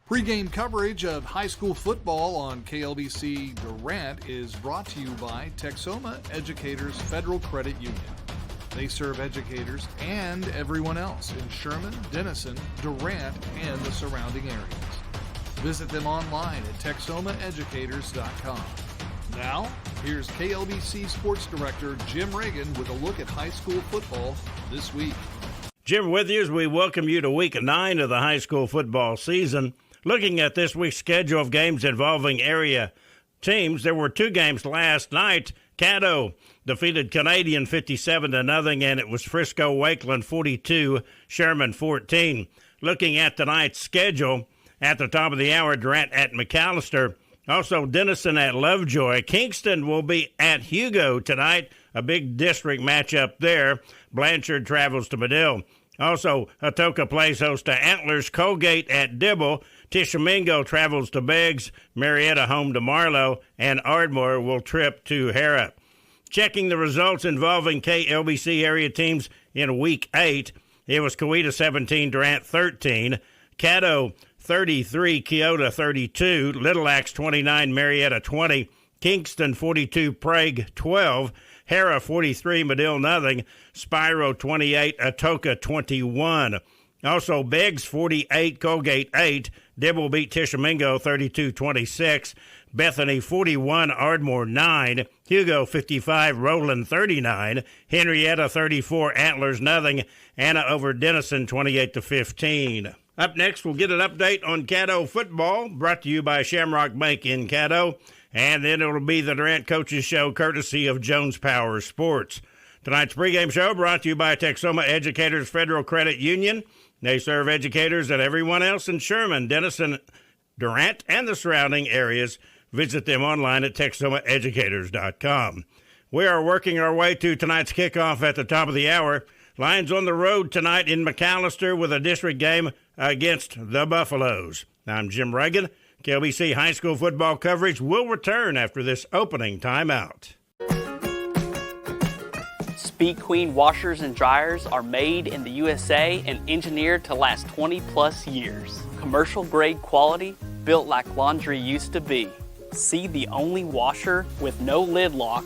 Pre-game coverage of high school football on KLBC Durant is brought to you by Texoma Educators Federal Credit Union. They serve educators and everyone else in Sherman, Denison, Durant, and the surrounding areas. Visit them online at texomaeducators.com. Now, here's KLBC Sports Director Jim Reagan with a look at high school football this week. Jim with you as we welcome you to Week 9 of the high school football season. Looking at this week's schedule of games involving area teams, there were two games last night. Caddo defeated Canadian 57-0, and it was Frisco-Wakeland 42, Sherman 14. Looking at tonight's schedule, at the top of the hour, Durant at McAlester. Also, Denison at Lovejoy. Kingston will be at Hugo tonight, a big district matchup there. Blanchard travels to Medill. Also, Atoka plays host to Antlers. Colgate at Dibble. Tishomingo travels to Beggs. Marietta home to Marlow. And Ardmore will trip to Hera. Checking the results involving KLBC area teams in Week 8, it was Coweta 17, Durant 13. Caddo 33, Keota 32. Little Axe 29, Marietta 20. Kingston 42, Prague 12. Hera 43, Medill nothing. Spiro 28, Atoka 21. Also, Beggs 48, Colgate 8. Dibble beat Tishomingo 32-26. Bethany 41, Ardmore 9. Hugo 55, Roland 39. Henrietta 34, Antlers nothing. Anna over Denison 28-15. Up next, we'll get an update on Caddo football, brought to you by Shamrock Bank in Caddo. And then it'll be the Durant Coaches Show, courtesy of Jones Power Sports. Tonight's pregame show brought to you by Texoma Educators Federal Credit Union. They serve educators and everyone else in Sherman, Denison, Durant, and the surrounding areas. Visit them online at texomaeducators.com. We are working our way to tonight's kickoff at the top of the hour. Lions on the road tonight in McAlester with a district game against the Buffaloes. I'm Jim Reagan. KLBC High School football coverage will return after this opening timeout. Speed Queen washers and dryers are made in the USA and engineered to last 20-plus years. Commercial grade quality, built like laundry used to be. See the only washer with no lid lock,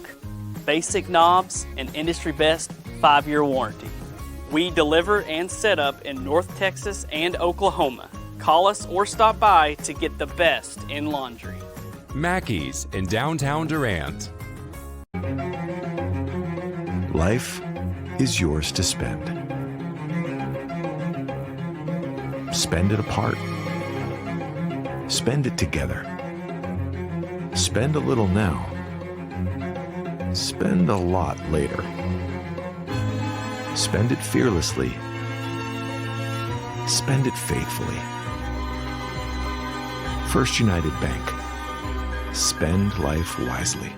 basic knobs, and industry best 5-year warranty. We deliver and set up in North Texas and Oklahoma. Call us or stop by to get the best in laundry. Mackey's in downtown Durant. Life is yours to spend. Spend it apart. Spend it together. Spend a little now. Spend a lot later. Spend it fearlessly. Spend it faithfully. First United Bank. Spend life wisely.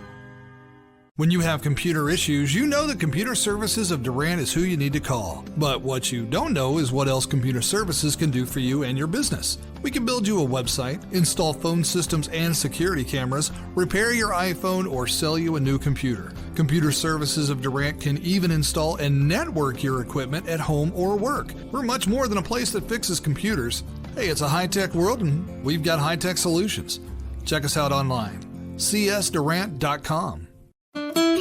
When you have computer issues, you know that Computer Services of Durant is who you need to call. But what you don't know is what else Computer Services can do for you and your business. We can build you a website, install phone systems and security cameras, repair your iPhone, or sell you a new computer. Computer Services of Durant can even install and network your equipment at home or work. We're much more than a place that fixes computers. Hey, it's a high-tech world and we've got high-tech solutions. Check us out online, csdurant.com.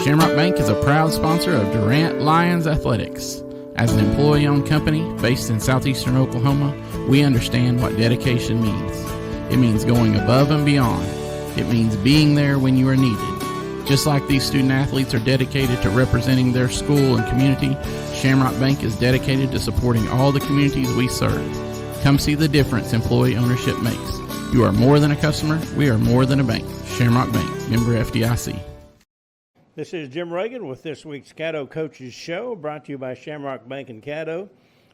Shamrock Bank is a proud sponsor of Durant Lions Athletics. As an employee-owned company based in southeastern Oklahoma, we understand what dedication means. It means going above and beyond. It means being there when you are needed. Just like these student athletes are dedicated to representing their school and community, Shamrock Bank is dedicated to supporting all the communities we serve. Come see the difference employee ownership makes. You are more than a customer. We are more than a bank. Shamrock Bank, member FDIC. This is Jim Reagan with this week's Caddo Coaches Show, brought to you by Shamrock Bank and Caddo.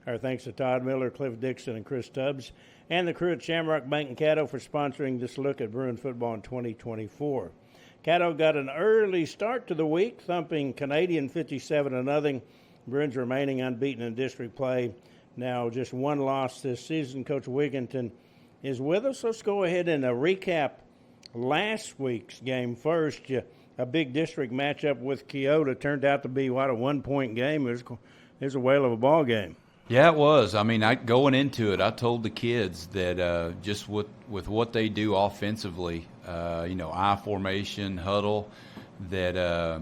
Our thanks to Todd Miller, Cliff Dixon, and Chris Tubbs, and the crew at Shamrock Bank and Caddo for sponsoring this look at Bruin football in 2024. Caddo got an early start to the week, thumping Canadian 57-0. Bruins remaining unbeaten in district play. Now just one loss this season. Coach Wigginton is with us. Let's go ahead and recap last week's game first. A big district matchup with Keota turned out to be, a 1-point game. It was a whale of a ball game. Yeah, it was. I mean, going into it, I told the kids that just with what they do offensively, I formation, huddle, that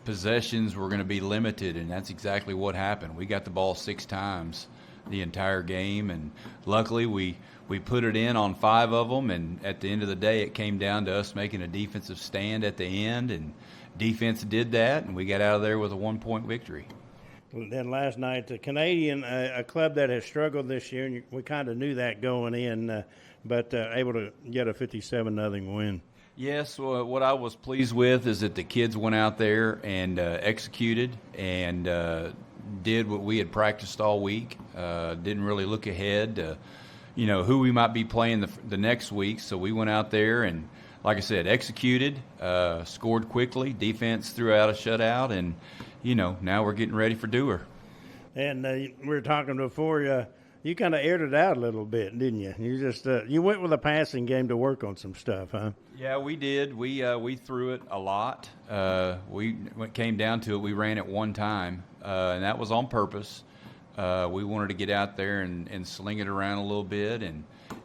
possessions were going to be limited, and that's exactly what happened. We got the ball 6 times the entire game, and luckily we put it in on 5 of them, and at the end of the day, it came down to us making a defensive stand at the end, and defense did that, and we got out of there with a 1-point victory. Then last night, the Canadian, a club that has struggled this year, and we kind of knew that going in, but able to get a 57-0 win. Yes, what I was pleased with is that the kids went out there and executed and did what we had practiced all week. Didn't really look ahead to, who we might be playing the next week. So we went out there and, like I said, executed, scored quickly. Defense threw out a shutout, and now we're getting ready for Dewar. And we were talking before. You kind of aired it out a little bit, didn't you? You just you went with a passing game to work on some stuff, huh? Yeah, we did. We threw it a lot. When it came down to it, we ran it one time, and that was on purpose. We wanted to get out there and sling it around a little bit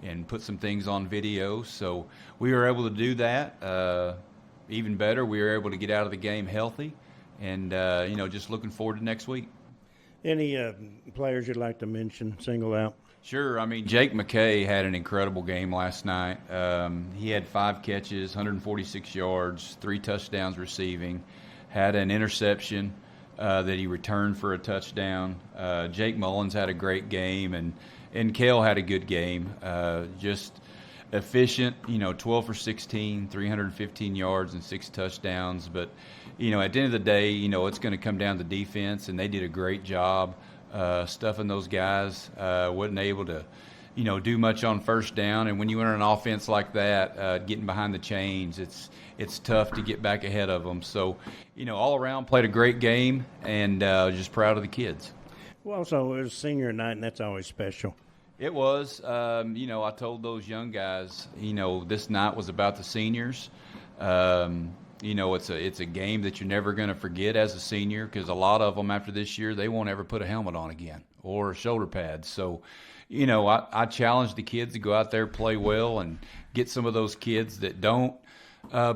and put some things on video. So we were able to do that. Even better, we were able to get out of the game healthy, and just looking forward to next week. Any players you'd like to mention, single out? Sure. I mean, Jake McKay had an incredible game last night. He had 5 catches, 146 yards, 3 touchdowns receiving, had an interception that he returned for a touchdown. Jake Mullins had a great game, and Kale had a good game. Just efficient, 12 for 16, 315 yards and 6 touchdowns. But, at the end of the day, it's going to come down to defense, and they did a great job stuffing those guys. Wasn't able to, do much on first down. And when you enter an offense like that, getting behind the chains, it's tough to get back ahead of them. So, all around played a great game, and just proud of the kids. Well, so it was senior night, and that's always special. It was. I told those young guys, this night was about the seniors. It's a game that you're never going to forget as a senior, because a lot of them after this year, they won't ever put a helmet on again or shoulder pads. So, I challenged the kids to go out there, play well, and get some of those kids that don't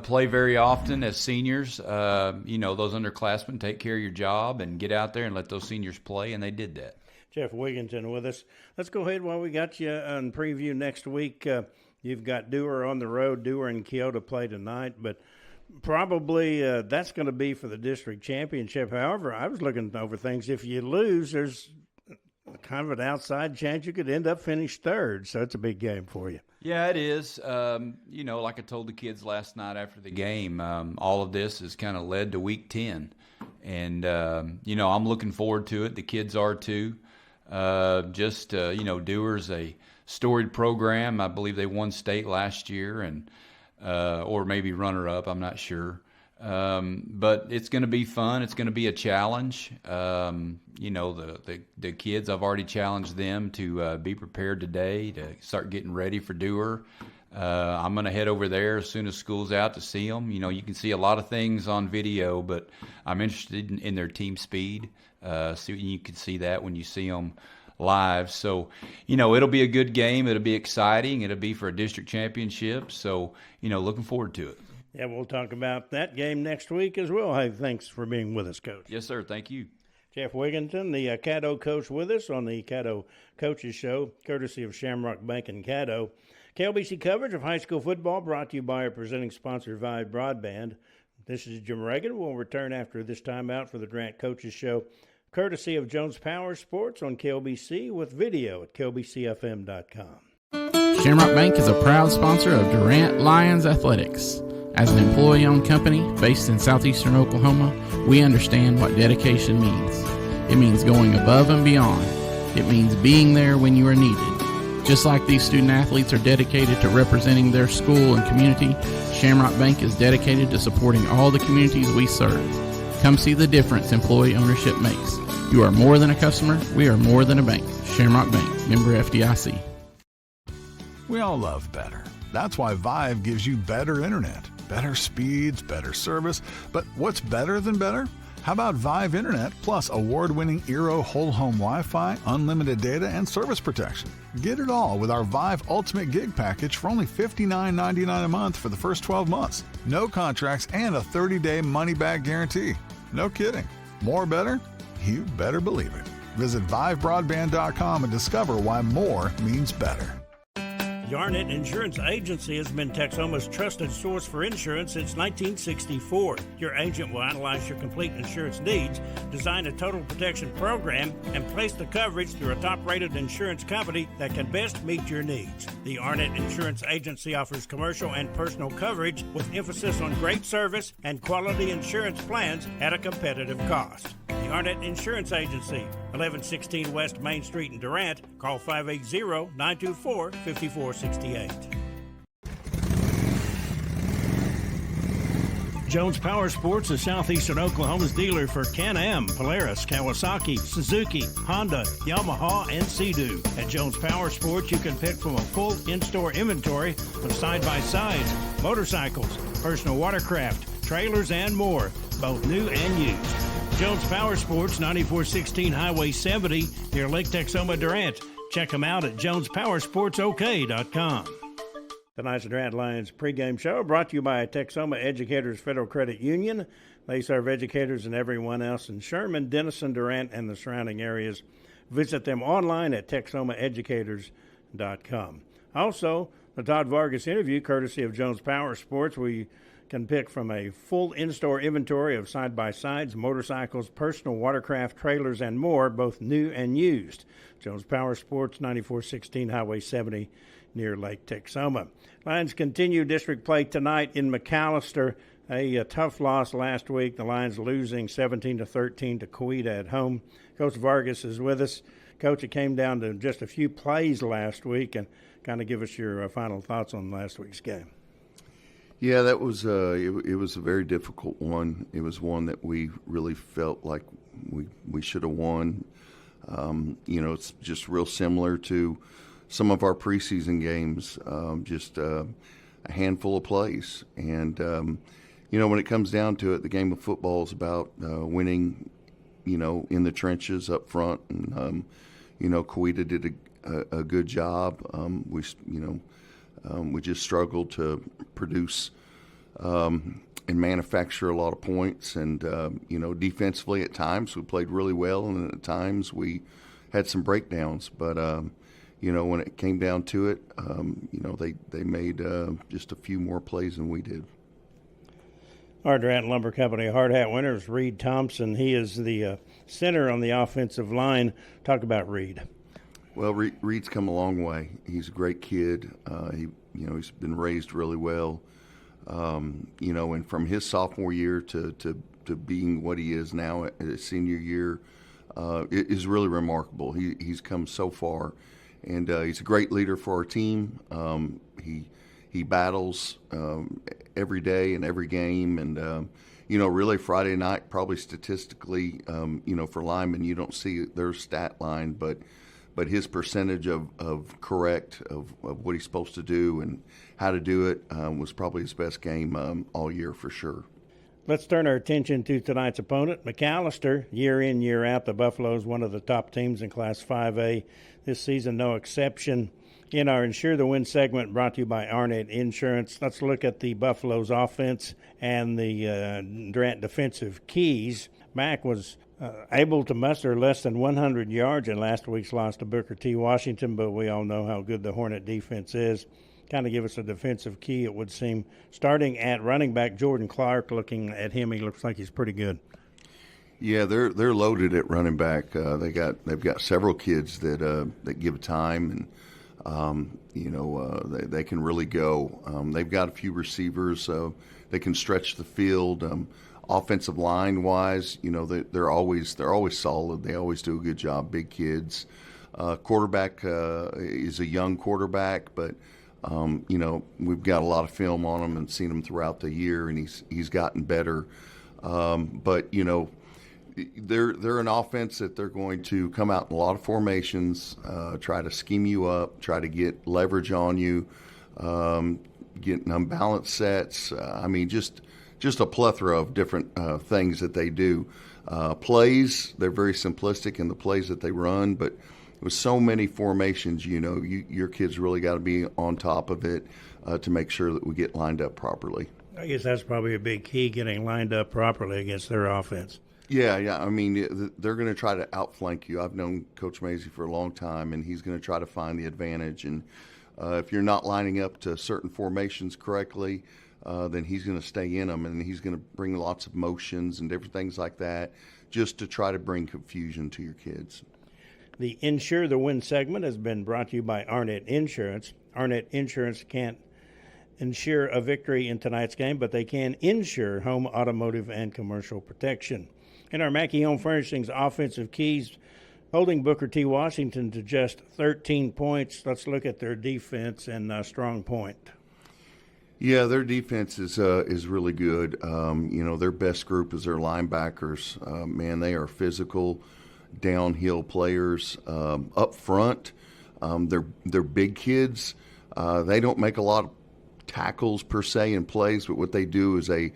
play very often as seniors, those underclassmen, take care of your job and get out there and let those seniors play, and they did that. Jeff Wigginton with us. Let's go ahead while we got you on preview next week. You've got Dewar on the road. Dewar and Keogh to play tonight, but probably that's going to be for the district championship. However, I was looking over things. If you lose, there's kind of an outside chance you could end up finish third, so it's a big game for you. Yeah, it is. Like I told the kids last night after the game, all of this has kind of led to week 10. And, I'm looking forward to it. The kids are too. Dewar's a storied program. I believe they won state last year, and or maybe runner-up, I'm not sure. But it's going to be fun. It's going to be a challenge. The kids, I've already challenged them to be prepared today to start getting ready for Dewar. I'm going to head over there as soon as school's out to see them. You can see a lot of things on video, but I'm interested in their team speed. So you can see that when you see them live. So, it'll be a good game. It'll be exciting. It'll be for a district championship. So, looking forward to it. Yeah, we'll talk about that game next week as well. Hey, thanks for being with us, Coach. Yes, sir. Thank you. Jeff Wigginton, the Caddo coach, with us on the Caddo Coaches Show, courtesy of Shamrock Bank and Caddo. KLBC coverage of high school football brought to you by our presenting sponsor, Vive Broadband. This is Jim Reagan. We'll return after this timeout for the Durant Coaches Show, courtesy of Jones Power Sports on KLBC, with video at klbcfm.com. Shamrock Bank is a proud sponsor of Durant Lions Athletics. As an employee-owned company based in southeastern Oklahoma, we understand what dedication means. It means going above and beyond. It means being there when you are needed. Just like these student-athletes are dedicated to representing their school and community, Shamrock Bank is dedicated to supporting all the communities we serve. Come see the difference employee ownership makes. You are more than a customer. We are more than a bank. Shamrock Bank, member FDIC. We all love better. That's why Vive gives you better internet, better speeds, better service. But what's better than better? How about Vive Internet plus award-winning Eero whole home Wi-Fi, unlimited data, and service protection? Get it all with our Vive Ultimate Gig package for only $59.99 a month for the first 12 months. No contracts and a 30-day money-back guarantee. No kidding. More better? You better believe it. Visit ViveBroadband.com and discover why more means better. Durant Insurance Agency has been Texoma's trusted source for insurance since 1964. Your agent will analyze your complete insurance needs, design a total protection program, and place the coverage through a top-rated insurance company that can best meet your needs. The Durant Insurance Agency offers commercial and personal coverage with emphasis on great service and quality insurance plans at a competitive cost. The Durant Insurance Agency, 1116 West Main Street in Durant. Call 580-924-5468. Jones Power Sports is Southeastern Oklahoma's dealer for Can-Am, Polaris, Kawasaki, Suzuki, Honda, Yamaha, and Sea-Doo. At Jones Power Sports, you can pick from a full in-store inventory of side-by-sides, motorcycles, personal watercraft, trailers, and more, both new and used. Jones Power Sports, 9416 Highway 70 near Lake Texoma, Durant. Check them out at jonespowersportsok.com. Tonight's Durant Lions pregame show brought to you by Texoma Educators Federal Credit Union. They serve educators and everyone else in Sherman, Denison, Durant, and the surrounding areas. Visit them online at texomaeducators.com. Also, the Todd Vargas interview, courtesy of Jones Power Sports, where you can pick from a full in-store inventory of side-by-sides, motorcycles, personal watercraft, trailers, and more, both new and used. Jones Power Sports, 9416 Highway 70 near Lake Texoma. Lions continue district play tonight in McAlester. A tough loss last week. The Lions losing 17-13 to Coweta at home. Coach Vargas is with us. Coach, it came down to just a few plays last week, and kind of give us your final thoughts on last week's game. Yeah, that was it was a very difficult one. It was one that we really felt like we should have won. It's just real similar to some of our preseason games, just a handful of plays. And, when it comes down to it, the game of football is about winning, in the trenches up front. And, Coweta did a good job. We just struggled to produce and manufacture a lot of points. And, defensively at times we played really well, and at times we had some breakdowns. But, when it came down to it, they made just a few more plays than we did. Our Durant Lumber Company hard hat winner is Reed Thompson. He is the center on the offensive line. Talk about Reed. Well, Reed's come a long way. He's a great kid. He's been raised really well. And from his sophomore year to being what he is now at his senior year, it is really remarkable. He's come so far, and he's a great leader for our team. He battles every day and every game, and really Friday night, probably statistically, for linemen, you don't see their stat line, but his percentage of correct of what he's supposed to do and how to do it was probably his best game all year for sure. Let's turn our attention to tonight's opponent, McAlester. Year in, year out, the Buffaloes, one of the top teams in Class 5A. This season, no exception. In our Ensure the Win segment brought to you by Arnett Insurance, let's look at the Buffaloes offense and the Durant defensive keys. Mac was able to muster less than 100 yards in last week's loss to Booker T. Washington, but we all know how good the Hornet defense is. Kind of give us a defensive key, it would seem. Starting at running back, Jordan Clark, looking at him, he looks like he's pretty good. Yeah, they're loaded at running back. They've got several kids that give time, and they can really go. They've got a few receivers. They can stretch the field. Offensive line wise, they're always solid. They always do a good job. Big kids. Quarterback is a young quarterback, but we've got a lot of film on him and seen him throughout the year, and he's gotten better. But they're an offense that they're going to come out in a lot of formations, try to scheme you up, try to get leverage on you, getting unbalanced sets. Just a plethora of different things that they do. Plays, they're very simplistic in the plays that they run, but with so many formations, your kids really got to be on top of it to make sure that we get lined up properly. I guess that's probably a big key, getting lined up properly against their offense. Yeah. I mean, they're going to try to outflank you. I've known Coach Mazey for a long time, and he's going to try to find the advantage. And if you're not lining up to certain formations correctly, then he's going to stay in them, and he's going to bring lots of motions and different things like that just to try to bring confusion to your kids. The Insure the Win segment has been brought to you by Arnett Insurance. Arnett Insurance can't insure a victory in tonight's game, but they can insure home, automotive, and commercial protection. In our Mackey Home Furnishings offensive keys, holding Booker T. Washington to just 13 points. Let's look at their defense and strong point. Yeah, their defense is really good. Their best group is their linebackers. Man, they are physical, downhill players. Up front, they're big kids. They don't make a lot of tackles per se in plays, but what they do is they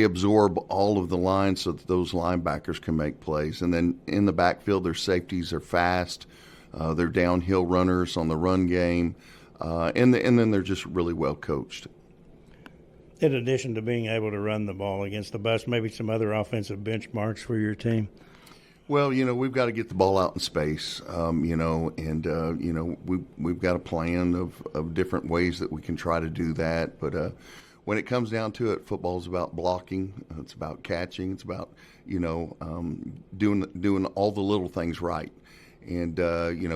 absorb all of the lines so that those linebackers can make plays. And then in the backfield, their safeties are fast. They're downhill runners on the run game. And then they're just really well coached. In addition to being able to run the ball against the bus, maybe some other offensive benchmarks for your team? Well, we've got to get the ball out in space, we've got a plan of different ways that we can try to do that. But when it comes down to it, football is about blocking. It's about catching. It's about, doing all the little things right. And,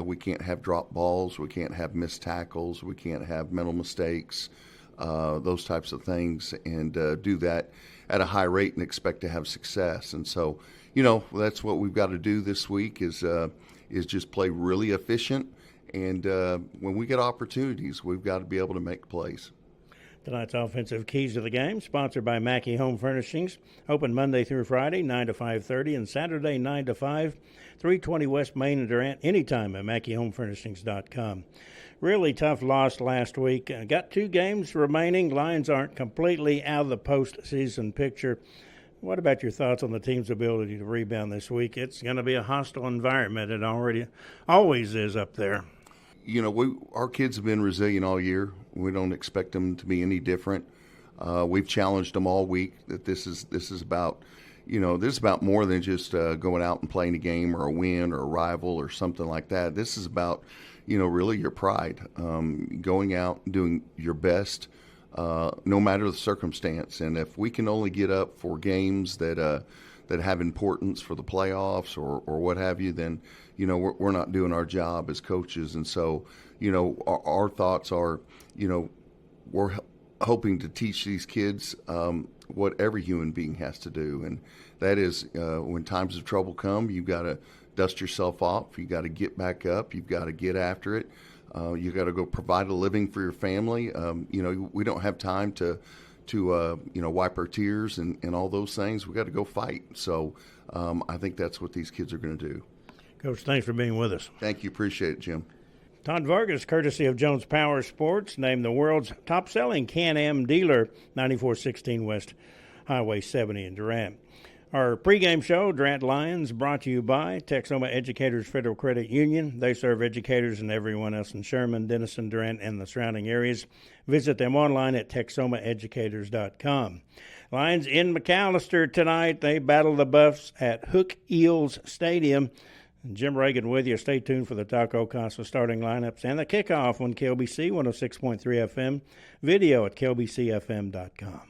we can't have drop balls. We can't have missed tackles. We can't have mental mistakes, those types of things, and do that at a high rate and expect to have success. And so, that's what we've got to do this week is just play really efficient. And when we get opportunities, we've got to be able to make plays. Tonight's offensive keys to the game, sponsored by Mackey Home Furnishings, open Monday through Friday, 9 to 5:30, and Saturday, 9 to 5, 320 West Main and Durant, anytime at MackeyHomeFurnishings.com. Really tough loss last week. Got 2 games remaining. Lions aren't completely out of the postseason picture. What about your thoughts on the team's ability to rebound this week? It's going to be a hostile environment. It always is up there. Our kids have been resilient all year. We don't expect them to be any different. We've challenged them all week that this is about, this is about more than just going out and playing a game or a win or a rival or something like that. This is about, really your pride, going out and doing your best, no matter the circumstance. And if we can only get up for games that have importance for the playoffs or what have you, then we're not doing our job as coaches. And so our thoughts are we're hoping to teach these kids what every human being has to do, and that is when times of trouble come, you've got to dust yourself off, you got to get back up, you've got to get after it, you got to go provide a living for your family. We don't have time to wipe our tears and all those things. We got to go fight. So I think that's what these kids are going to do. Coach, thanks for being with us. Thank you. Appreciate it, Jim. Todd Vargas, courtesy of Jones Power Sports, named the world's top-selling Can-Am dealer, 9416 West Highway 70 in Durant. Our pregame show, Durant Lions, brought to you by Texoma Educators Federal Credit Union. They serve educators and everyone else in Sherman, Denison, Durant, and the surrounding areas. Visit them online at texomaeducators.com. Lions in McAlester tonight. They battle the Buffs at Hook Eels Stadium. Jim Reagan with you. Stay tuned for the Taco Casa starting lineups and the kickoff on KLBC 106.3 FM. Video at klbcfm.com.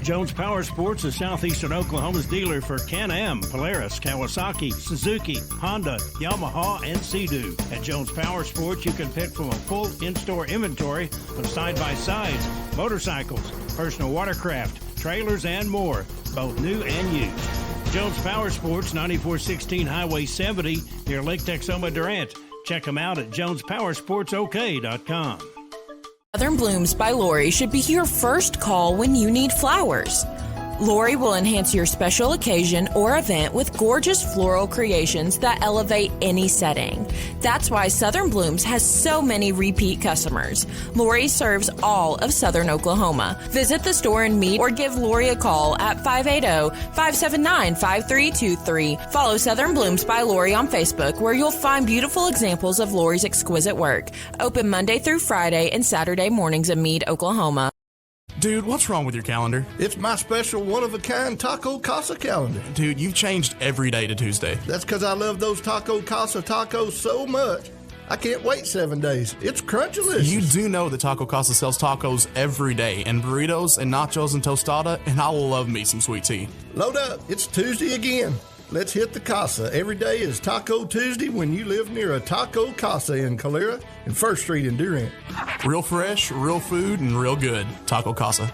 Jones Power Sports is southeastern Oklahoma's dealer for Can-Am, Polaris, Kawasaki, Suzuki, Honda, Yamaha, and Sea-Doo. At Jones Power Sports, you can pick from a full in-store inventory of side-by-sides, motorcycles, personal watercraft, trailers, and more, both new and used. Jones Power Sports, 9416 Highway 70, near Lake Texoma, Durant. Check them out at jonespowersportsok.com. Southern Blooms by Lori should be your first call when you need flowers. Lori will enhance your special occasion or event with gorgeous floral creations that elevate any setting. That's why Southern Blooms has so many repeat customers. Lori serves all of Southern Oklahoma. Visit the store and meet or give Lori a call at 580-579-5323. Follow Southern Blooms by Lori on Facebook, where you'll find beautiful examples of Lori's exquisite work. Open Monday through Friday and Saturday mornings in Meade, Oklahoma. Dude, what's wrong with your calendar? It's my special one-of-a-kind Taco Casa calendar. Dude, you've changed every day to Tuesday. That's because I love those Taco Casa tacos so much. I can't wait 7 days. It's crunchless. You do know that Taco Casa sells tacos every day, and burritos and nachos and tostada, and I will love me some sweet tea. Load up. It's Tuesday again. Let's hit the Casa. Every day is Taco Tuesday when you live near a Taco Casa in Calera and 1st Street in Durant. Real fresh, real food, and real good. Taco Casa.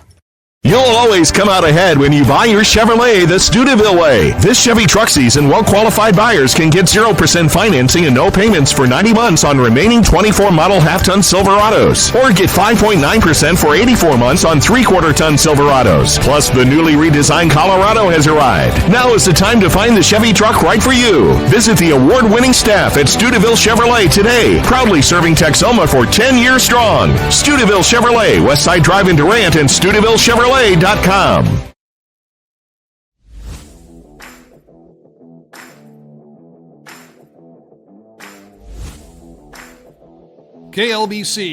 You'll always come out ahead when you buy your Chevrolet the Steubenville way. This Chevy truck season, well-qualified buyers can get 0% financing and no payments for 90 months on remaining 24 model half-ton Silverados. Or get 5.9% for 84 months on 3/4-ton Silverados. Plus, the newly redesigned Colorado has arrived. Now is the time to find the Chevy truck right for you. Visit the award-winning staff at Steubenville Chevrolet today. Proudly serving Texoma for 10 years strong. Steubenville Chevrolet, Westside Drive in Durant, and SteubenvilleChevrolet.com. KLBC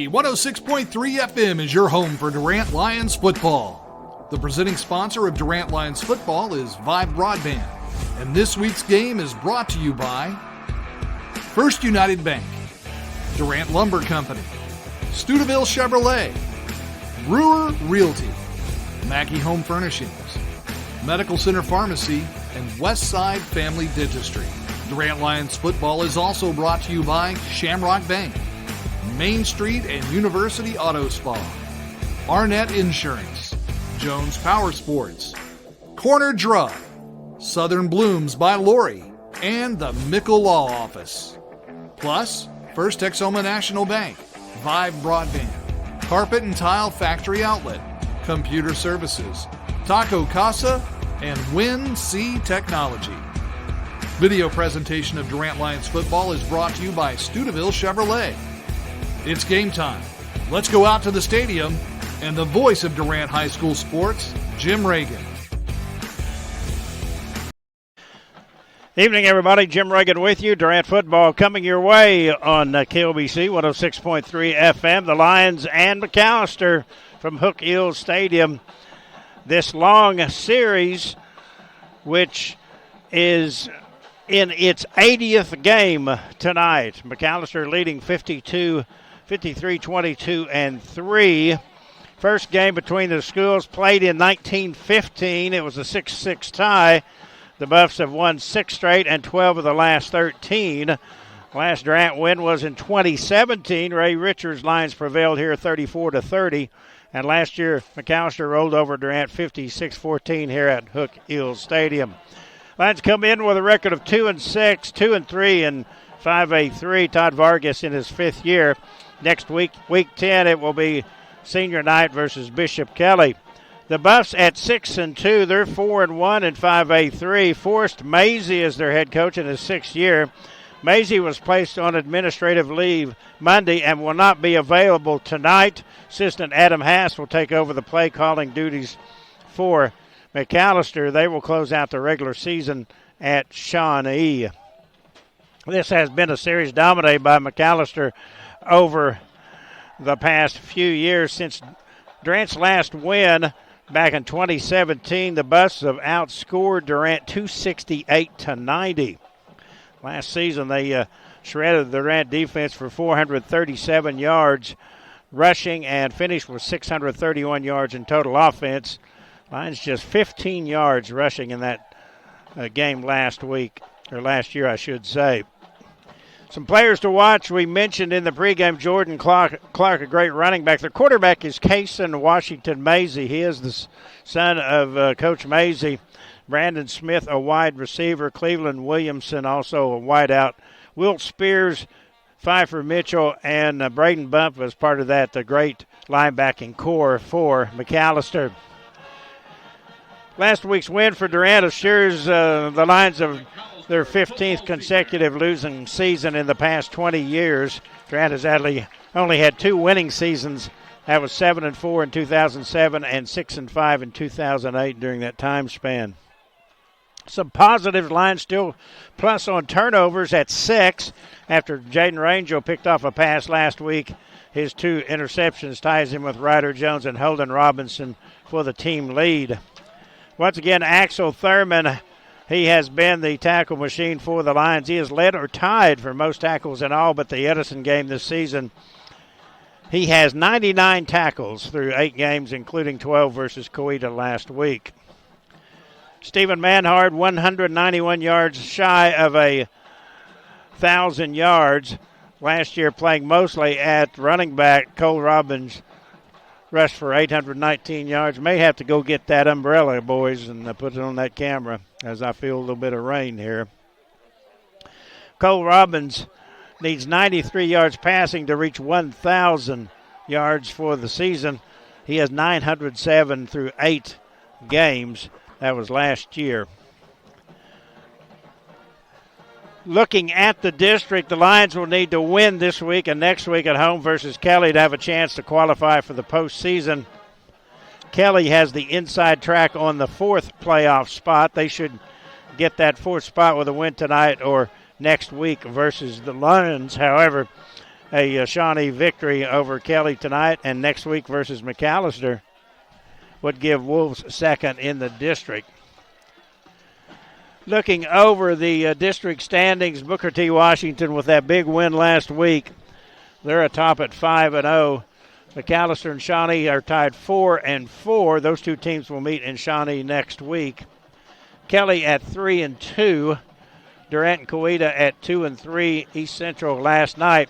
106.3 FM is your home for Durant Lions football. The presenting sponsor of Durant Lions football is Vibe Broadband, and this week's game is brought to you by First United Bank, Durant Lumber Company, Steubenville Chevrolet, Brewer Realty, Mackey Home Furnishings, Medical Center Pharmacy, and Westside Family Dentistry. Durant Lions football is also brought to you by Shamrock Bank, Main Street and University Auto Spa, Arnett Insurance, Jones Power Sports, Corner Drug, Southern Blooms by Lori, and the Mickle Law Office. Plus, First Texoma National Bank, Vibe Broadband, Carpet and Tile Factory Outlet, Computer Services, Taco Casa, and WinC Technology. Video presentation of Durant Lions football is brought to you by Steubenville Chevrolet. It's game time. Let's go out to the stadium and the voice of Durant High School sports, Jim Reagan. Evening, everybody. Jim Reagan with you. Durant football coming your way on KLBC 106.3 FM. The Lions and McAlester from Hook Hills Stadium. This long series, which is in its 80th game tonight. McAlester leading 53-22-3. First game between the schools played in 1915. It was a 6-6 tie. The Buffs have won 6 straight and 12 of the last 13. Last Durant win was in 2017. Ray Richards' Lions prevailed here 34-30. And last year, McAlester rolled over Durant 56-14 here at Hook Hills Stadium. Lions come in with a record of 2-6, 2-3, and 5-3. Todd Vargas in his 5th year. Next week, week 10, it will be senior night versus Bishop Kelly. The Buffs at 6-2, they're 4-1 and 5-3. Forrest Mazie is their head coach in his 6th year. Mazie was placed on administrative leave Monday and will not be available tonight. Assistant Adam Hass will take over the play calling duties for McAlester. They will close out the regular season at Shawnee. This has been a series dominated by McAlester over the past few years. Since Durant's last win back in 2017, the Buffs have outscored Durant 268-90. Last season, they shredded the Durant defense for 437 yards rushing and finished with 631 yards in total offense. Lions just 15 yards rushing in that game last year, I should say. Some players to watch. We mentioned in the pregame Jordan Clark, a great running back. Their quarterback is Kason Washington Mazie. He is the son of Coach Mazie. Brandon Smith, a wide receiver. Cleveland Williamson, also a wideout. Wilt Spears, Pfeiffer Mitchell, and Braden Bump was part of that, the great linebacking core for McAlester. Last week's win for Durant assures the Lions of their 15th consecutive losing season in the past 20 years. Durant has only had 2 winning seasons. That was 7-4 in 2007 and 6-5 in 2008 during that time span. Some positives, Lions still plus on turnovers at 6 after Jaden Rangel picked off a pass last week. His 2 interceptions ties him with Ryder Jones and Holden Robinson for the team lead. Once again, Axel Thurman, he has been the tackle machine for the Lions. He has led or tied for most tackles in all but the Edison game this season. He has 99 tackles through 8 games, including 12 versus Coweta last week. Stephen Manhard, 191 yards shy of 1,000 yards. Last year playing mostly at running back. Cole Robbins rushed for 819 yards. May have to go get that umbrella, boys, and put it on that camera as I feel a little bit of rain here. Cole Robbins needs 93 yards passing to reach 1,000 yards for the season. He has 907 through 8 games. That was last year. Looking at the district, the Lions will need to win this week and next week at home versus Kelly to have a chance to qualify for the postseason. Kelly has the inside track on the 4th playoff spot. They should get that 4th spot with a win tonight or next week versus the Lions. However, a Shawnee victory over Kelly tonight and next week versus McAlester would give Wolves second in the district. Looking over the district standings, Booker T. Washington with that big win last week. They're atop at 5-0. McAlester and Shawnee are tied 4-4. Those 2 teams will meet in Shawnee next week. Kelly at 3-2. Durant and Coweta at 2-3. East Central last night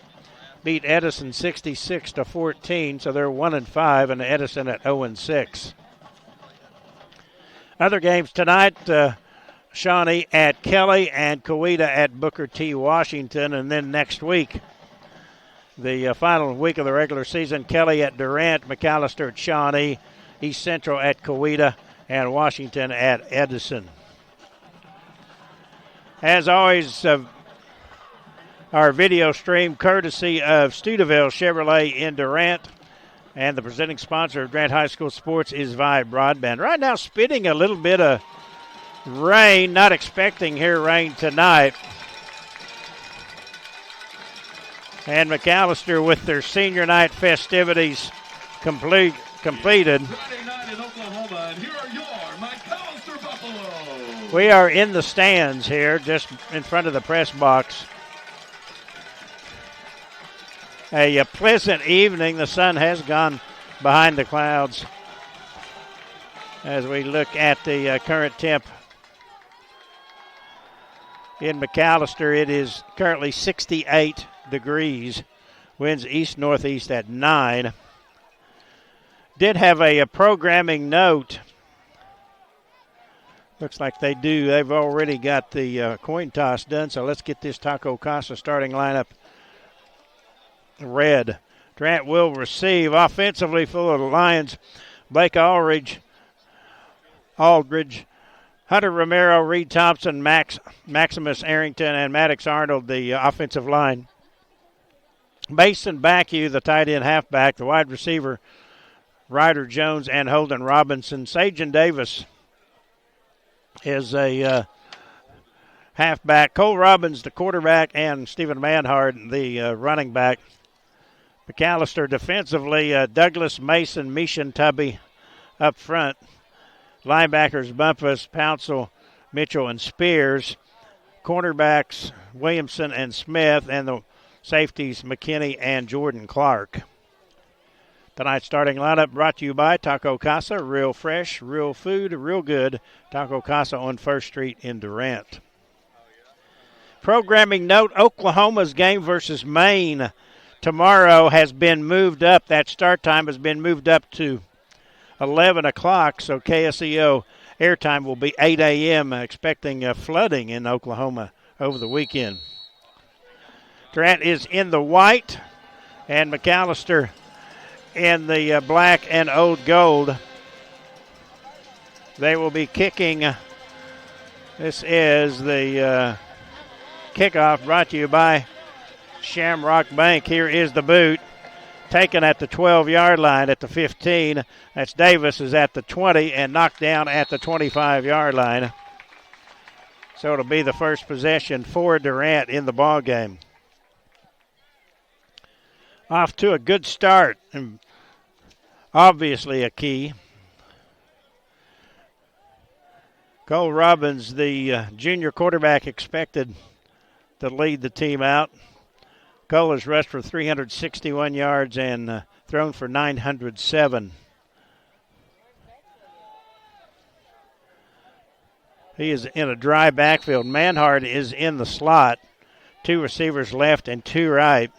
beat Edison 66-14, so they're 1-5, and Edison at 0-6. Other games tonight, Shawnee at Kelly and Coweta at Booker T. Washington, and then next week, the final week of the regular season, Kelly at Durant, McAlester at Shawnee, East Central at Coweta, and Washington at Edison. As always, our video stream courtesy of Studeville Chevrolet in Durant, and the presenting sponsor of Durant High School Sports is Vibe Broadband. Right now, spitting a little bit of rain, not expecting here rain tonight. And McAlester with their senior night festivities completed. Friday night in Oklahoma, and here are your McAlester Buffalo. We are in the stands here, just in front of the press box. A pleasant evening. The sun has gone behind the clouds as we look at the current temp in McAlester. It is currently 68 degrees. Winds east-northeast at 9. Did have a programming note. Looks like they do. They've already got the coin toss done, so let's get this Taco Casa starting lineup read. Durant will receive. Offensively for the Lions, Blake Aldridge, Hunter Romero, Reed Thompson, Maximus Arrington, and Maddox Arnold, the offensive line. Mason Backu, the tight end halfback, the wide receiver, Ryder Jones and Holden Robinson. Sajan Davis is a halfback. Cole Robbins, the quarterback, and Stephen Manhard, the running back. McAlester defensively, Douglas, Mason, Mishan, Tubby up front. Linebackers, Bumpus, Pouncil, Mitchell, and Spears. Cornerbacks, Williamson and Smith, and the safeties, McKinney and Jordan Clark. Tonight's starting lineup brought to you by Taco Casa, real fresh, real food, real good. Taco Casa on 1st Street in Durant. Programming note, Oklahoma's game versus Maine tomorrow has been moved up. That start time has been moved up to 11 o'clock, so KSEO airtime will be 8 a.m., expecting flooding in Oklahoma over the weekend. Durant is in the white, and McAlester in the black and old gold. They will be kicking. This is the kickoff brought to you by Shamrock Bank. Here is the boot. Taken at the 12-yard line at the 15. That's Davis is at the 20 and knocked down at the 25-yard line. So it'll be the first possession for Durant in the ball game. Off to a good start, and obviously a key. Cole Robbins, the junior quarterback, expected to lead the team out. Cole has rushed for 361 yards and thrown for 907. He is in a dry backfield. Manhard is in the slot. 2 receivers left and 2 right.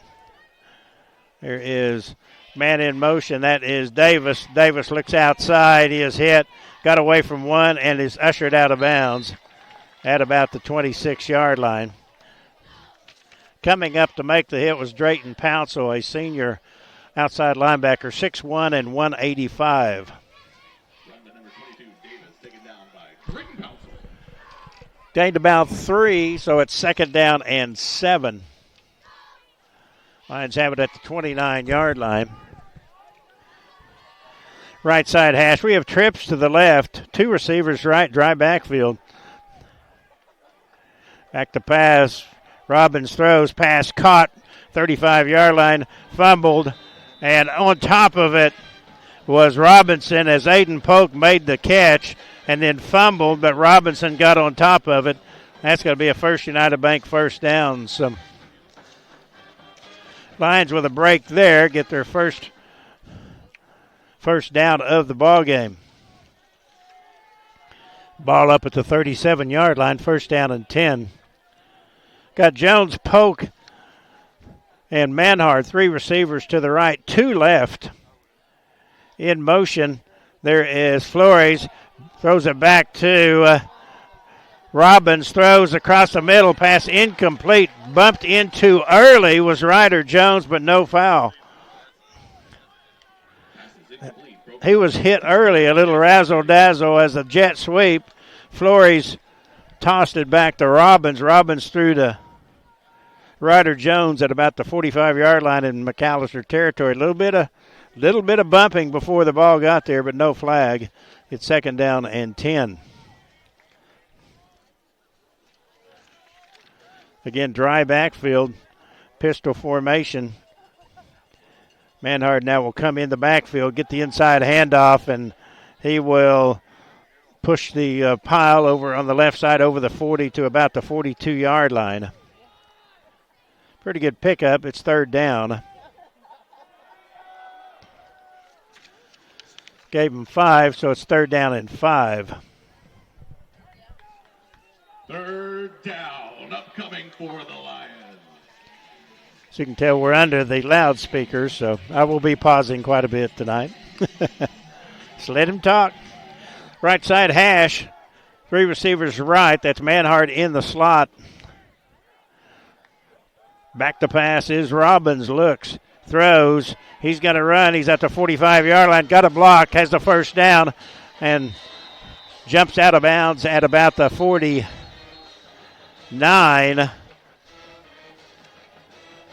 There is man in motion. That is Davis. Davis looks outside. He is hit. Got away from one and is ushered out of bounds at about the 26-yard line. Coming up to make the hit was Drayton Pouncil, a senior outside linebacker, 6'1" and 185. Gained about 3, so it's second down and 7. Lions have it at the 29-yard line. Right side hash. We have trips to the left. 2 receivers right, dry backfield. Back to pass. Robbins throws, pass caught, 35-yard line, fumbled, and on top of it was Robinson as Aiden Polk made the catch and then fumbled, but Robinson got on top of it. That's going to be a First United Bank first down. So Lions with a break there get their first down of the ball game. Ball up at the 37-yard line, first down and 10. Got Jones, Polk, and Manhard, 3 receivers to the right, 2 left. In motion, there is Flores, throws it back to Robbins, throws across the middle, pass incomplete, bumped into early was Ryder Jones, but no foul. He was hit early, a little razzle-dazzle as a jet sweep. Flores tossed it back to Robbins. Robbins threw to Ryder Jones at about the 45-yard line in McAlester territory. A little bit of bumping before the ball got there, but no flag. It's second down and 10. Again, dry backfield, pistol formation. Manhard now will come in the backfield, get the inside handoff, and he will push the pile over on the left side over the 40 to about the 42-yard line. Pretty good pickup. It's third down. Gave him 5, so it's third down and 5. Third down, upcoming for the Lions. So you can tell we're under the loudspeakers, so I will be pausing quite a bit tonight. So let him talk. Right side hash. 3 receivers right. That's Manhard in the slot. Back to pass is Robbins. Looks, throws. He's got to run. He's at the 45-yard line. Got a block. Has the first down. And jumps out of bounds at about the 49.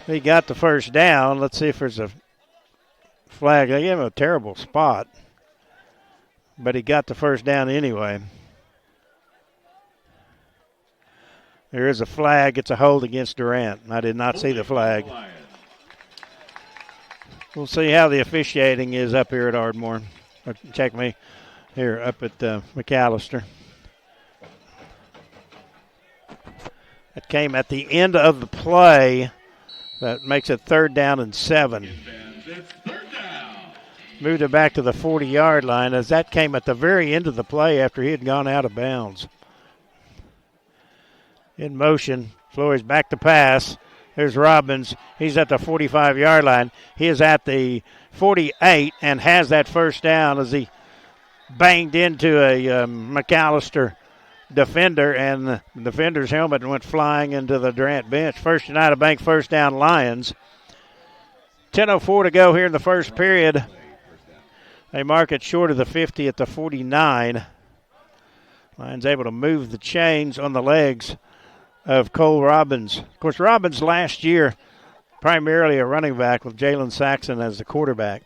He got the first down. Let's see if there's a flag. They gave him a terrible spot. But he got the first down anyway. There is a flag. It's a hold against Durant. I did not see the flag. We'll see how the officiating is up here at Ardmore. Check me here up at McAlester. It came at the end of the play. That makes it third down and 7. Moved it back to the 40-yard line as that came at the very end of the play after he had gone out of bounds. In motion, Flores back to pass. There's Robbins. He's at the 45-yard line. He is at the 48 and has that first down as he banged into a McAlester defender, and the defender's helmet went flying into the Durant bench. First United Bank first down Lions. 10:04 to go here in the first period. They mark it short of the 50 at the 49. Lions able to move the chains on the legs of Cole Robbins. Of course, Robbins last year primarily a running back with Jalen Saxon as the quarterback.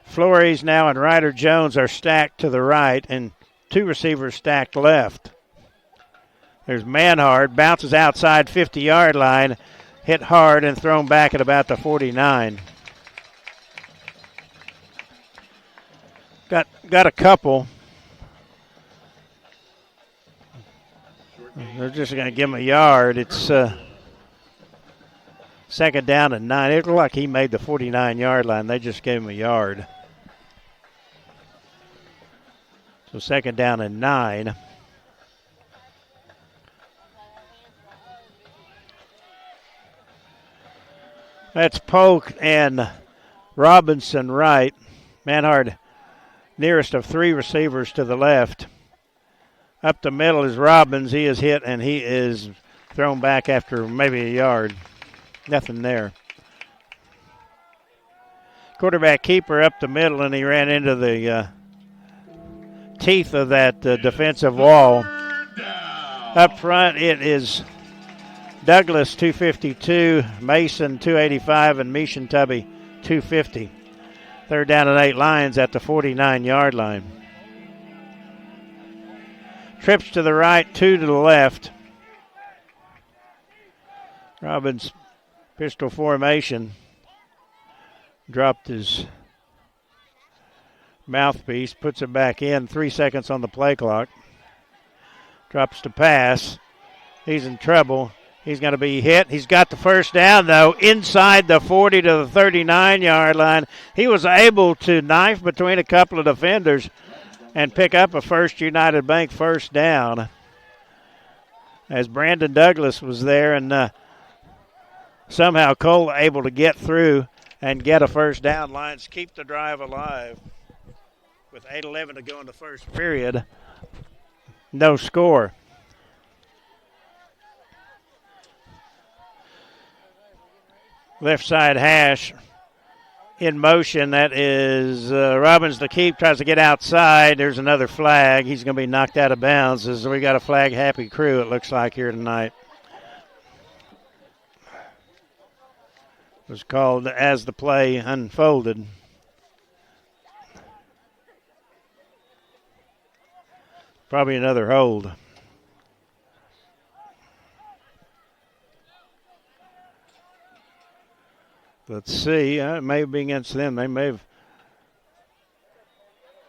Flores now and Ryder Jones are stacked to the right and two receivers stacked left. There's Manhard, bounces outside 50-yard line, hit hard and thrown back at about the 49. Got a couple. They're just going to give him a yard. It's second down and 9. It looked like he made the 49-yard line. They just gave him a yard. So second down and 9. That's Polk and Robinson right. Manhard nearest of three receivers to the left. Up the middle is Robbins. He is hit and he is thrown back after maybe a yard. Nothing there. Quarterback keeper up the middle and he ran into the teeth of that defensive wall. Up front it is Douglas 252, Mason 285, and Mishan Tubby 250. Third down and 8 Lions at the 49-yard line. Trips to the right, 2 to the left. Robbins pistol formation. Dropped his mouthpiece, puts it back in. 3 seconds on the play clock. Drops to pass. He's in trouble. He's going to be hit. He's got the first down, though, inside the 40 to the 39-yard line. He was able to knife between a couple of defenders and pick up a First United Bank first down as Brandon Douglas was there, and somehow Cole able to get through and get a first down. Lions keep the drive alive with 8:11 to go in the first period. No score. Left side hash in motion. That is Robbins to keep, tries to get outside. There's another flag. He's going to be knocked out of bounds as we got a flag happy crew, it looks like, here tonight. It was called as the play unfolded. Probably another hold. Let's see. It may have been against them. They may have.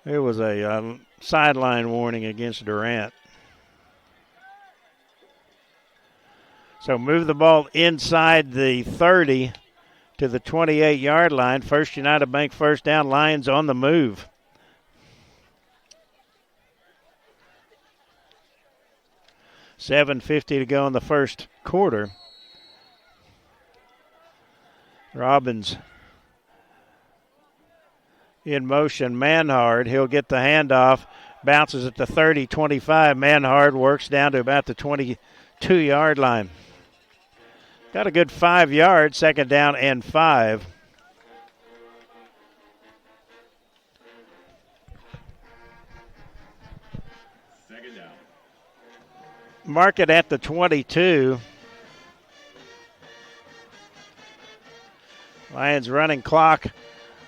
It was a sideline warning against Durant. So move the ball inside the 30 to the 28-yard line. First United Bank first down. Lions on the move. $7:50 to go in the first quarter. Robbins in motion. Manhard, he'll get the handoff. Bounces at the 30-25. Manhard works down to about the 22-yard line. Got a good 5 yards. Second down and 5. Second down. Mark it at the 22. Lions running clock.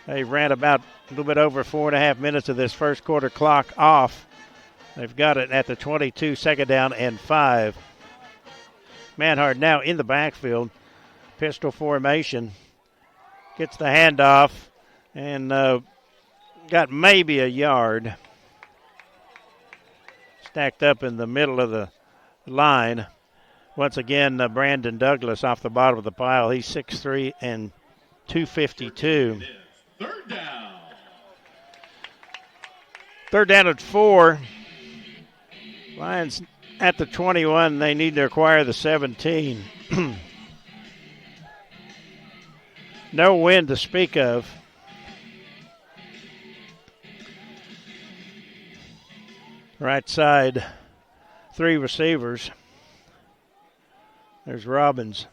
They ran about a little bit over 4.5 minutes of this first quarter clock off. They've got it at the 22, second down and 5. Manhard now in the backfield. Pistol formation. Gets the handoff and got maybe a yard. Stacked up in the middle of the line. Once again, Brandon Douglas off the bottom of the pile. He's 6'3" and 252. Third down. Third down at 4. Lions at the 21. They need to acquire the 17. No wind to speak of. Right side, 3 receivers. There's Robbins.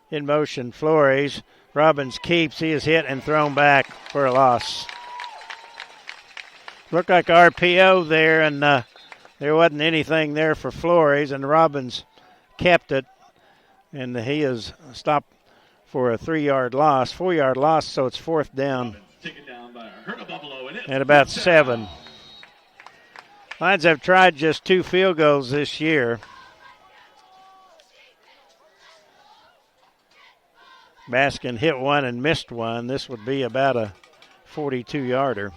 In motion, Flores. Robbins keeps. He is hit and thrown back for a loss. Looked like RPO there, and there wasn't anything there for Flores, and Robbins kept it, and he is stopped for a 3-yard loss, 4-yard loss, so it's fourth down at about 7. Lions have tried just 2 field goals this year. Baskin hit one and missed one. This would be about a 42-yarder.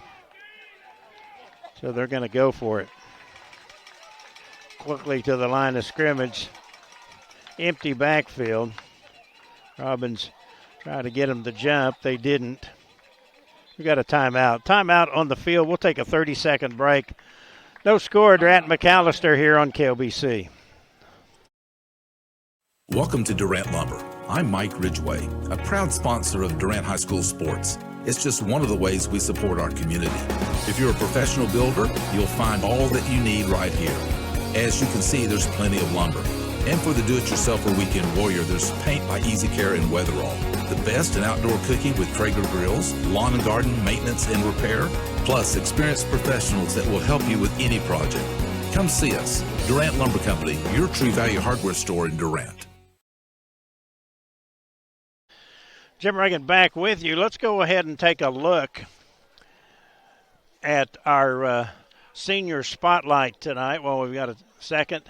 So they're going to go for it. Quickly to the line of scrimmage. Empty backfield. Robbins tried to get him to jump. They didn't. We got a timeout. Timeout on the field. We'll take a 30-second break. No score. Durant McAlester here on KLBC. Welcome to Durant Lumber. I'm Mike Ridgway, a proud sponsor of Durant High School sports. It's just one of the ways we support our community. If you're a professional builder, you'll find all that you need right here. As you can see, there's plenty of lumber. And for the do-it-yourselfer weekend warrior, there's paint by Easy Care and Weatherall. The best in outdoor cooking with Traeger grills, lawn and garden maintenance and repair, plus experienced professionals that will help you with any project. Come see us. Durant Lumber Company, your True Value hardware store in Durant. Jim Reagan back with you. Let's go ahead and take a look at our senior spotlight tonight. Well, we've got a second.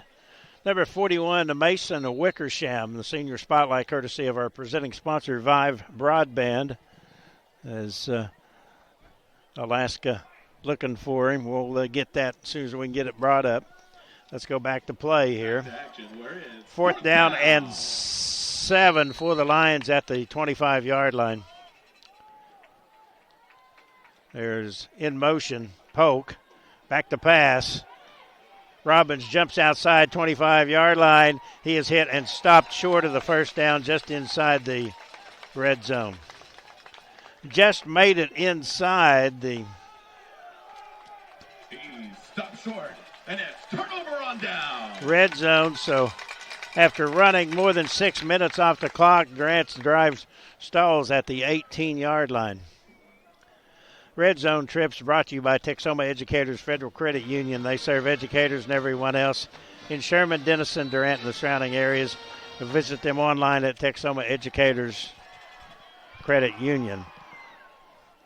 Number 41, Mason Wickersham, the senior spotlight, courtesy of our presenting sponsor, Vive Broadband. As Alaska looking for him. We'll get that as soon as we can get it brought up. Let's go back to play here. Fourth down and 7 for the Lions at the 25-yard line. There's in motion, Polk. Back to pass. Robbins jumps outside 25-yard line. He is hit and stopped short of the first down just inside the red zone. Just made it inside the... He stopped short, and it's turnover on down. Red zone, so after running more than 6 minutes off the clock, Durant's drive stalls at the 18-yard line. Red Zone trips brought to you by Texoma Educators Federal Credit Union. They serve educators and everyone else in Sherman, Denison, Durant, and the surrounding areas. Visit them online at Texoma Educators Credit Union.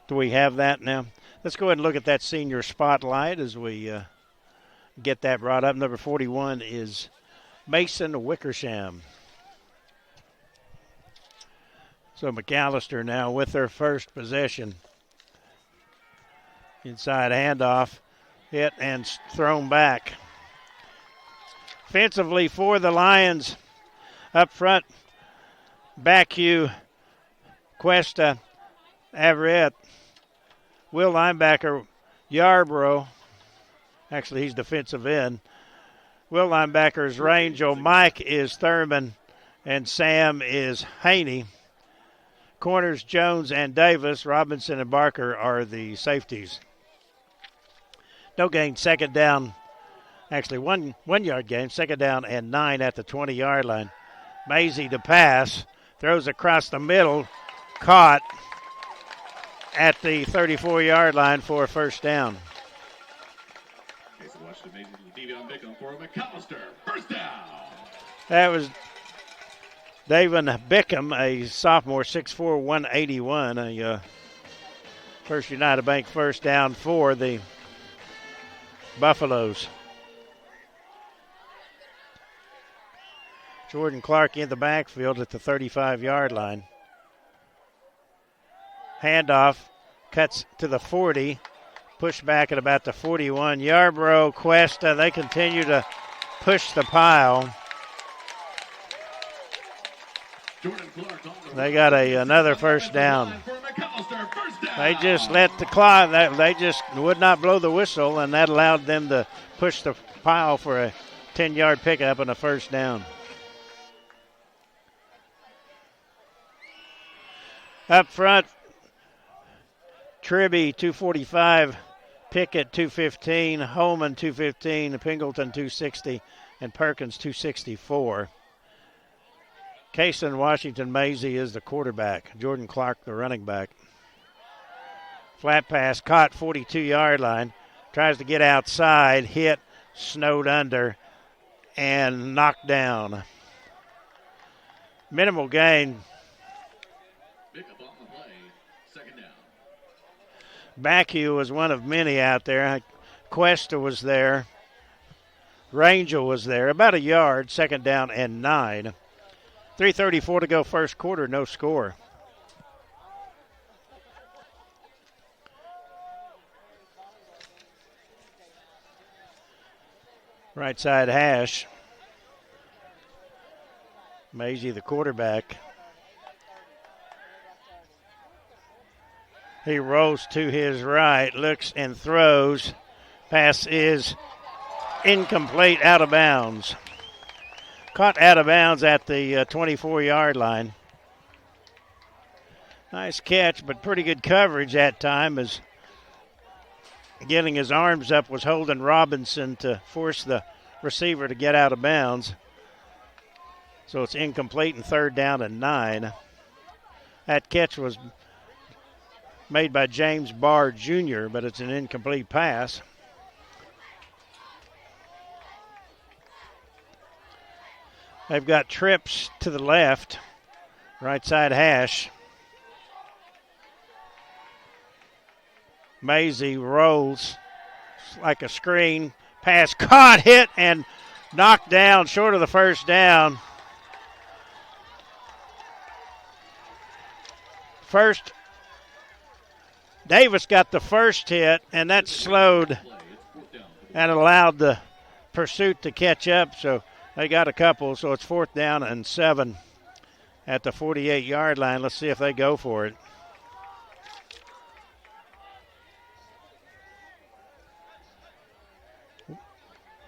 Do we have that now? Let's go ahead and look at that senior spotlight as we get that brought up. Number 41 is Mason Wickersham. So McAlester now with their first possession. Inside handoff, hit and thrown back. Offensively for the Lions, up front, Bacue, Cuesta, Averett, Will linebacker Yarbrough. Actually, he's defensive end. Will linebacker is Rangel, Mike is Thurman, and Sam is Haney. Corners Jones and Davis, Robinson and Barker are the safeties. No gain, second down. Actually, one yard gain, second down and 9 at the 20-yard line. Maisie to pass, throws across the middle, caught at the 34-yard line for a first down. For McAlester, first down. That was David Bickham, a sophomore, 6'4", 181, a First United Bank first down for the Buffaloes. Jordan Clark in the backfield at the 35-yard line. Handoff, cuts to the 40, push back at about the 41. Yarbrough, Cuesta, they continue to push the pile. They got another first down. They just let the clock, they just would not blow the whistle, and that allowed them to push the pile for a 10-yard pickup and a first down. Up front, Tribby 245, Pickett 215, Holman 215, Pingleton 260, and Perkins 264. Kason Washington Maisie is the quarterback. Jordan Clark the running back. Flat pass caught 42-yard line. Tries to get outside, hit, snowed under, and knocked down. Minimal gain. Backhue was one of many out there. Cuesta was there. Rangel was there. About a yard, 2nd down and 9. 3:34 to go first quarter, no score. Right side hash. Maisie, the quarterback. He rolls to his right, looks and throws. Pass is incomplete, out of bounds. Caught out of bounds at the 24-yard line. Nice catch, but pretty good coverage that time, as getting his arms up was Holden Robinson to force the receiver to get out of bounds. So it's incomplete and 3rd down and 9. That catch was made by James Barr Jr., but it's an incomplete pass. They've got trips to the left, right side hash. Maisie rolls like a screen. Pass caught, hit, and knocked down short of the first down. First, Davis got the first hit, and that slowed and allowed the pursuit to catch up. So they got a couple, so it's 4th down and 7 at the 48-yard line. Let's see if they go for it.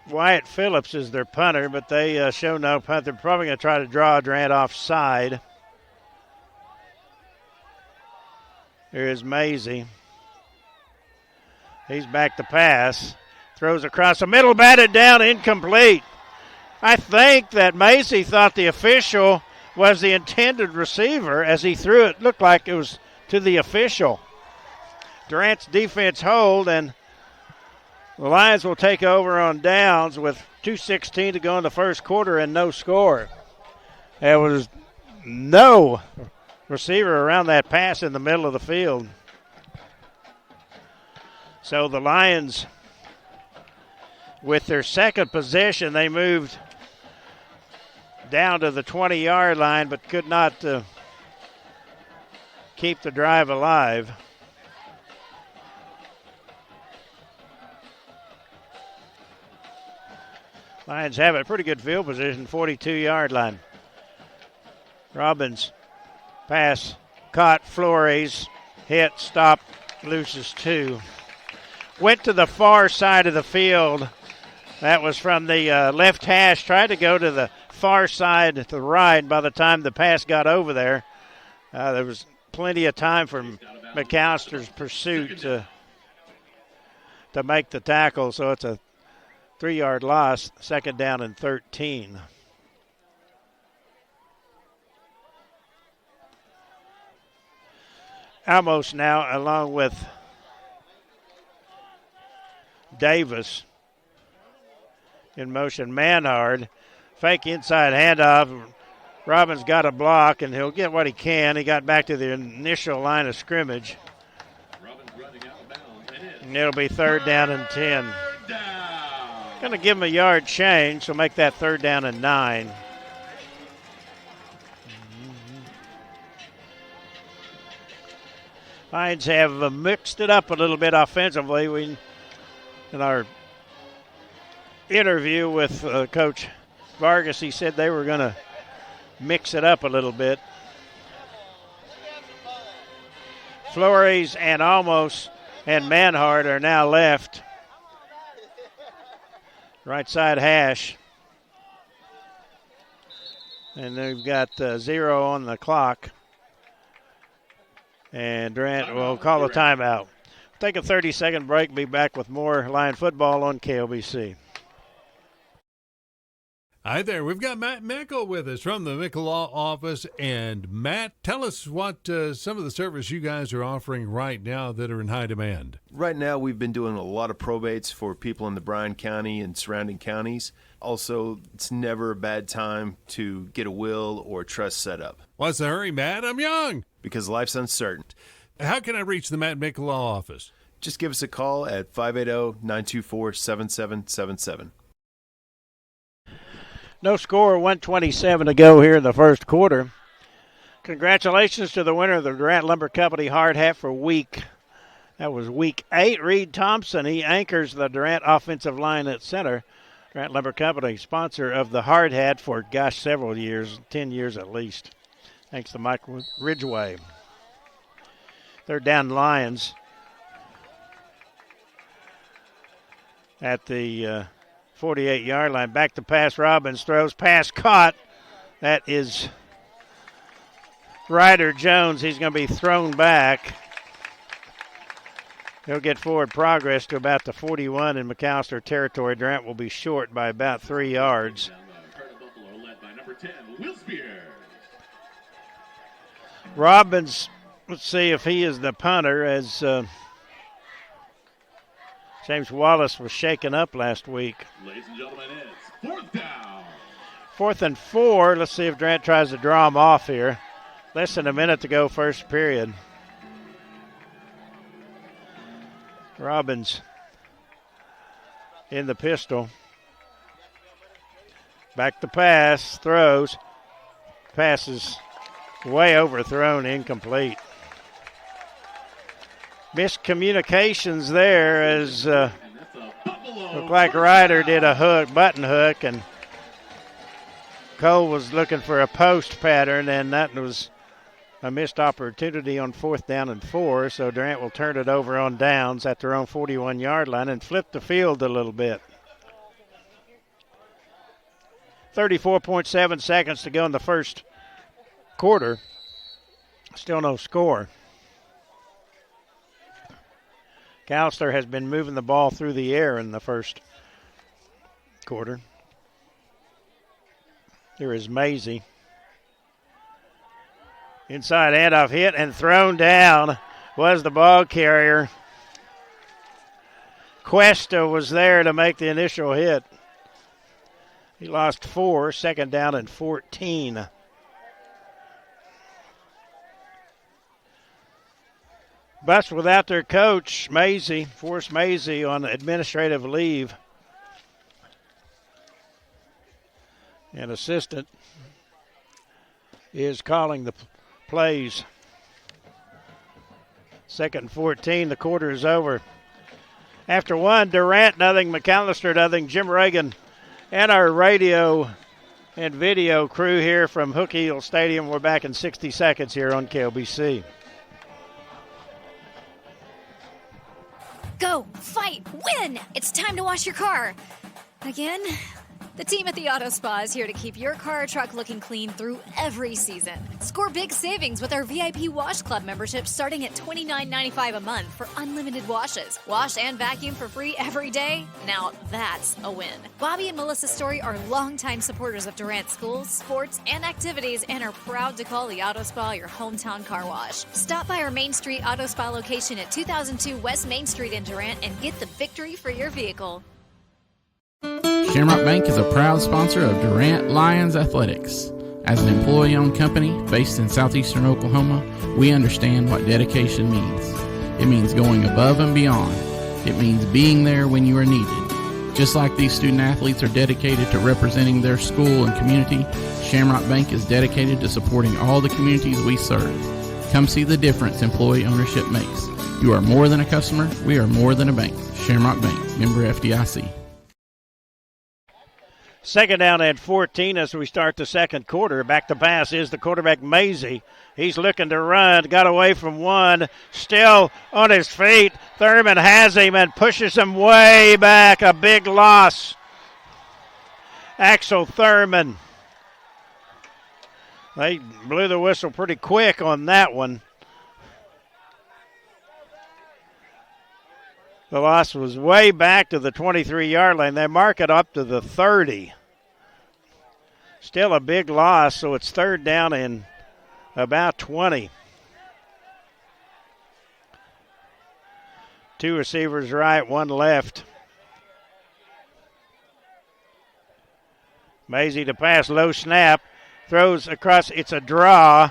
Wyatt Phillips is their punter, but they show no punt. They're probably going to try to draw Durant offside. Here is Maisie. He's back to pass. Throws across the middle, batted down, incomplete. I think that Maisie thought the official was the intended receiver as he threw it. Looked like it was to the official. Durant's defense hold, and the Lions will take over on downs with 2:16 to go in the first quarter and no score. There was no receiver around that pass in the middle of the field. So the Lions, with their second possession, they moved down to the 20-yard line but could not keep the drive alive. Lions have a pretty good field position, 42-yard line. Robbins, pass, caught, Flores, hit, stopped, loses 2. Went to the far side of the field. That was from the left hash, tried to go to the far side to the right. By the time the pass got over there, there was plenty of time for McAllister's pursuit to make the tackle, so it's a 3-yard loss, 2nd down and 13. Almost now, along with Davis in motion. Manhard, fake inside handoff. Robbins got a block, and he'll get what he can. He got back to the initial line of scrimmage. And it'll be 3rd down and 10. Going to give him a yard change, so make that 3rd down and 9. Lions have mixed it up a little bit offensively. In our interview with Coach Vargas, he said they were going to mix it up a little bit. Flores and Almos and Manhard are now left. Right side hash. And they've got 0 on the clock. And Durant will call a timeout. Take a 30-second break. Be back with more Lion football on KLBC. Hi there. We've got Matt Mickle with us from the Mickle Law Office. And Matt, tell us what some of the service you guys are offering right now that are in high demand. Right now, we've been doing a lot of probates for people in the Bryan County and surrounding counties. Also, it's never a bad time to get a will or trust set up. What's the hurry, Matt? I'm young. Because life's uncertain. How can I reach the Matt Mickle Law Office? Just give us a call at 580-924-7777. No score, 1:27 to go here in the first quarter. Congratulations to the winner of the Durant Lumber Company hard hat for that was week 8. Reed Thompson, he anchors the Durant offensive line at center. Durant Lumber Company, sponsor of the hard hat for, several years, 10 years at least. Thanks to Mike Ridgway. They're down Lions at the 48-yard line. Back to pass. Robbins throws. Pass caught. That is Ryder Jones. He's going to be thrown back. He'll get forward progress to about the 41 in McAlester territory. Durant will be short by about 3 yards. Robbins, let's see if he is the punter, as James Wallace was shaken up last week. Ladies and gentlemen, it's 4th down. 4th and 4. Let's see if Durant tries to draw him off here. Less than a minute to go, first period. Robbins in the pistol. Back to pass, throws. Passes way overthrown, incomplete. Miscommunications there as looked like Ryder did a button hook, and Cole was looking for a post pattern, and that was a missed opportunity on 4th down and 4, so Durant will turn it over on downs at their own 41-yard line and flip the field a little bit. 34.7 seconds to go in the first quarter. Still no score. McAlester has been moving the ball through the air in the first quarter. Here is Maisie. Inside handoff, hit and thrown down was the ball carrier. Cuesta was there to make the initial hit. He lost 4, 2nd down and 14. Bus without their coach, Maisie, forced Maisie on administrative leave. An assistant is calling the plays. 2nd and 14, the quarter is over. After 1, Durant nothing, McAlester nothing. Jim Reagan and our radio and video crew here from Hook Eagle Stadium. We're back in 60 seconds here on KLBC. Go, fight, win! It's time to wash your car. Again? The team at the Auto Spa is here to keep your car or truck looking clean through every season. Score big savings with our VIP Wash Club membership starting at $29.95 a month for unlimited washes. Wash and vacuum for free every day? Now that's a win. Bobby and Melissa Story are longtime supporters of Durant schools, sports, and activities and are proud to call the Auto Spa your hometown car wash. Stop by our Main Street Auto Spa location at 2002 West Main Street in Durant and get the victory for your vehicle. Shamrock Bank is a proud sponsor of Durant Lions Athletics. As an employee-owned company based in southeastern Oklahoma, we understand what dedication means. It means going above and beyond. It means being there when you are needed. Just like these student athletes are dedicated to representing their school and community, Shamrock Bank is dedicated to supporting all the communities we serve. Come see the difference employee ownership makes. You are more than a customer. We are more than a bank. Shamrock Bank, member FDIC. 2nd down and 14 as we start the second quarter. Back to pass is the quarterback, Maisie. He's looking to run. Got away from 1. Still on his feet. Thurman has him and pushes him way back. A big loss. Axel Thurman. They blew the whistle pretty quick on that one. The loss was way back to the 23-yard line. They mark it up to the 30. Still a big loss, so it's third down and about 20. 2 receivers right, 1 left. Maisie to pass, low snap, throws across, it's a draw,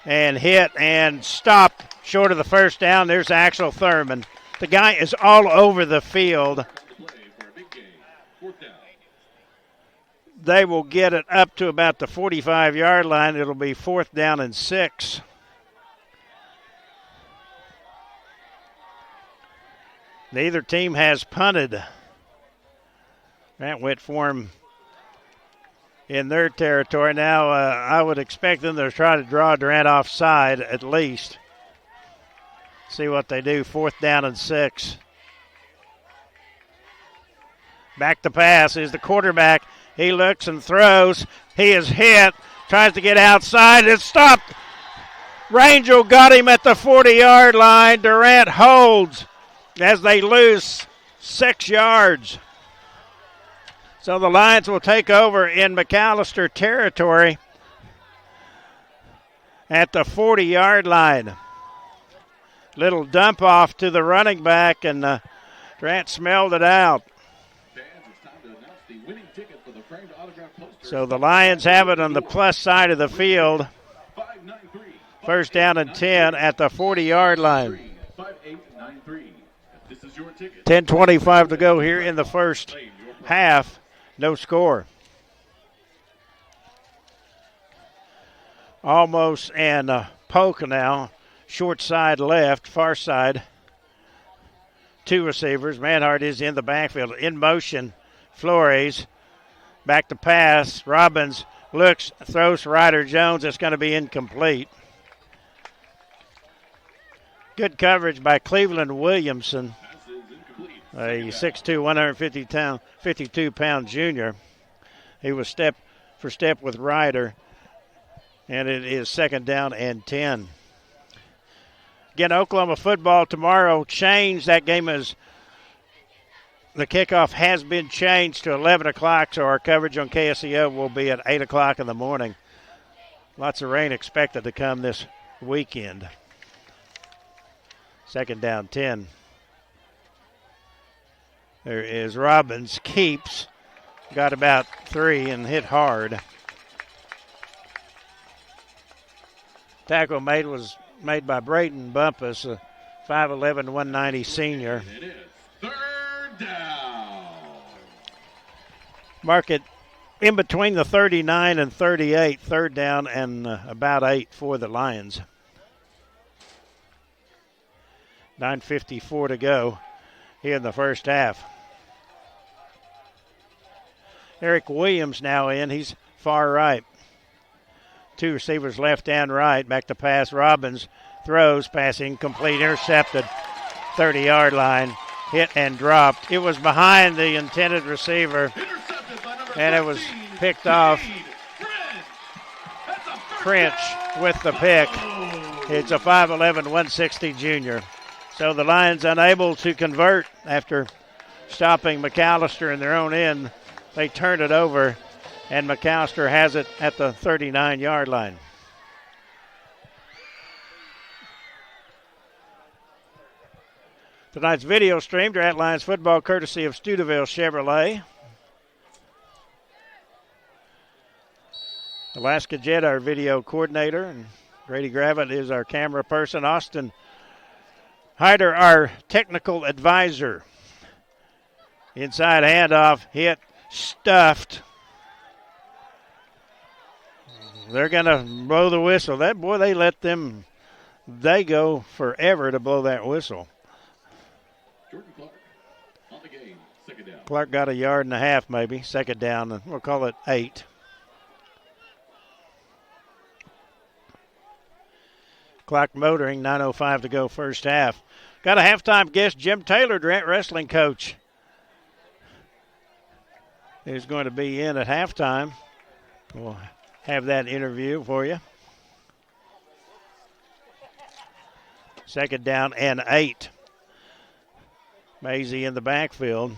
and hit and stopped short of the first down. There's Axel Thurman. The guy is all over the field. They will get it up to about the 45-yard line. It'll be 4th down and 6. Neither team has punted. That went for him in their territory. Now I would expect them to try to draw Durant offside at least. See what they do. 4th down and 6. Back to pass is the quarterback. He looks and throws. He is hit. Tries to get outside. It's stopped. Rangel got him at the 40-yard line. Durant holds as they lose 6 yards. So the Lions will take over in McAlester territory at the 40-yard line. Little dump off to the running back, and Durant smelled it out. So the Lions have it on the plus side of the field. 1st down and 10 at the 40-yard line. 10:25 to go here in the first half. No score. Almost and poke now. Short side left, far side. 2 receivers. Manhart is in the backfield. In motion, Flores. Back to pass. Robbins looks, throws to Ryder Jones. It's going to be incomplete. Good coverage by Cleveland Williamson, a 6'2", 152-pound junior. He was step for step with Ryder, and it is 2nd down and 10. Again, Oklahoma football tomorrow changed. That game is, the kickoff has been changed to 11 o'clock, so our coverage on KSEO will be at 8 o'clock in the morning. Lots of rain expected to come this weekend. 2nd down, 10. There is Robbins, keeps, got about 3 and hit hard. Tackle was made by Brayton Bumpus, a 5'11", 190 senior. It is 3rd down. Mark it in between the 39 and 38, 3rd down and about 8 for the Lions. 9:54 to go here in the first half. Eric Williams now in. He's far right. 2 receivers left and right. Back to pass. Robbins throws. Pass incomplete. Intercepted. 30-yard line. Hit and dropped. It was behind the intended receiver. And it was picked off. French with the pick. It's a 5'11", 160 junior. So the Lions unable to convert after stopping McAlester in their own end. They turn it over, and McAlester has it at the 39-yard line. Tonight's video streamed at Lions football courtesy of Steubenville Chevrolet. Alaska Jett, our video coordinator, and Grady Gravitt is our camera person. Austin Hyder, our technical advisor. Inside handoff, hit, stuffed. They're going to blow the whistle. That boy, they go forever to blow that whistle. Jordan Clark on the game, 2nd down. Clark got 1.5 yards maybe, 2nd down, and we'll call it 8. Clock motoring, 9:05 to go first half. Got a halftime guest, Jim Taylor, Durant wrestling coach, who's going to be in at halftime. We'll have that interview for you. 2nd down and 8. Maisie in the backfield.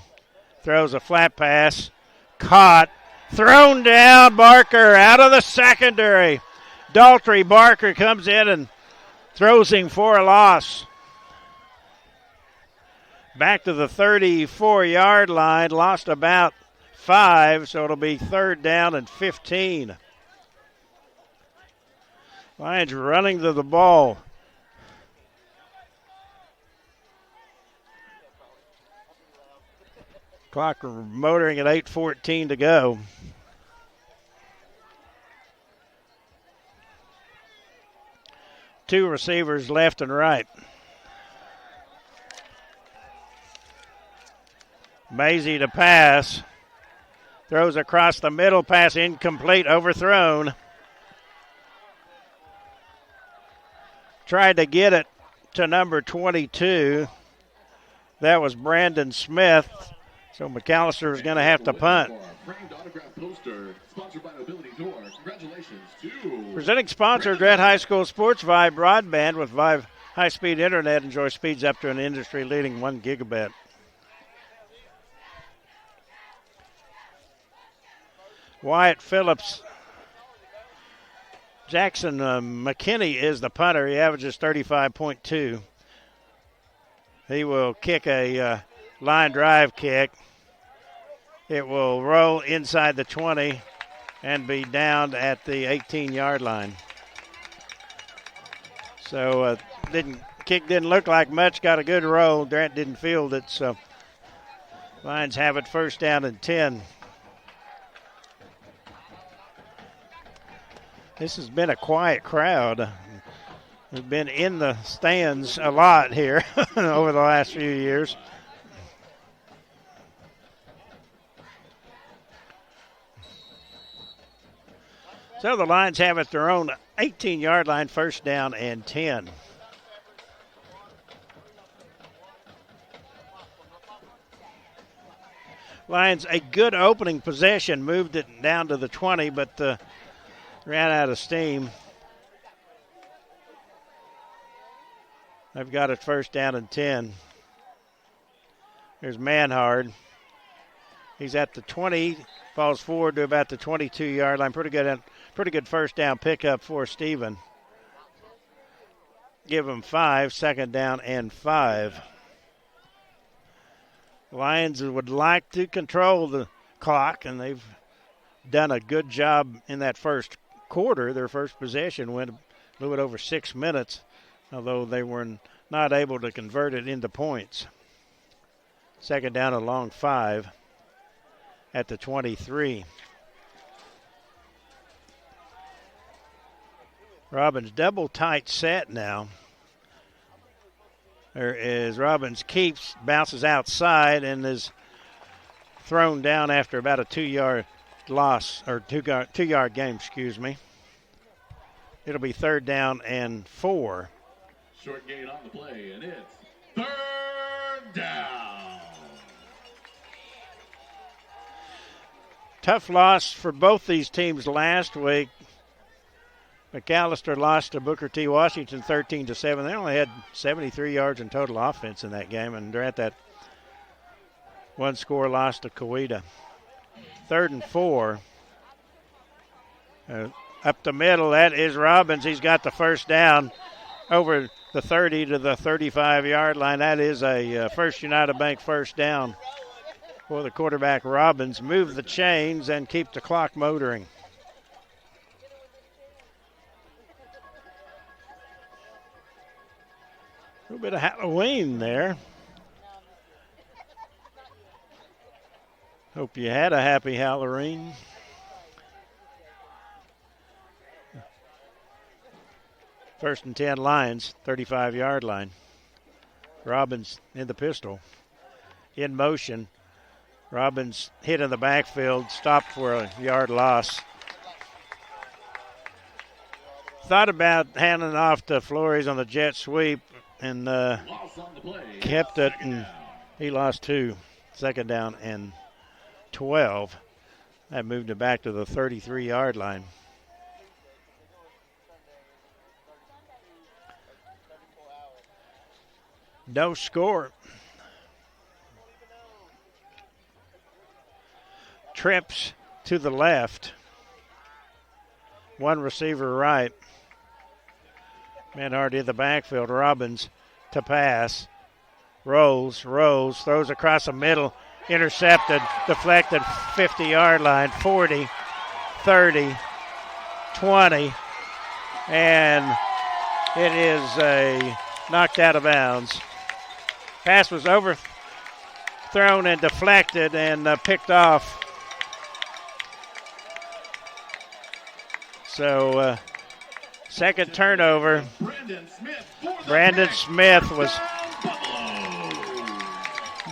Throws a flat pass. Caught. Thrown down, Barker out of the secondary. Daltrey Barker comes in and throws him for a loss. Back to the 34-yard line, lost about 5, so it'll be 3rd down and 15. Lions running to the ball. Clock motoring at 8:14 to go. Two receivers left and right. Maisie to pass. Throws across the middle, pass incomplete, overthrown. Tried to get it to number 22. That was Brandon Smith. So McAlester is going to have to punt. Presenting sponsor, Durant High School Sports, Vive Broadband. With Vive high-speed internet, enjoy speeds up to an industry-leading 1 gigabit. Wyatt Phillips. Jackson McKinney is the punter. He averages 35.2. He will kick a line drive kick. It will roll inside the 20 and be down at the 18-yard line. So kick didn't look like much. Got a good roll. Durant didn't field it, so Lions have it 1st down and 10. This has been a quiet crowd. We've been in the stands a lot here over the last few years. So the Lions have at their own 18-yard line, 1st down and 10. Lions, a good opening possession, moved it down to the 20, but ran out of steam. They've got it 1st down and 10. There's Manhard. He's at the 20, falls forward to about the 22-yard line. Pretty good 1st down pickup for Stephen. Give him 5, 2nd down and 5. Lions would like to control the clock, and they've done a good job in that first quarter. Their first possession went a little bit over 6 minutes, although they were not able to convert it into points. 2nd down and long 5 at the 23. Robbins double tight set now. There is Robbins keeps, bounces outside, and is thrown down after about a 2-yard loss, or two-yard game, excuse me. It'll be 3rd down and 4. Short gain on the play, and it's 3rd down. Tough loss for both these teams last week. McAlester lost to Booker T. Washington 13-7. They only had 73 yards in total offense in that game, and they're at that one-score loss to Coweta. 3rd and 4. Up the middle, that is Robbins. He's got the 1st down over the 30 to the 35-yard line. That is a First United Bank 1st down for the quarterback, Robbins. Move the chains and keep the clock motoring. A little bit of Halloween there. Hope you had a happy Halloween. First and 10 Lions, 35-yard line. Robbins in the pistol. In motion. Robbins hit in the backfield, stopped for a yard loss. Thought about handing off to Flores on the jet sweep and kept it, and he lost 2. 2nd down and 12. That moved it back to the 33-yard line. No score. Trips to the left. One receiver right. Manhardt in the backfield. Robbins to pass. Rolls, throws across the middle. Intercepted, deflected, 50-yard line, 40, 30, 20, and it is knocked out of bounds. Pass was overthrown and deflected and picked off. So, second turnover. Brandon Smith was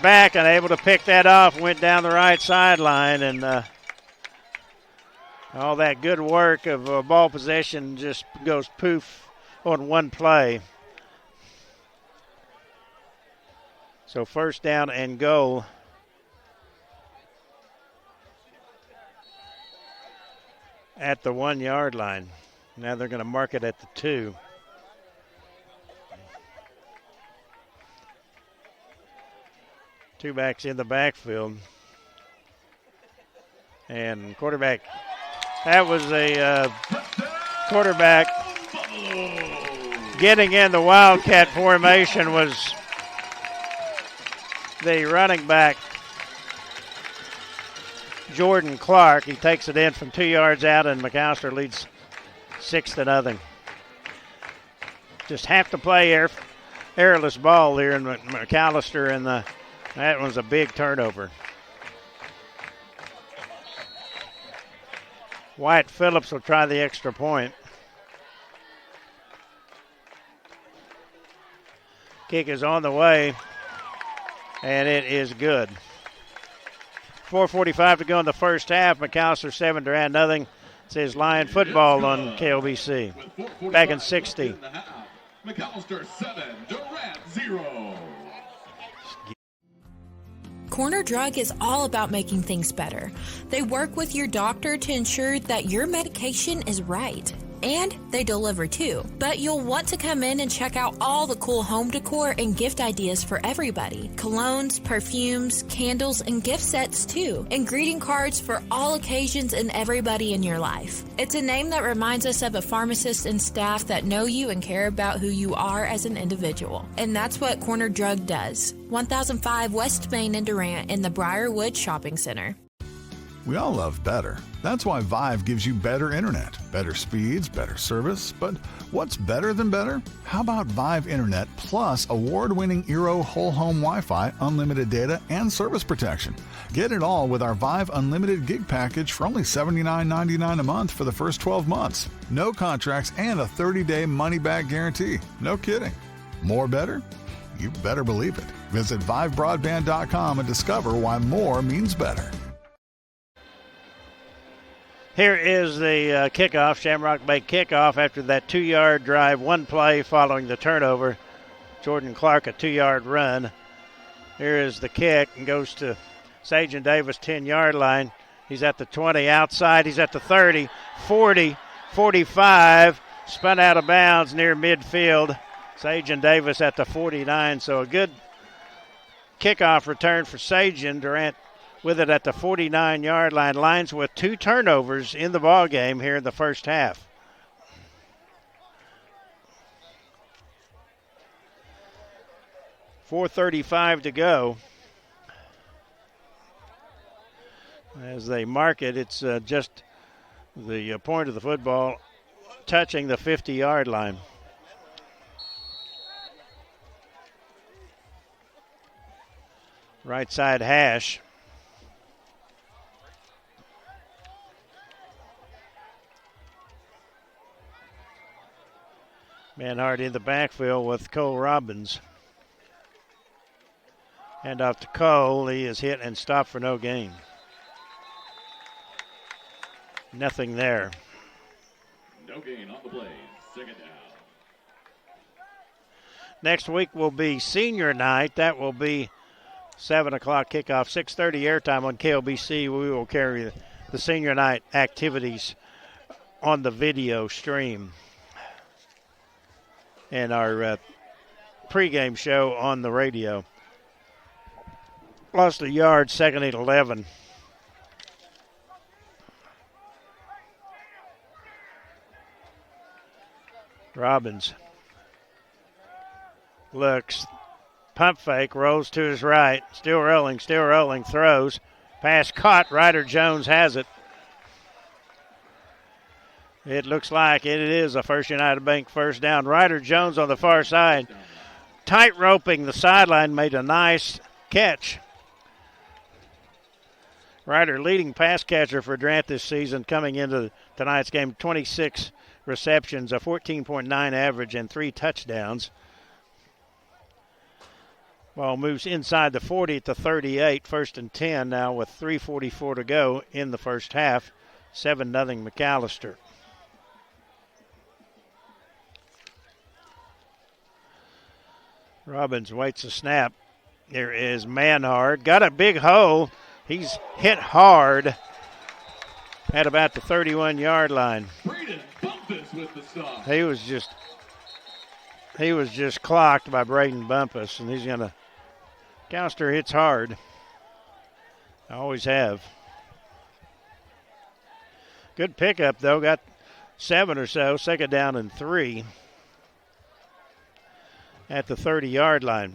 back and able to pick that off, went down the right sideline, and all that good work of ball possession just goes poof on one play. So first down and goal. At the 1 yard line. Now they're going to mark it at the 2. Two backs in the backfield. And quarterback, that was a quarterback getting in the Wildcat formation was the running back, Jordan Clark. He takes it in from 2 yards out, and McAlester leads 6-0. Just have to play airless ball there in McAlester, and that was a big turnover. Wyatt Phillips will try the extra point. Kick is on the way, and it is good. 4:45 to go in the first half. McAlester 7, Durant nothing. It says Lion football on KLBC. Back in 60. McAlester 7, Durant 0. Corner Drug is all about making things better. They work with your doctor to ensure that your medication is right. And they deliver too. But you'll want to come in and check out all the cool home decor and gift ideas for everybody. Colognes, perfumes, candles, and gift sets too. And greeting cards for all occasions and everybody in your life. It's a name that reminds us of a pharmacist and staff that know you and care about who you are as an individual. And that's what Corner Drug does. 1005 West Main in Durant in the Briarwood Shopping Center. We all love better. That's why Vive gives you better internet, better speeds, better service. But what's better than better? How about Vive Internet plus award-winning Eero whole home Wi-Fi, unlimited data, and service protection? Get it all with our Vive Unlimited Gig package for only $79.99 a month for the first 12 months. No contracts and a 30-day money-back guarantee. No kidding. More better? You better believe it. Visit ViveBroadband.com and discover why more means better. Here is the kickoff, Shamrock Bay kickoff after that 2-yard drive, one play following the turnover. Jordan Clark, a 2-yard run. Here is the kick and goes to Sajan Davis, 10-yard line. He's at the 20 outside. He's at the 30, 40, 45. Spun out of bounds near midfield. Sajan Davis at the 49. So a good kickoff return for Sajan. Durant with it at the 49-yard line. Lions with 2 turnovers in the ball game here in the first half. .435 to go. As they mark it, it's just the point of the football touching the 50-yard line. Right side hash. Manhart in the backfield with Cole Robbins. Hand off to Cole. He is hit and stopped for no gain. Nothing there. No gain on the play. Second down. Next week will be senior night. That will be 7 o'clock kickoff, 6:30 airtime on KLBC. We will carry the senior night activities on the video stream. And our pregame show on the radio. Lost a yard, second and 11. Robbins looks, pump fake, rolls to his right, still rolling, throws. Pass caught, Ryder Jones has it. It looks like it is a First United Bank first down. Ryder Jones on the far side, tight roping the sideline, made a nice catch. Ryder, leading pass catcher for Durant this season, coming into tonight's game, 26 receptions, a 14.9 average, and 3 touchdowns. Ball moves inside the 40 at the 38, 1st and 10 now with 3:44 to go in the first half. 7-0 McAlester. Robbins waits a snap. There is Manhard. Got a big hole. He's hit hard at about the 31-yard line. He was just clocked by Braden Bumpus, and he's going to. McAlester hits hard. I always have. Good pickup, though. Got 7 or so. 2nd down and 3 at the 30-yard line.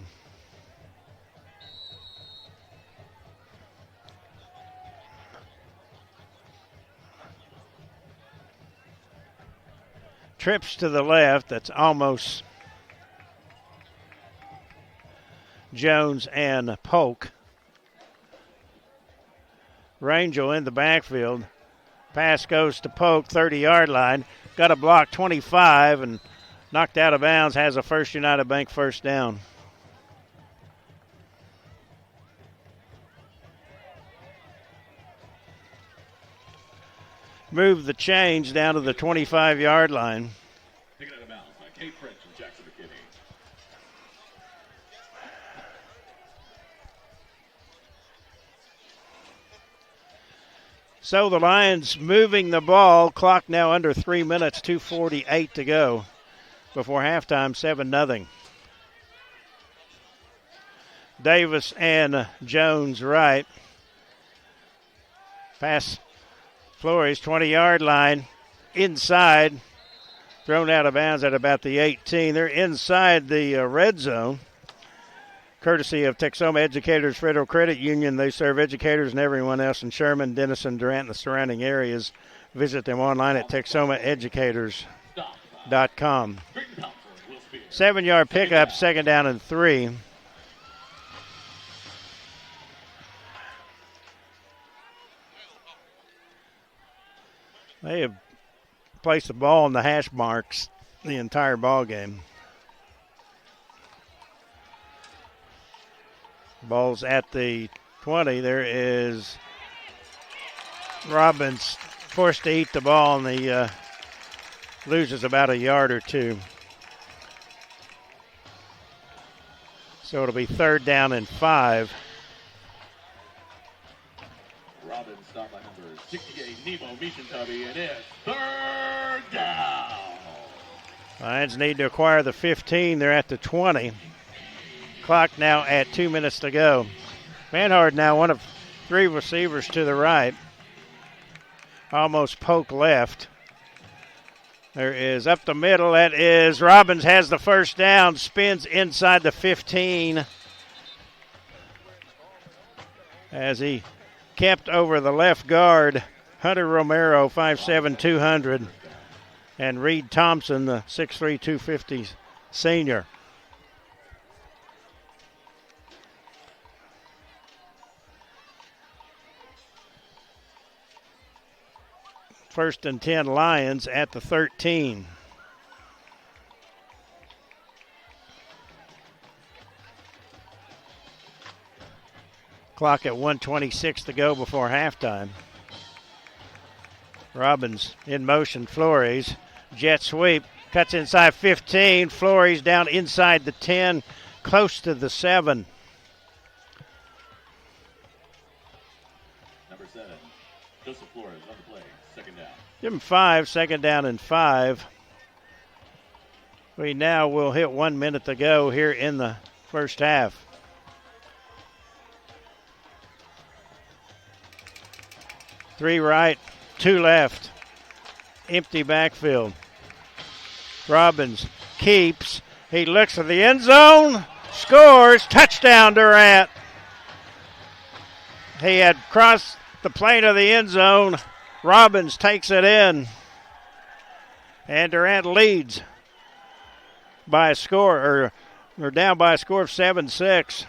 Trips to the left. That's almost Jones and Polk. Rangel in the backfield. Pass goes to Polk, 30-yard line. Got a block 25 and knocked out of bounds. Has a First United Bank first down. Move the change down to the 25-yard line. Taken out of bounds by Kate French and Jackson McKinney. So the Lions moving the ball. Clock now under 3 minutes, 2:48 to go before halftime, 7-0. Davis and Jones right. Pass Flores, 20-yard line, inside, thrown out of bounds at about the 18. They're inside the red zone, courtesy of Texoma Educators Federal Credit Union. They serve educators and everyone else in Sherman, Denison, Durant, and the surrounding areas. Visit them online at texomaeducators.com. 7-yard pickup, 2nd down and 3. They have placed the ball on the hash marks the entire ball game. Ball's at the 20. There is Robbins forced to eat the ball, and he loses about a yard or two. So it'll be 3rd down and 5. Robbins stopped by number 68, Nemo Mishintabi, and it's 3rd down. Lions need to acquire the 15. They're at the 20. Clock now at 2 minutes to go. Manhard now one of 3 receivers to the right. Almost Polk left. There is up the middle. That is Robbins has the first down. Spins inside the 15 as he kept over the left guard, Hunter Romero, 5'7", 200, and Reed Thompson, the 6'3", 250 senior. First and 10 Lions at the 13. Clock at 1:26 to go before halftime. Robbins in motion. Flores, jet sweep, cuts inside 15. Flores down inside the 10, close to the 7. Number 7, Joseph Flores on the play, 2nd down. Give him 5, 2nd down and 5. We now will hit 1 minute to go here in the first half. Three right, 2 left. Empty backfield. Robbins keeps. He looks at the end zone, scores, touchdown Durant. He had crossed the plane of the end zone. Robbins takes it in. And Durant leads by a score, or down by a score of 7-6.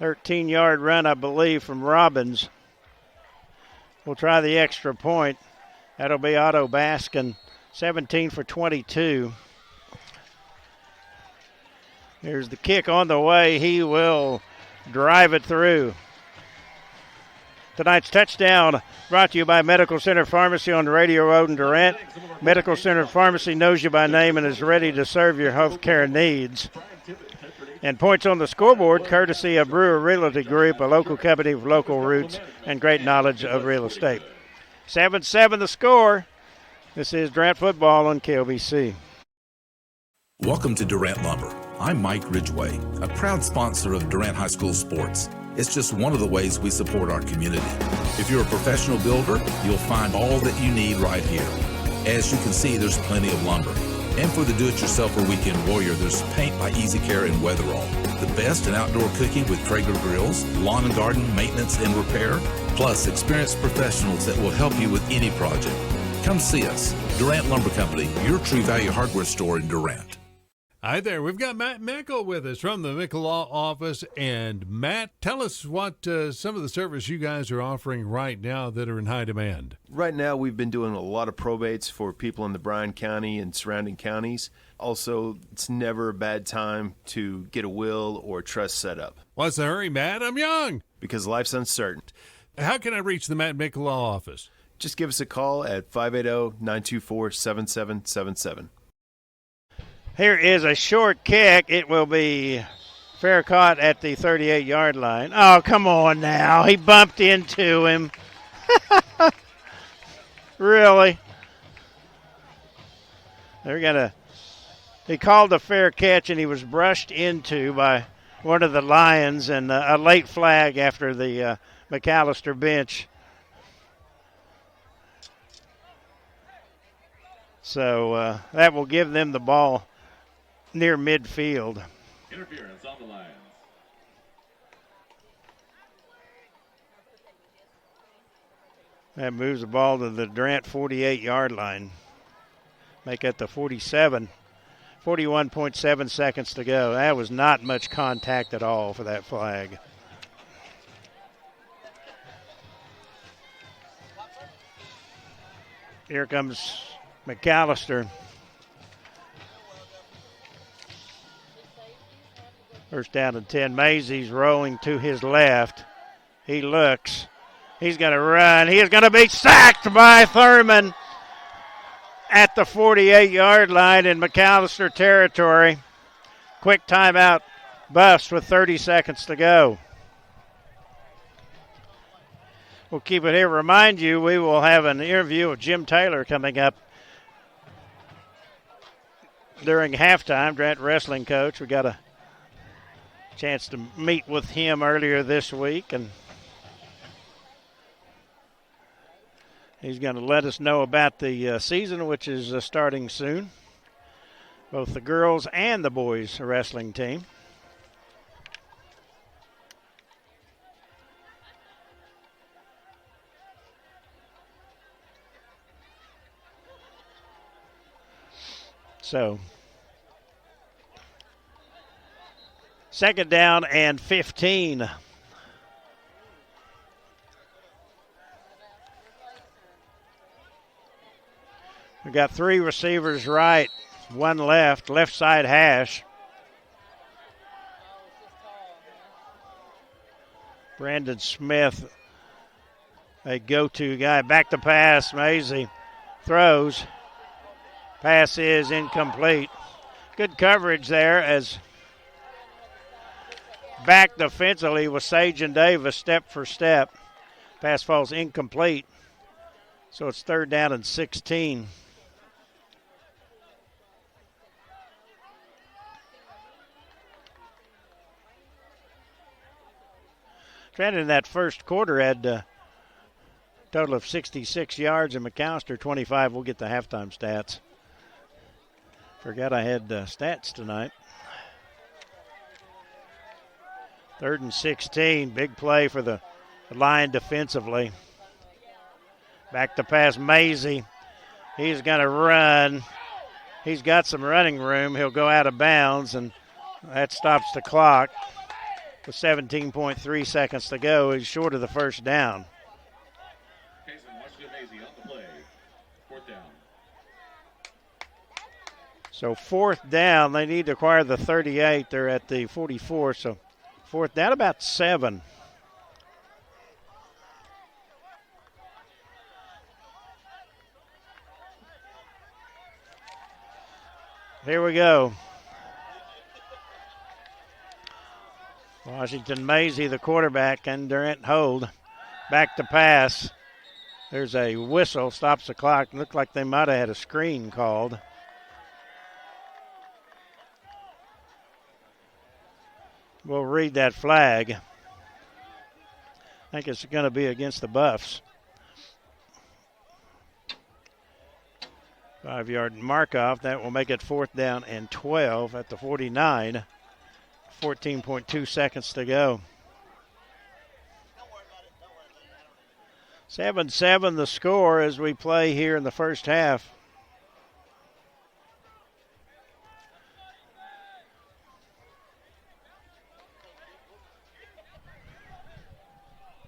13-yard run, I believe, from Robbins. We'll try the extra point. That'll be Otto Baskin, 17 for 22. Here's the kick on the way. He will drive it through. Tonight's touchdown brought to you by Medical Center Pharmacy on Radio Road in Durant. Medical Center Pharmacy knows you by name and is ready to serve your health care needs. And points on the scoreboard, courtesy of Brewer Realty Group, a local company with local roots and great knowledge of real estate. 7-7 the score. This is Durant football on KLBC. Welcome to Durant Lumber. I'm Mike Ridgway, a proud sponsor of Durant High School sports. It's just one of the ways we support our community. If you're a professional builder, you'll find all that you need right here. As you can see, there's plenty of lumber. And for the do-it-yourselfer weekend warrior, there's paint by Easy Care and Weatherall. The best in outdoor cooking with Traeger grills, lawn and garden maintenance and repair, plus experienced professionals that will help you with any project. Come see us. Durant Lumber Company, your True Value hardware store in Durant. Hi there. We've got Matt Mickle with us from the Mickle Law Office. And Matt, tell us what some of the service you guys are offering right now that are in high demand. Right now, we've been doing a lot of probates for people in the Bryan County and surrounding counties. Also, it's never a bad time to get a will or trust set up. What's the hurry, Matt? I'm young. Because life's uncertain. How can I reach the Matt Mickle Law Office? Just give us a call at 580-924-7777. Here is a short kick. It will be fair caught at the 38-yard line. Oh, come on now. He bumped into him. Really? He called a fair catch, and he was brushed into by one of the Lions, and a late flag after the McAlester bench. So that will give them the ball near midfield. Interference on the Lions. That moves the ball to the Durant 48-yard line. Make it the 47. 41.7 seconds to go. That was not much contact at all for that flag. Here comes McAlester. First down and 10. Mazey's rolling to his left. He looks. He's going to run. He is going to be sacked by Thurman at the 48-yard line in McAlester territory. Quick timeout bust with 30 seconds to go. We'll keep it here. Remind you, we will have an interview with Jim Taylor coming up during halftime. Durant wrestling coach. We got a chance to meet with him earlier this week, and he's going to let us know about the season, which is starting soon. Both the girls and the boys wrestling team. So, second down and 15. We've got three receivers right, one left side hash. Brandon Smith, a go-to guy. Back to pass, Mazey throws. Pass is incomplete. Good coverage there as back defensively with Sage and Davis step for step. Pass falls incomplete. So it's third down and 16. Trent in that first quarter had Total of 66 yards, and McAlester 25. We'll get the halftime stats. Forgot I had stats tonight. 3rd and 16. Big play for the line defensively. Back to pass, Maisie. He's going to run. He's got some running room. He'll go out of bounds, and that stops the clock with 17.3 seconds to go. He's short of the first down. So 4th down, they need to acquire the 38. They're at the 44, so 4th down, about 7. Here we go. Washington Maisie, the quarterback, and Durant hold. Back to pass. There's a whistle, stops the clock. Looked like they might have had a screen called. We'll read that flag. I think it's going to be against the Buffs. 5-yard mark-off. That will make it 4th down and 12 at the 49. 14.2 seconds to go. 7-7 the score as we play here in the first half.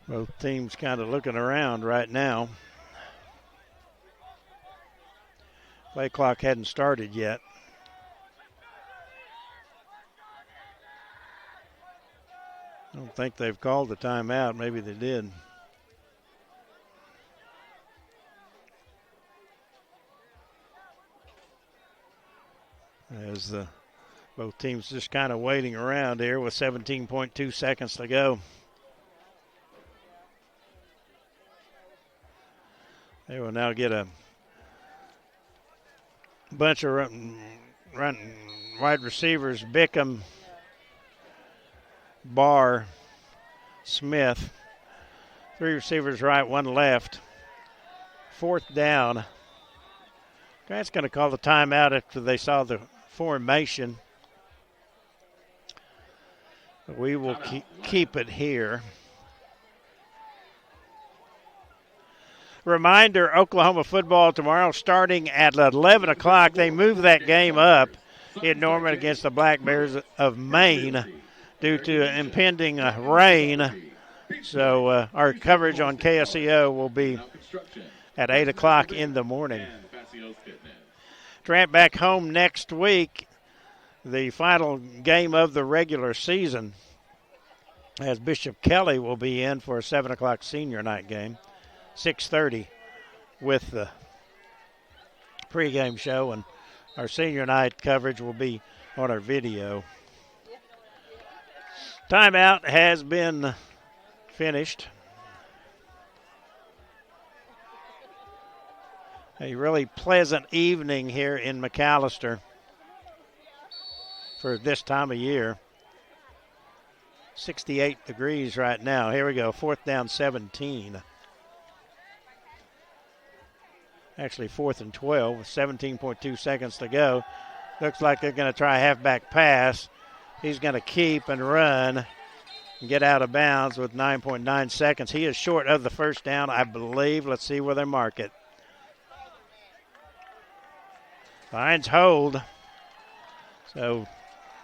Both teams kind of looking around right now. Play clock hadn't started yet. I don't think they've called the timeout. Maybe they did. As both teams just kind of waiting around here with 17.2 seconds to go. They will now get a bunch of run wide receivers. Bickham, Barr, Smith. 3 receivers right, 1 left. 4th down. Grant's going to call the timeout after they saw the formation. We will keep it here. Reminder, Oklahoma football tomorrow starting at 11 o'clock. They move that game up in Norman against the Black Bears of Maine due to impending rain. So our coverage on KSEO will be at 8 o'clock in the morning. Durant back home next week, the final game of the regular season, as Bishop Kelly will be in for a 7 o'clock senior night game. 6:30 with the pregame show, and our senior night coverage will be on our video. Timeout has been finished. A really pleasant evening here in McAlester for this time of year. 68 degrees right now. Here we go, 4th down, 17. Actually 4th and 12 with 17.2 seconds to go. Looks like they're going to try a halfback pass. He's going to keep and run and get out of bounds with 9.9 seconds. He is short of the first down, I believe. Let's see where they mark it. Lions hold. So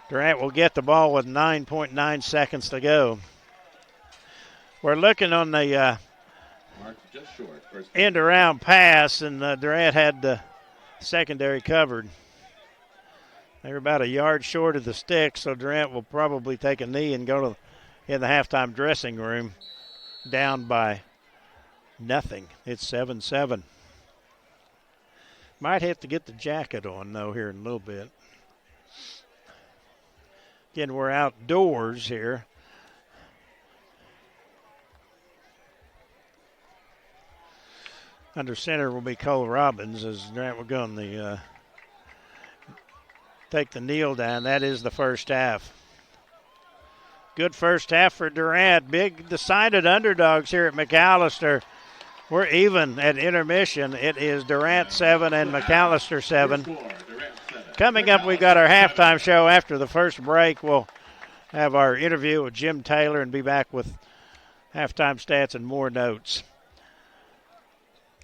Durant will get the ball with 9.9 seconds to go. We're looking on the end around pass, and Durant had the secondary covered. They were about a yard short of the stick, so Durant will probably take a knee and go in the halftime dressing room down by nothing. It's 7-7. Might have to get the jacket on, though, here in a little bit. Again, we're outdoors here. Under center will be Cole Robbins as Durant will go on the take the kneel down. That is the first half. Good first half for Durant. Big decided underdogs here at McAlester. We're even at intermission. It is Durant 7 and McAlester 7. Coming up, we've got our halftime show. After the first break, we'll have our interview with Jim Taylor and be back with halftime stats and more notes.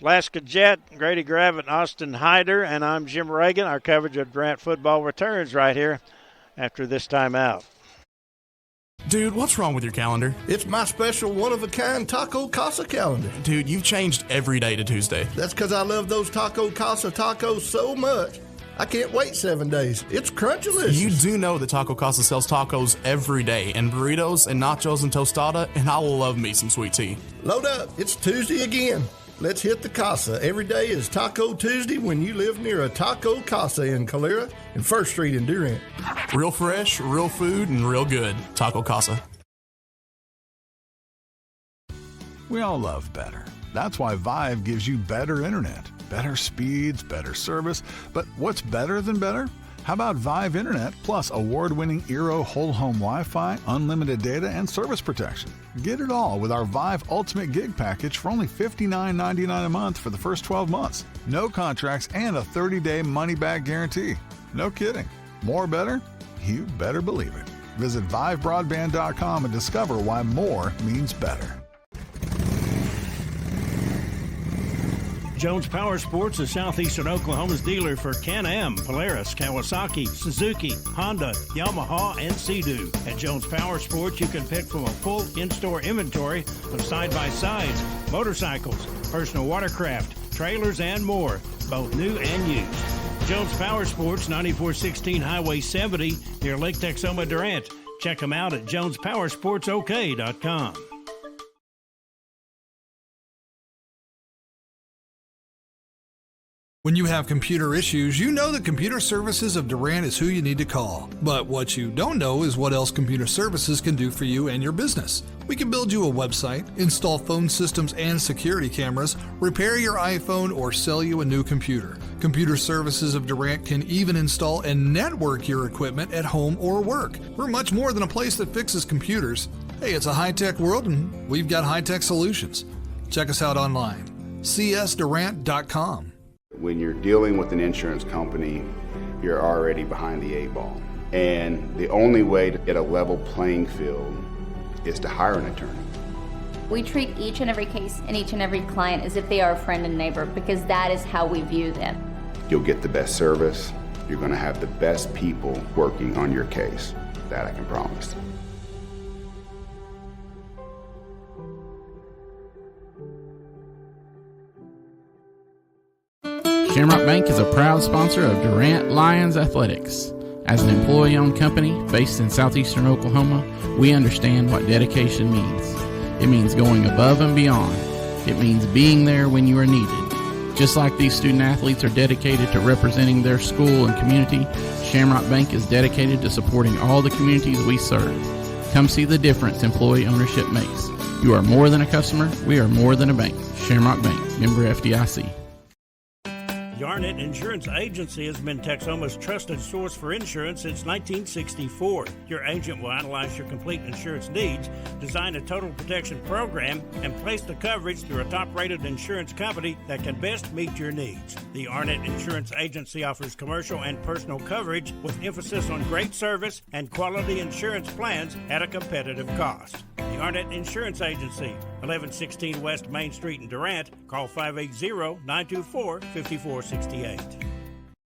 Alaska Jet, Grady Gravitt, Austin Hyder, and I'm Jim Reagan. Our coverage of Durant football returns right here after this timeout. Dude, what's wrong with your calendar? It's my special one-of-a-kind Taco Casa calendar. Dude, you've changed every day to Tuesday. That's because I love those Taco Casa tacos so much. I can't wait 7 days. It's Crunchlicious. You do know that Taco Casa sells tacos every day, and burritos and nachos and tostada, and I will love me some sweet tea. Load up. It's Tuesday again. Let's hit the Casa. Every day is Taco Tuesday when you live near a Taco Casa in Calera and 1st Street in Durant. Real fresh, real food, and real good. Taco Casa. We all love better. That's why Vive gives you better internet, better speeds, better service. But what's better than better? How about Vive Internet plus award-winning Eero whole home Wi-Fi, unlimited data, and service protection? Get it all with our Vive Ultimate Gig package for only $59.99 a month for the first 12 months. No contracts and a 30-day money-back guarantee. No kidding. More better? You better believe it. Visit ViveBroadband.com and discover why more means better. Jones Power Sports is southeastern Oklahoma's dealer for Can-Am, Polaris, Kawasaki, Suzuki, Honda, Yamaha, and Sea-Doo. At Jones Power Sports, you can pick from a full in-store inventory of side-by-sides, motorcycles, personal watercraft, trailers, and more, both new and used. Jones Power Sports, 9416 Highway 70 near Lake Texoma, Durant. Check them out at jonespowersportsok.com. When you have computer issues, you know that Computer Services of Durant is who you need to call. But what you don't know is what else Computer Services can do for you and your business. We can build you a website, install phone systems and security cameras, repair your iPhone, or sell you a new computer. Computer Services of Durant can even install and network your equipment at home or work. We're much more than a place that fixes computers. Hey, it's a high-tech world and we've got high-tech solutions. Check us out online, csdurant.com. When you're dealing with an insurance company, you're already behind the 8 ball. And the only way to get a level playing field is to hire an attorney. We treat each and every case and each and every client as if they are a friend and neighbor because that is how we view them. You'll get the best service. You're going to have the best people working on your case. That I can promise. Shamrock Bank is a proud sponsor of Durant Lions Athletics. As an employee-owned company based in southeastern Oklahoma, we understand what dedication means. It means going above and beyond. It means being there when you are needed. Just like these student athletes are dedicated to representing their school and community, Shamrock Bank is dedicated to supporting all the communities we serve. Come see the difference employee ownership makes. You are more than a customer. We are more than a bank. Shamrock Bank, member FDIC. Yarnett Insurance Agency has been Texoma's trusted source for insurance since 1964. Your agent will analyze your complete insurance needs, design a total protection program, and place the coverage through a top-rated insurance company that can best meet your needs. The Yarnett Insurance Agency offers commercial and personal coverage with emphasis on great service and quality insurance plans at a competitive cost. The Yarnett Insurance Agency, 1116 West Main Street in Durant. Call 580-924-5468.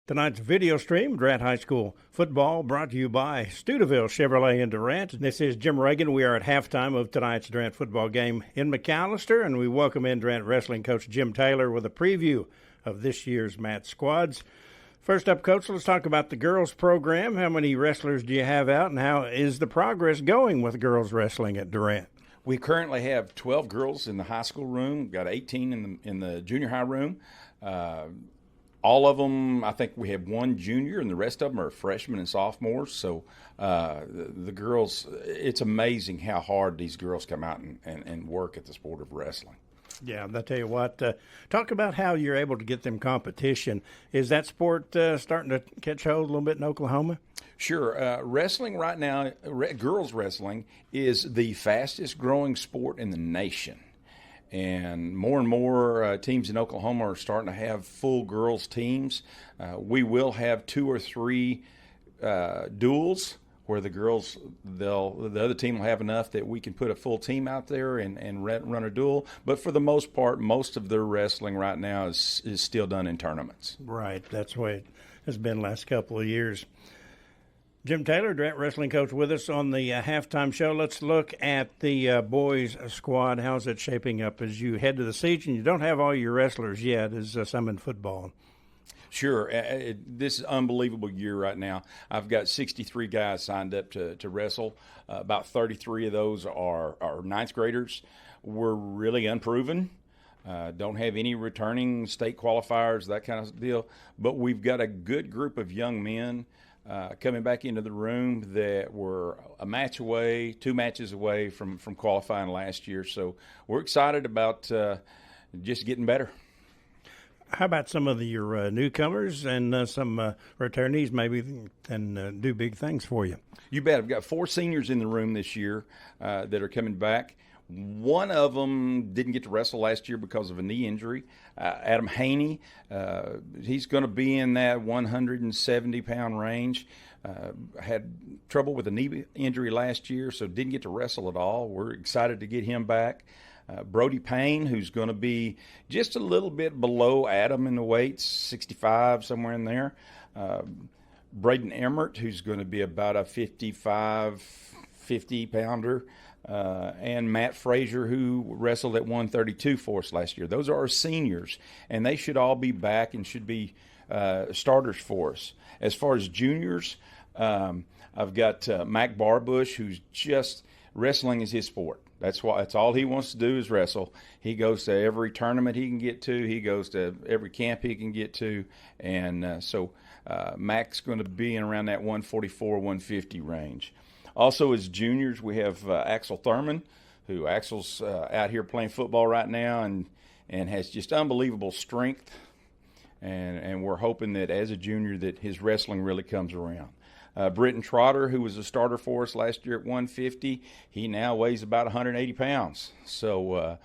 Tonight's video stream, Durant High School football, brought to you by Studeville Chevrolet in Durant. This is Jim Reagan. We are at halftime of tonight's Durant football game in McAlester, and we welcome in Durant wrestling coach Jim Taylor with a preview of this year's match squads. First up, Coach, let's talk about the girls program. How many wrestlers do you have out, and how is the progress going with girls wrestling at Durant? We currently have 12 girls in the high school room. We've got 18 in the junior high room. All of them, I think we have one junior, and the rest of them are freshmen and sophomores. So the girls, it's amazing how hard these girls come out and work at the sport of wrestling. Yeah, I'll tell you what, talk about how you're able to get them competition. Is that sport starting to catch hold a little bit in Oklahoma? Sure. Wrestling right now, girls wrestling, is the fastest growing sport in the nation. and more teams in Oklahoma are starting to have full girls teams. We will have 2 or 3 duels where the girls, the other team will have enough that we can put a full team out there and run a duel. But for the most part, most of their wrestling right now is still done in tournaments. Right, that's the way it has been the last couple of years. Jim Taylor, Durant wrestling coach, with us on the halftime show. Let's look at the boys squad. How's it shaping up as you head to the season? You don't have all your wrestlers yet, as some in football. Sure. This is an unbelievable year right now. I've got 63 guys signed up to wrestle. About 33 of those are ninth graders. We're really unproven. Don't have any returning state qualifiers, that kind of deal. But we've got a good group of young men coming back into the room that were a match away, 2 matches away from qualifying last year. So we're excited about just getting better. How about some of your newcomers and some returnees maybe can do big things for you? You bet. I've got 4 seniors in the room this year that are coming back. One of them didn't get to wrestle last year because of a knee injury. Adam Haney, he's going to be in that 170-pound range. Had trouble with a knee injury last year, so didn't get to wrestle at all. We're excited to get him back. Brody Payne, who's going to be just a little bit below Adam in the weights, 65, somewhere in there. Braden Emmert, who's going to be about a 55, 50-pounder. And Matt Frazier, who wrestled at 132 for us last year. Those are our seniors, and they should all be back and should be starters for us. As far as juniors, I've got Mac Barbush, who's just wrestling is his sport. That's all he wants to do is wrestle. He goes to every tournament he can get to. He goes to every camp he can get to, and so Mac's going to be in around that 144, 150 range. Also, as juniors, we have Axel Thurman, who Axel's out here playing football right now and has just unbelievable strength. And we're hoping that as a junior that his wrestling really comes around. Britton Trotter, who was a starter for us last year at 150, he now weighs about 180 pounds. So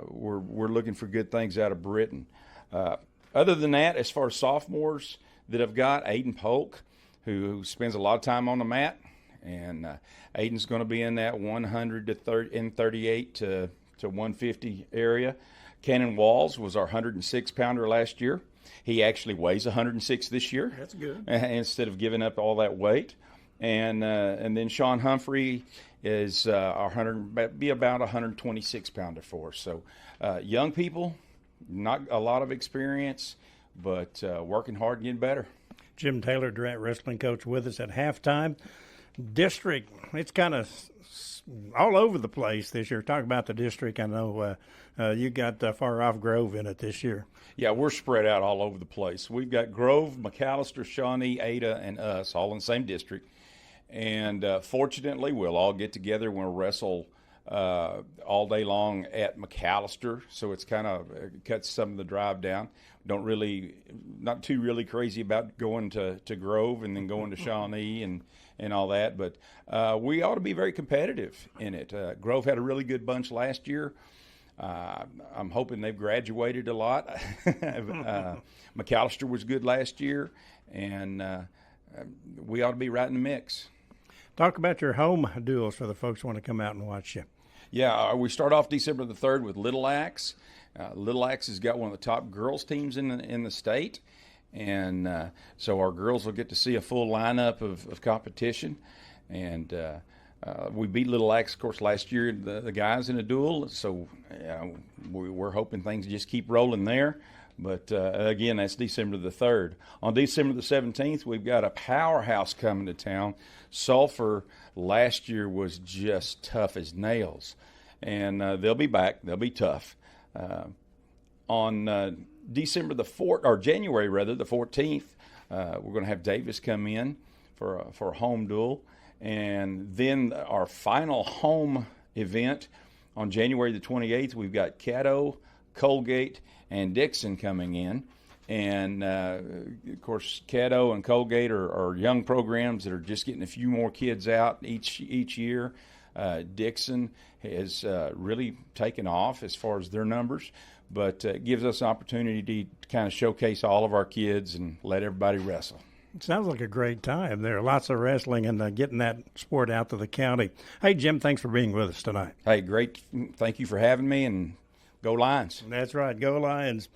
we're looking for good things out of Britton. Other than that, as far as sophomores that I've got, Aiden Polk, who spends a lot of time on the mat. And Aiden's going to be in that 138 to 150 area. Cannon Walls was our 106-pounder last year. He actually weighs 106 this year. That's good. Instead of giving up all that weight. And then Sean Humphrey is be about 126-pounder for us. So young people, not a lot of experience, but working hard and getting better. Jim Taylor, Durant wrestling coach, with us at halftime. District, it's kind of all over the place this year. Talk about the district. I know you got Far Off Grove in it this year. Yeah, we're spread out all over the place. We've got Grove, McAlester, Shawnee, Ada, and us all in the same district. And fortunately, we'll all get together and we'll wrestle all day long at McAlester. So it's kind of cuts some of the drive down. Not too really crazy about going to Grove and then going to Shawnee and all that. But we ought to be very competitive in it. Grove had a really good bunch last year. I'm hoping they've graduated a lot. McAlester was good last year, and we ought to be right in the mix. Talk about your home duels for the folks who want to come out and watch you. Yeah, we start off December the 3rd with Little Axe. Little Axe has got one of the top girls teams in the state, and so our girls will get to see a full lineup of competition. And we beat Little Axe, of course, last year, the guys in a duel. So we're hoping things just keep rolling there. But again, that's December the 3rd. On December the 17th, we've got a powerhouse coming to town. Sulphur last year was just tough as nails, and they'll be back. They'll be tough. On December the 4th, or January rather, the 14th, we're going to have Davis come in for a home duel, and then our final home event on January the 28th, we've got Caddo, Colgate, and Dixon coming in. And, of course, Caddo and Colgate are young programs that are just getting a few more kids out each year. Dixon has really taken off as far as their numbers, but it gives us an opportunity to kind of showcase all of our kids and let everybody wrestle. It sounds like a great time. There are lots of wrestling and getting that sport out to the county. Hey, Jim, thanks for being with us tonight. Hey, great. Thank you for having me, and go Lions. That's right. Go Lions.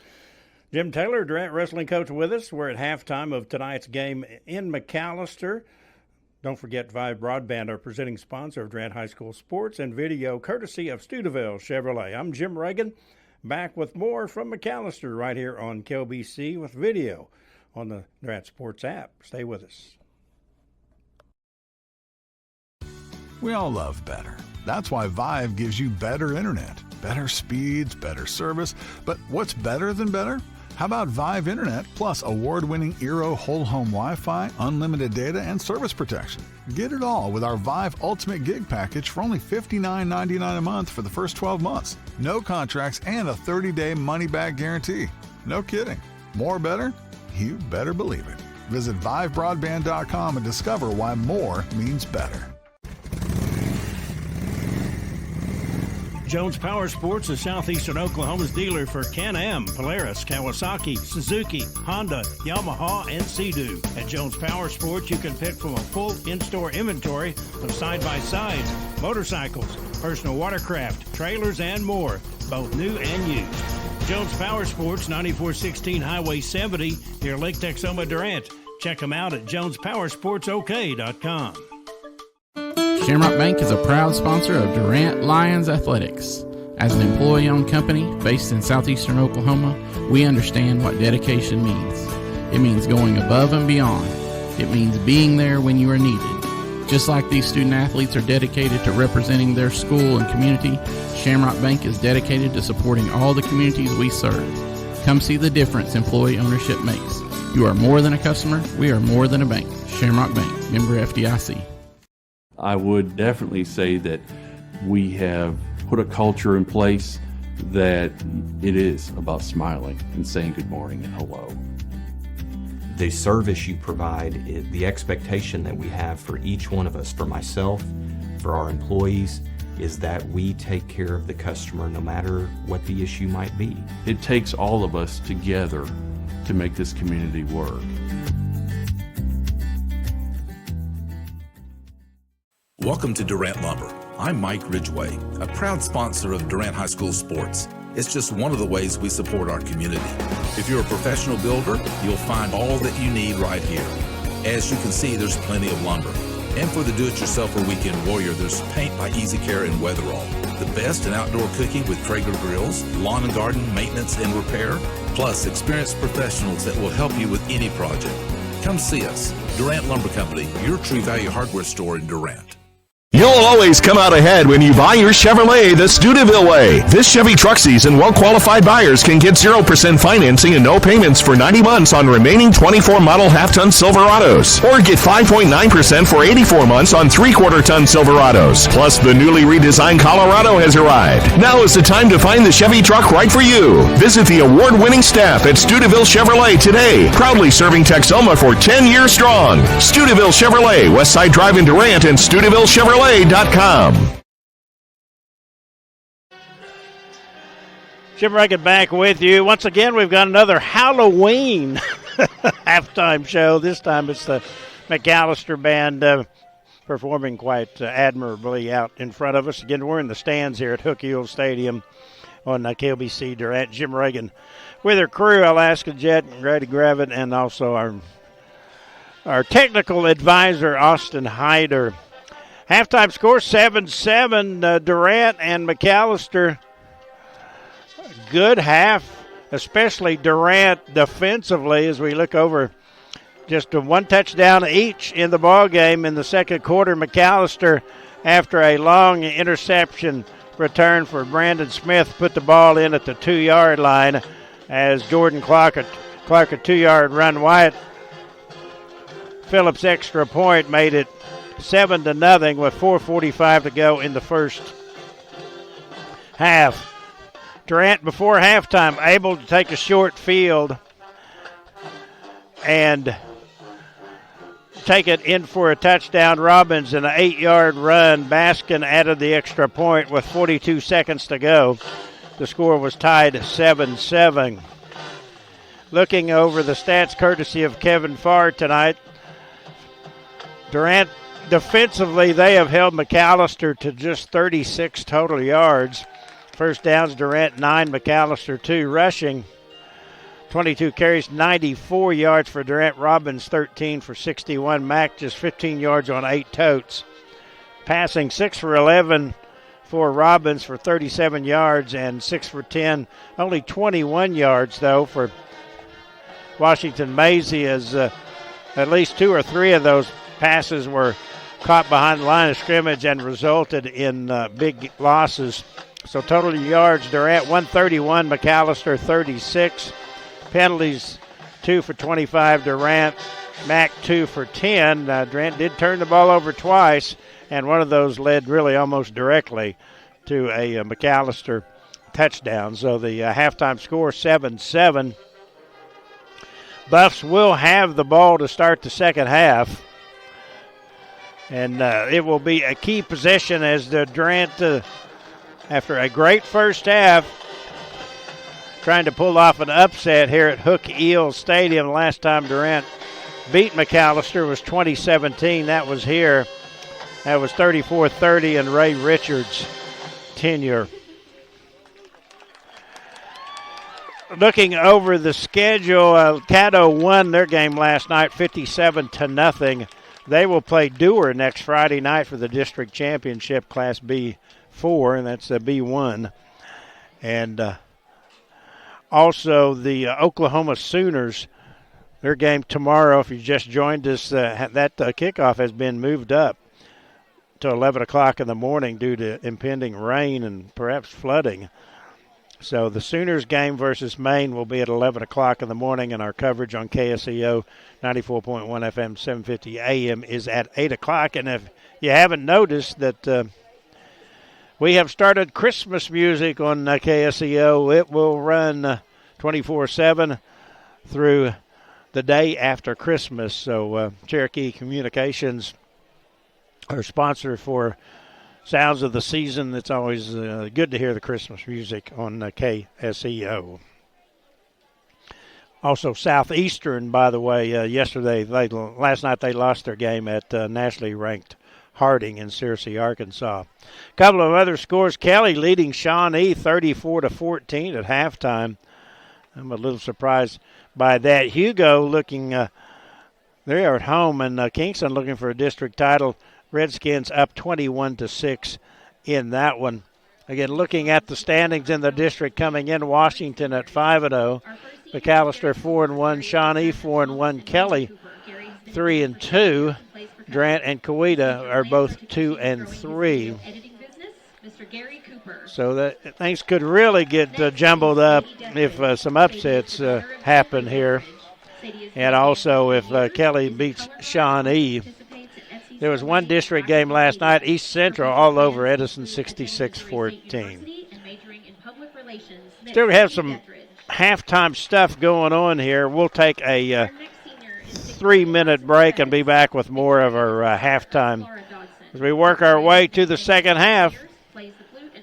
Jim Taylor, Durant wrestling coach, with us. We're at halftime of tonight's game in McAlester. Don't forget, Vive Broadband, our presenting sponsor of Durant High School sports and video, courtesy of Steubenville Chevrolet. I'm Jim Reagan, back with more from McAlester right here on KLBC with video on the Durant Sports app. Stay with us. We all love better. That's why Vive gives you better internet, better speeds, better service. But what's better than better? How about Vive Internet plus award-winning Eero whole home Wi-Fi, unlimited data, and service protection? Get it all with our Vive Ultimate Gig package for only $59.99 a month for the first 12 months. No contracts and a 30-day money-back guarantee. No kidding. More better? You better believe it. Visit ViveBroadband.com and discover why more means better. Jones Power Sports is Southeastern Oklahoma's dealer for Can-Am, Polaris, Kawasaki, Suzuki, Honda, Yamaha, and Sea-Doo. At Jones Power Sports, you can pick from a full in-store inventory of side-by-sides, motorcycles, personal watercraft, trailers, and more, both new and used. Jones Power Sports, 9416 Highway 70, near Lake Texoma, Durant. Check them out at jonespowersportsok.com. Shamrock Bank is a proud sponsor of Durant Lions Athletics. As an employee-owned company based in southeastern Oklahoma, we understand what dedication means. It means going above and beyond. It means being there when you are needed. Just like these student athletes are dedicated to representing their school and community, Shamrock Bank is dedicated to supporting all the communities we serve. Come see the difference employee ownership makes. You are more than a customer. We are more than a bank. Shamrock Bank, member FDIC. I would definitely say that we have put a culture in place that it is about smiling and saying good morning and hello. The service you provide, the expectation that we have for each one of us, for myself, for our employees, is that we take care of the customer no matter what the issue might be. It takes all of us together to make this community work. Welcome to Durant Lumber. I'm Mike Ridgway, a proud sponsor of Durant High School sports. It's just one of the ways we support our community. If you're a professional builder, you'll find all that you need right here. As you can see, there's plenty of lumber. And for the do-it-yourself or weekend warrior, there's paint by Easy Care and Weatherall. The best in outdoor cooking with Traeger grills, lawn and garden maintenance and repair, plus experienced professionals that will help you with any project. Come see us. Durant Lumber Company, your True Value hardware store in Durant. You'll always come out ahead when you buy your Chevrolet the Steubenville way. This Chevy truck season, well-qualified buyers can get 0% financing and no payments for 90 months on remaining 24 model half-ton Silverados. Or get 5.9% for 84 months on 3/4-ton Silverados. Plus, the newly redesigned Colorado has arrived. Now is the time to find the Chevy truck right for you. Visit the award-winning staff at Steubenville Chevrolet today. Proudly serving Texoma for 10 years strong. Steubenville Chevrolet, Westside Drive in Durant, and SteubenvilleChevrolet.com. Jim Reagan back with you. Once again, we've got another Halloween halftime show. This time it's the McAlester Band performing quite admirably out in front of us. Again, we're in the stands here at Hook Hill Stadium on KLBC Durant. Jim Reagan with her crew, Alaska Jet, Grady Gravett, and also our technical advisor, Austin Hyder. Halftime score 7-7, Durant and McAlester. Good half, especially Durant defensively as we look over. Just one touchdown each in the ball game in the second quarter. McAlester, after a long interception return for Brandon Smith, put the ball in at the 2-yard line as Jordan Clark a 2-yard run. Wyatt Phillips' extra point made it 7-0 with 4:45 to go in the first half. Durant, before halftime, able to take a short field and take it in for a touchdown. Robbins in an 8-yard run. Baskin added the extra point with 42 seconds to go. The score was tied 7-7. Looking over the stats courtesy of Kevin Farr tonight, Durant defensively, they have held McAlester to just 36 total yards. First downs, Durant 9, McAlester 2. Rushing, 22 carries, 94 yards for Durant. Robbins 13 for 61. Mack just 15 yards on 8 totes. Passing 6 for 11 for Robbins for 37 yards and 6 for 10. Only 21 yards, though, for Washington Maisie, as at least 2 or 3 of those passes were caught behind the line of scrimmage and resulted in big losses. So total yards, Durant 131, McAlester 36. Penalties 2 for 25, Durant. Mack 2 for 10. Durant did turn the ball over twice, and one of those led really almost directly to a McAlester touchdown. So the halftime score 7-7. Buffs will have the ball to start the second half. And it will be a key possession as the Durant, after a great first half, trying to pull off an upset here at Hook Eels Stadium. Last time Durant beat McAlester was 2017. That was here. That was 34-30 in Ray Richards' tenure. Looking over the schedule, Caddo won their game last night 57-0. They will play Dewar next Friday night for the district championship, Class B4, and that's the B1. And also the Oklahoma Sooners, their game tomorrow, if you just joined us, that kickoff has been moved up to 11 o'clock in the morning due to impending rain and perhaps flooding. So the Sooners game versus Maine will be at 11 o'clock in the morning, and our coverage on KSEO 94.1 FM, 750 AM is at 8 o'clock. And if you haven't noticed that we have started Christmas music on KSEO, it will run 24/7 through the day after Christmas. So Cherokee Communications, our sponsor for Sounds of the Season. It's always good to hear the Christmas music on KSEO. Also, Southeastern, by the way, last night they lost their game at nationally ranked Harding in Searcy, Arkansas. A couple of other scores. Kelly leading Shawnee 34-14 at halftime. I'm a little surprised by that. Hugo looking, they are at home, and Kingston looking for a district title. Redskins up 21-6 in that one. Again, looking at the standings in the district coming in, Washington at 5-0, McAlester 4-1, Shawnee 4-1, Kelly 3-2, Durant and Coweta are both 2-3. So that things could really get jumbled up if some upsets happen here, and also if Kelly beats Shawnee. There was one district game last night, East Central all over Edison, 66-14. Still have some halftime stuff going on here. We'll take a 3-minute break and be back with more of our halftime as we work our way to the second half.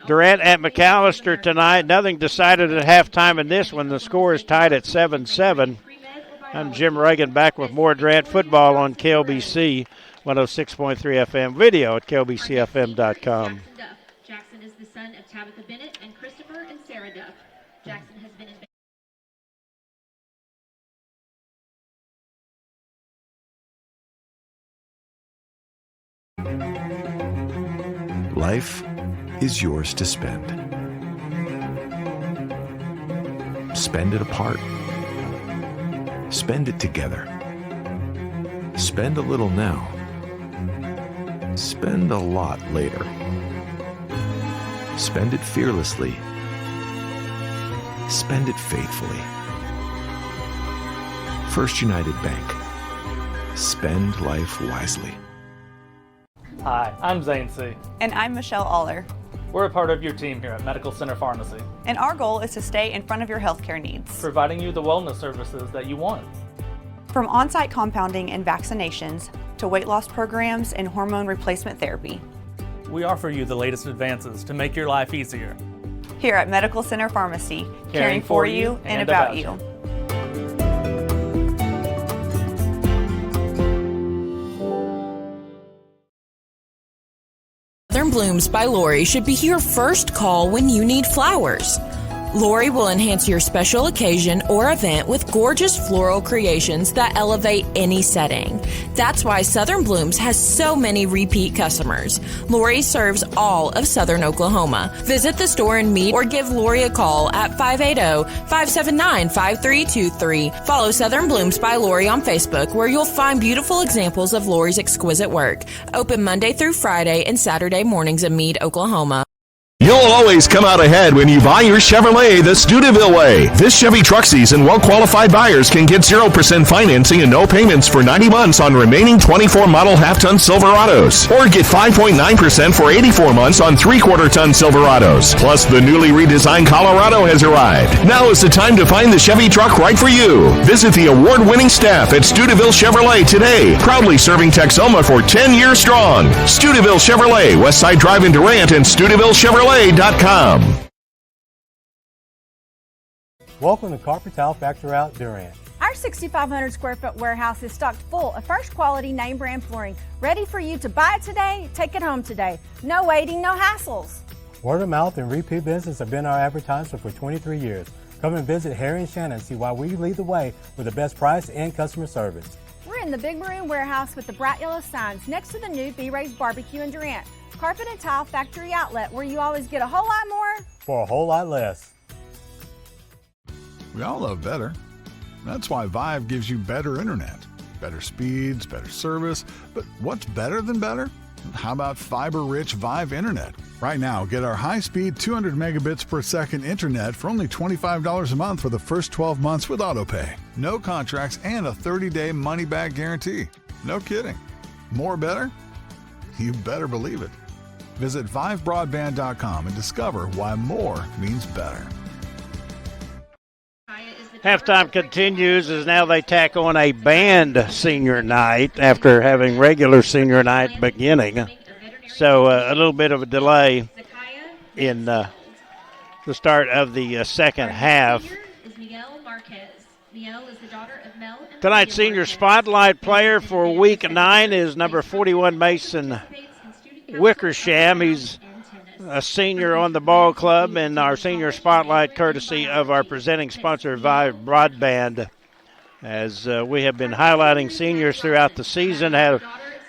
Durant at McAlester tonight. Nothing decided at halftime in this one. The score is tied at 7-7. I'm Jim Reagan, back with more Durant football on KLBC 106.3 FM, video at klbcfm.com. Jackson is the son of Tabitha Bennett and Christopher and Sarah Duff. Jackson has been in Life is yours to spend. Spend it apart. Spend it together. Spend a little now. Spend a lot later. Spend it fearlessly. Spend it faithfully. First United Bank. Spend life wisely. Hi, I'm Zane C. And I'm Michelle Aller. We're a part of your team here at Medical Center Pharmacy. And our goal is to stay in front of your healthcare needs, providing you the wellness services that you want. From on-site compounding and vaccinations to weight loss programs and hormone replacement therapy. We offer you the latest advances to make your life easier. Here at Medical Center Pharmacy, caring for you and about you. Southern Blooms by Lori should be your first call when you need flowers. Lori will enhance your special occasion or event with gorgeous floral creations that elevate any setting. That's why Southern Blooms has so many repeat customers. Lori serves all of Southern Oklahoma. Visit the store and meet or give Lori a call at 580-579-5323. Follow Southern Blooms by Lori on Facebook, where you'll find beautiful examples of Lori's exquisite work. Open Monday through Friday and Saturday mornings in Meade, Oklahoma. You'll always come out ahead when you buy your Chevrolet the Steubenville way. This Chevy truck season, well-qualified buyers can get 0% financing and no payments for 90 months on remaining 24 model half-ton Silverados. Or get 5.9% for 84 months on 3/4-ton Silverados. Plus, the newly redesigned Colorado has arrived. Now is the time to find the Chevy truck right for you. Visit the award-winning staff at Steubenville Chevrolet today. Proudly serving Texoma for 10 years strong. Steubenville Chevrolet, Westside Drive in Durant, and SteubenvilleChevrolet.com. Welcome to Carpet Tile Factory out Durant. Our 6,500 square foot warehouse is stocked full of first quality name brand flooring, ready for you to buy it today, take it home today. No waiting, no hassles. Word of mouth and repeat business have been our advertiser for 23 years. Come and visit Harry and Shannon and see why we lead the way with the best price and customer service. We're in the big maroon warehouse with the bright yellow signs next to the new B-Ray's Barbecue in Durant. Carpet and Tile Factory Outlet, where you always get a whole lot more for a whole lot less. We all love better. That's why Vive gives you better internet, better speeds, better service. But what's better than better? How about fiber-rich Vive internet? Right now, get our high-speed 200 megabits per second internet for only $25 a month for the first 12 months with autopay. No contracts and a 30-day money-back guarantee. No kidding. More better? You better believe it. Visit ViveBroadband.com and discover why more means better. Halftime continues as now they tack on a band senior night after having regular senior night beginning. So a little bit of a delay in the start of the second half. Tonight's senior spotlight player for Week 9 is number 41, Mason Wickersham. He's a senior on the ball club, and our senior spotlight courtesy of our presenting sponsor, Vive Broadband. As we have been highlighting seniors throughout the season, have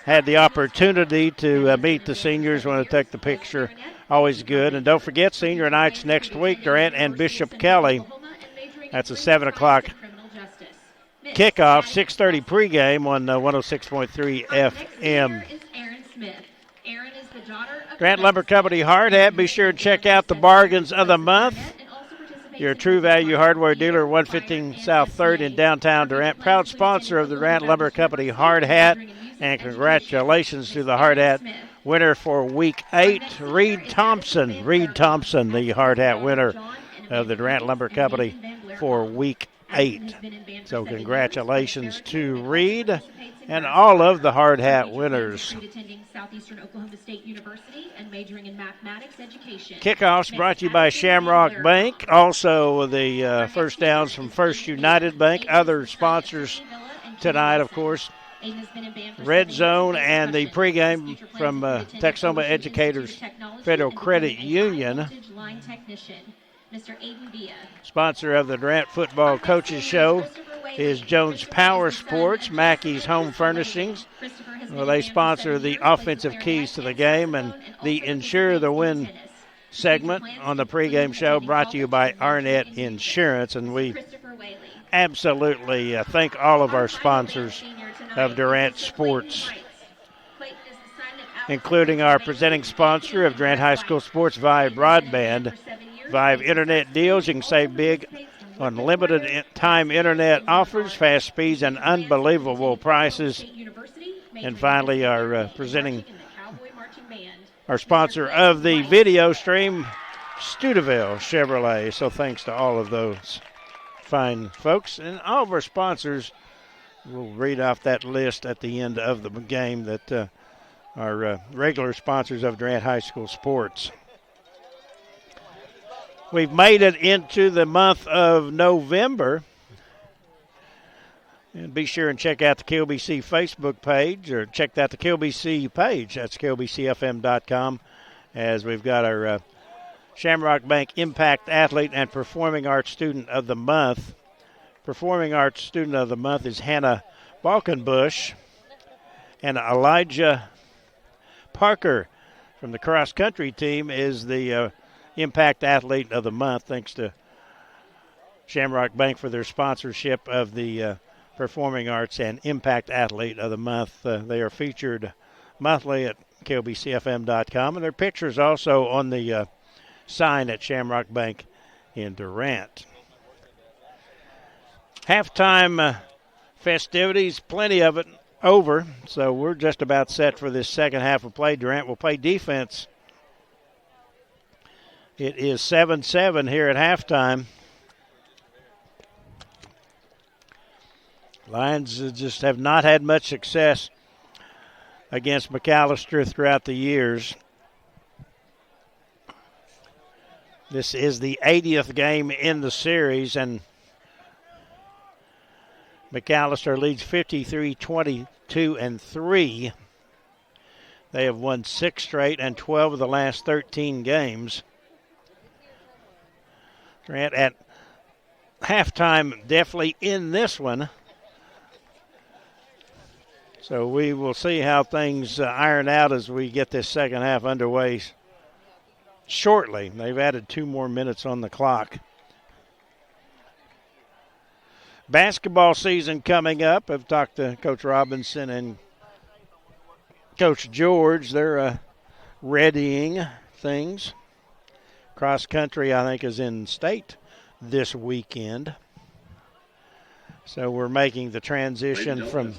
had the opportunity to meet the seniors when they take the picture. Always good. And don't forget, senior night's next week, Durant and Bishop Kelly. That's a 7 o'clock kickoff, 6:30 pregame on 106.3 FM. Grant Lumber Company Hard Hat. Be sure to check out the bargains of the month. Your True Value Hardware dealer, 115 South 3rd in downtown Durant. Proud sponsor of the Grant Lumber Company Hard Hat. And congratulations to the Hard Hat winner for Week 8, Reed Thompson. Reed Thompson, the Hard Hat winner of the Durant Lumber Company for Week 8. So congratulations to Reed and all of the Hard Hat winners. Kickoffs brought to you by Shamrock Bank. Also the first downs from First United Bank. Other sponsors tonight, of course, Red Zone and the pregame from Texoma Educators Federal Credit Union. Sponsor of the Durant Football Coaches Show is Jones Power Sports, Mackey's Home Furnishings. Well, they sponsor the offensive keys to the game, and the Ensure the Win segment on the pregame show brought to you by Arnett Insurance. And we absolutely thank all of our sponsors of Durant Sports, including our presenting sponsor of Durant High School Sports, Vive Broadband. Vive Internet deals. You can save big on limited time internet offers, fast speeds, and unbelievable prices. And finally, our presenting, our sponsor of the video stream, Steubenville Chevrolet. So thanks to all of those fine folks and all of our sponsors We'll read off that list at the end of the game that are regular sponsors of Durant High School sports. We've made it into the month of November. And be sure and check out the KLBC Facebook page, or check out the KLBC page. That's KLBCFM.com, as we've got our Shamrock Bank Impact Athlete and Performing Arts Student of the Month. Performing Arts Student of the Month is Hannah Balkenbush, and Elijah Parker from the cross-country team is the Impact Athlete of the Month, thanks to Shamrock Bank for their sponsorship of the Performing Arts and Impact Athlete of the Month. They are featured monthly at KLBCFM.com, and their pictures also on the sign at Shamrock Bank in Durant. Halftime festivities, plenty of it over, so we're just about set for this second half of play. Durant will play defense. It is 7-7 here at halftime. Lions just have not had much success against McAlester throughout the years. This is the 80th game in the series, and McAlester leads 53-22-3. They have won 6 straight and 12 of the last 13 games. Durant at halftime definitely in this one. So we will see how things iron out as we get this second half underway shortly. They've added 2 more minutes on the clock. Basketball season coming up. I've talked to Coach Robinson and Coach George. They're readying things. Cross country, I think, is in state this weekend. So we're making the transition from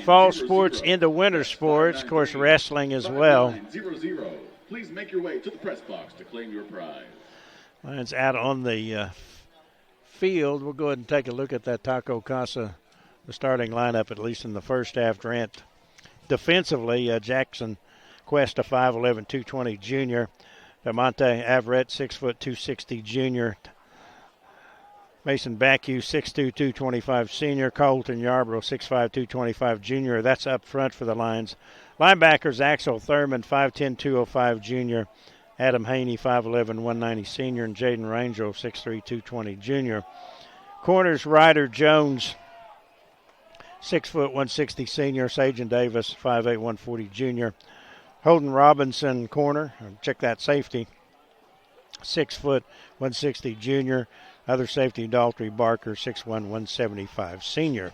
fall sports into winter sports. Of course, wrestling as well. Please make your way to the press box to claim your prize. Lions out on the field. We'll go ahead and take a look at that Taco Casa, the starting lineup, at least in the first half. Durant defensively, Jackson Cuesta, 5'11", 220 junior. Damonte Averett, 6', 260 junior. Mason Bacue, 6'2", 225 senior. Colton Yarbrough, 6'5", 225 junior. That's up front for the Lions. Linebackers, Axel Thurman, 5'10", 205 junior. Adam Haney, 5'11", 190 senior. And Jaden Rangel, 6'3", 220 junior. Corners, Ryder Jones, 6', 160 senior. Sajan Davis, 5'8", 140 junior. Holden Robinson, corner. Check that safety. 6', 160 junior. Other safety, Daltrey Barker, 6'1", 175 senior.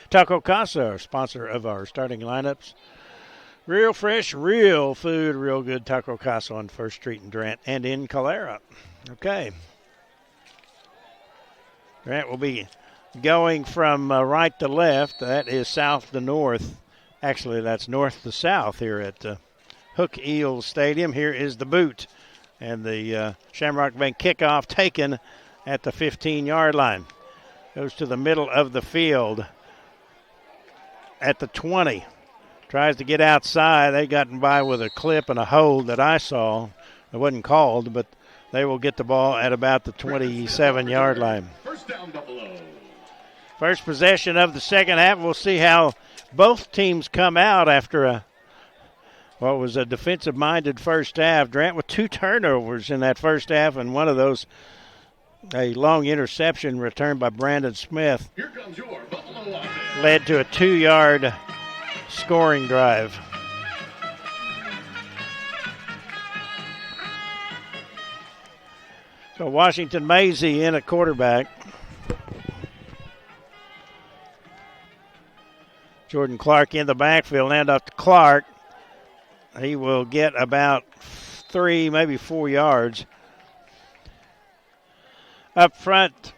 Taco Casa, our sponsor of our starting lineups. Real fresh, real food, real good Taco Casa on 1st Street in Durant and in Calera. Okay. Durant will be going from right to left. That is south to north. Actually, that's north to south here at Hook Eels Stadium. Here is the boot. And the Shamrock Bank kickoff taken at the 15-yard line. Goes to the middle of the field at the 20. Tries to get outside. They gotten by with a clip and a hold that I saw. It wasn't called, but they will get the ball at about the 27-yard line. First down, Buffalo. First possession of the second half. We'll see how both teams come out after what was a defensive-minded first half. Durant with 2 turnovers in that first half, and one of those a long interception returned by Brandon Smith. Here comes your Buffalo offense. Led to a 2-yard scoring drive. So Washington Maisie in at quarterback. Jordan Clark in the backfield. Hand off to Clark. He will get about 3, maybe 4 yards. Up front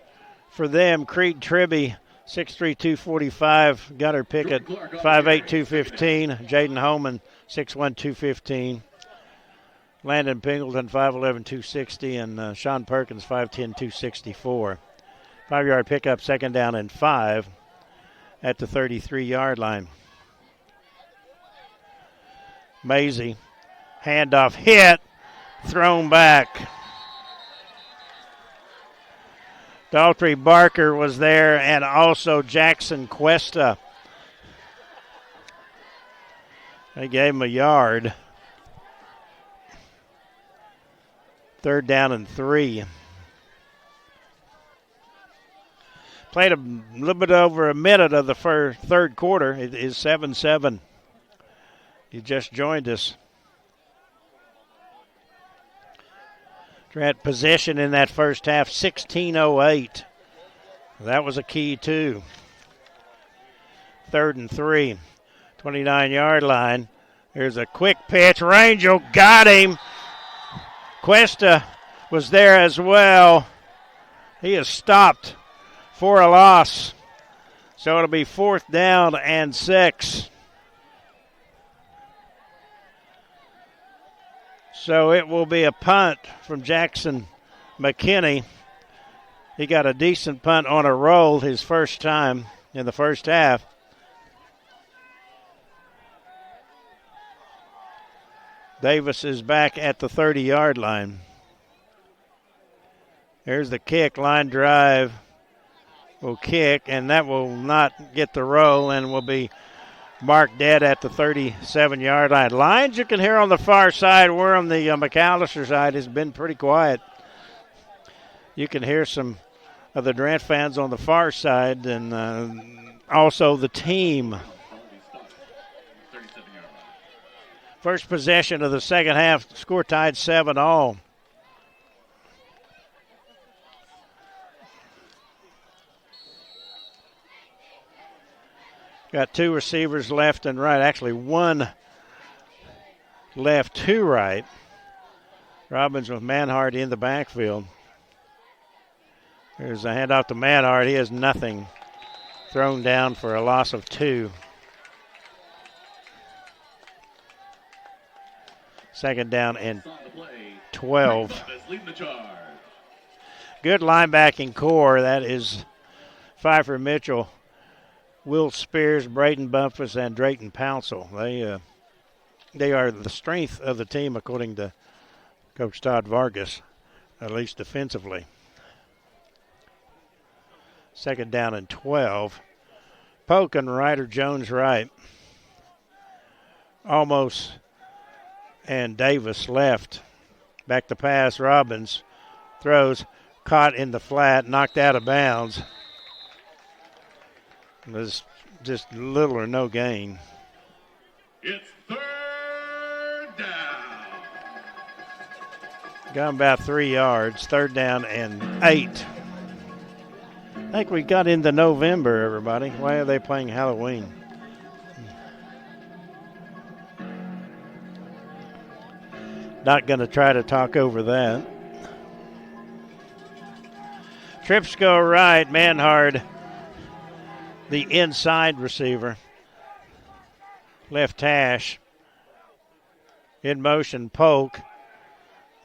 for them, Creed Tribby, 6'3", 245. Gunnar Pickett, 5'8", 215. Jaden Holman, 6'1", 215. Landon Pingleton, 5'11", 260, and Sean Perkins, 5'10", 264. 5-yard pickup, 2nd down and 5 at the 33-yard line. Maisie, handoff hit, thrown back. Daltrey Barker was there, and also Jackson Cuesta. They gave him a yard. 3rd down and 3. Played a little bit over a minute of the third quarter. It is 7-7. You just joined us. Durant possession in that first half, 16:08. That was a key, too. 3rd and 3, 29-yard line. There's a quick pitch. Rangel got him. Cuesta was there as well. He is stopped for a loss. So it'll be 4th down and 6. So it will be a punt from Jackson McKinney. He got a decent punt on a roll his first time in the first half. Davis is back at the 30-yard line. There's the kick, line drive will kick, and that will not get the roll and will be marked dead at the 37-yard line. Lines you can hear on the far side. We're on the McAlester side. Has been pretty quiet. You can hear some of the Durant fans on the far side, and also the team. First possession of the second half, score tied 7-all. Got 2 receivers left and right. Actually, 1 left, 2 right. Robbins with Manhart in the backfield. There's a handoff to Manhart. He has nothing. Thrown down for a loss of 2. 2nd down and 12. Good linebacking core. That is Pfeiffer Mitchell, Will Spears, Braden Bumpus, and Drayton Pouncil. They are the strength of the team, according to Coach Todd Vargas, at least defensively. 2nd down and 12. Polk and Ryder Jones right. Almost and Davis left. Back to pass, Robbins throws, caught in the flat, knocked out of bounds. It was just little or no gain. It's 3rd down. Got about 3 yards. 3rd down and 8. I think we got into November, everybody. Why are they playing Halloween? Not going to try to talk over that. Trips go right. Manhard, the inside receiver. Left hash. In motion, Polk.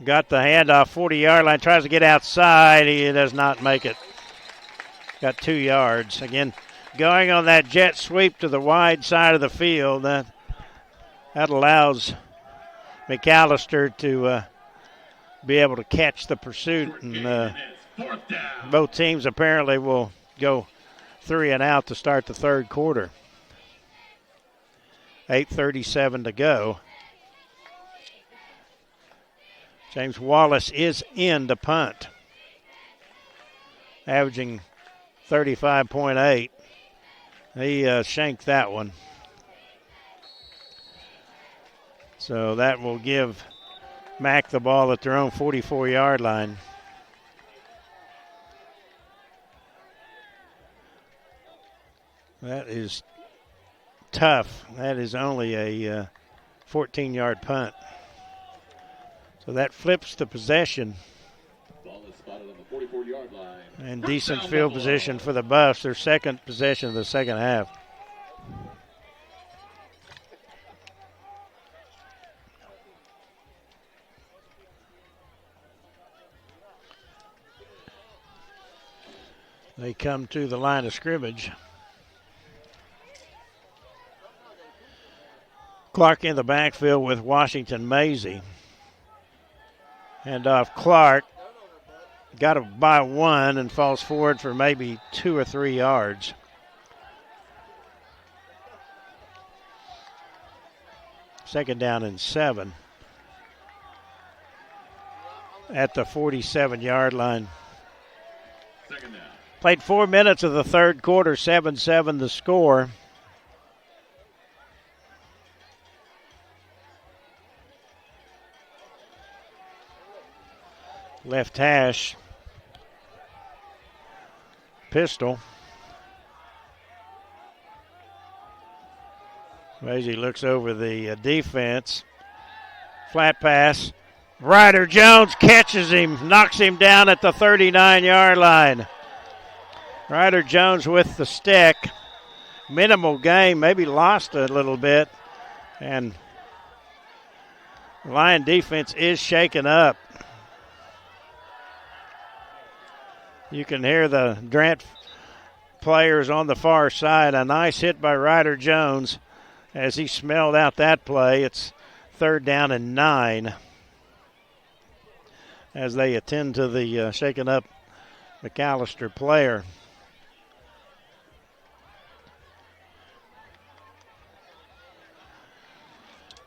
Got the handoff, 40-yard line. Tries to get outside. He does not make it. Got 2 yards. Again, going on that jet sweep to the wide side of the field. That allows McAlester to be able to catch the pursuit. And both teams apparently will go 3 and out to start the third quarter. 8:37 to go. James Wallace is in to punt, averaging 35.8. He shanked that one. So that will give Mac the ball at their own 44-yard line. That is tough. That is only a 14-yard punt. So that flips the possession. Ball is spotted on the 44-yard line. And decent field position for the Buffs, their second possession of the second half. They come to the line of scrimmage. Clark in the backfield with Washington Maisie. Hand off Clark. Got to by one and falls forward for maybe 2 or 3 yards. Second down and 7 at the 47-yard line. Played 4 minutes of the third quarter, 7-7 the score. Left hash. Pistol. Maisie looks over the defense. Flat pass. Ryder Jones catches him, knocks him down at the 39-yard line. Ryder Jones with the stick. Minimal gain, maybe lost a little bit. And the Lion defense is shaken up. You can hear the Durant players on the far side. A nice hit by Ryder Jones as he smelled out that play. It's third down and 9 as they attend to the shaken up McAlester player.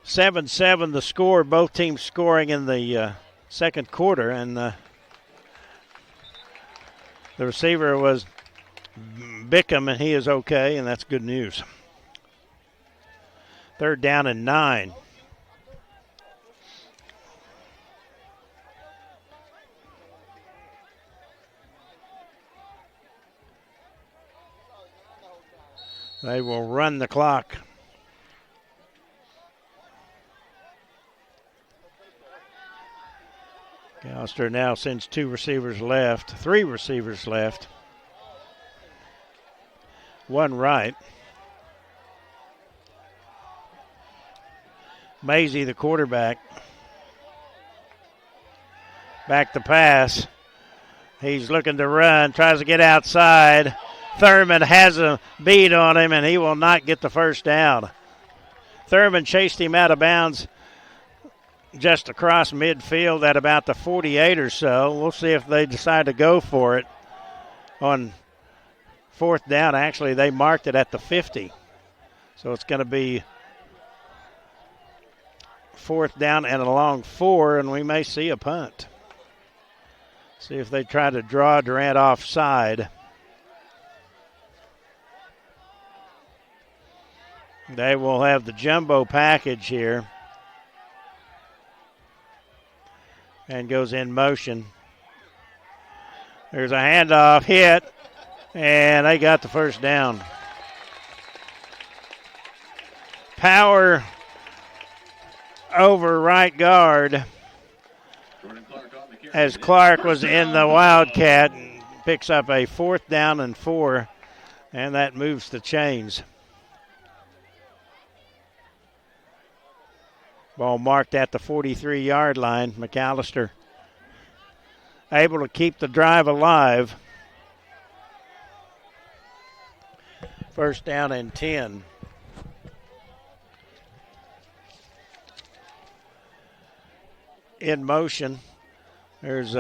Seven the score. Both teams scoring in the second quarter, and the receiver was Bickham, and he is okay, and that's good news. Third down and 9. They will run the clock. McAlester now sends 3 receivers left. 1 right. Maisie, the quarterback. Back to pass. He's looking to run, tries to get outside. Thurman has a beat on him, and he will not get the first down. Thurman chased him out of bounds just across midfield at about the 48 or so. We'll see if they decide to go for it on fourth down. Actually, they marked it at the 50. So it's going to be fourth down and a long 4, and we may see a punt. See if they try to draw Durant offside. They will have the jumbo package here. And goes in motion. There's a handoff hit, and they got the first down. Power over right guard as Clark was in the Wildcat and picks up a fourth down and 4, and that moves the chains. Ball marked at the 43-yard line. McAlester able to keep the drive alive. First down and 10. In motion. There's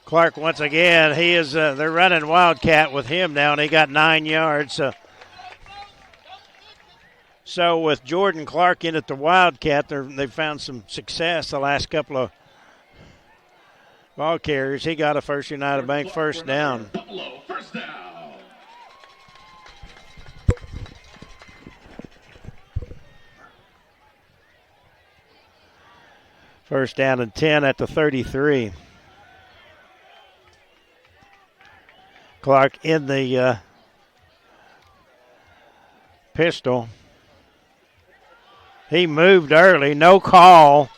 Clark once again. He is. They're running Wildcat with him now, and he got 9 yards. So with Jordan Clark in at the Wildcat, they've found some success the last couple of ball carriers. He got a First United Bank first down. First down and 10 at the 33. Clark in the pistol. He moved early, no call.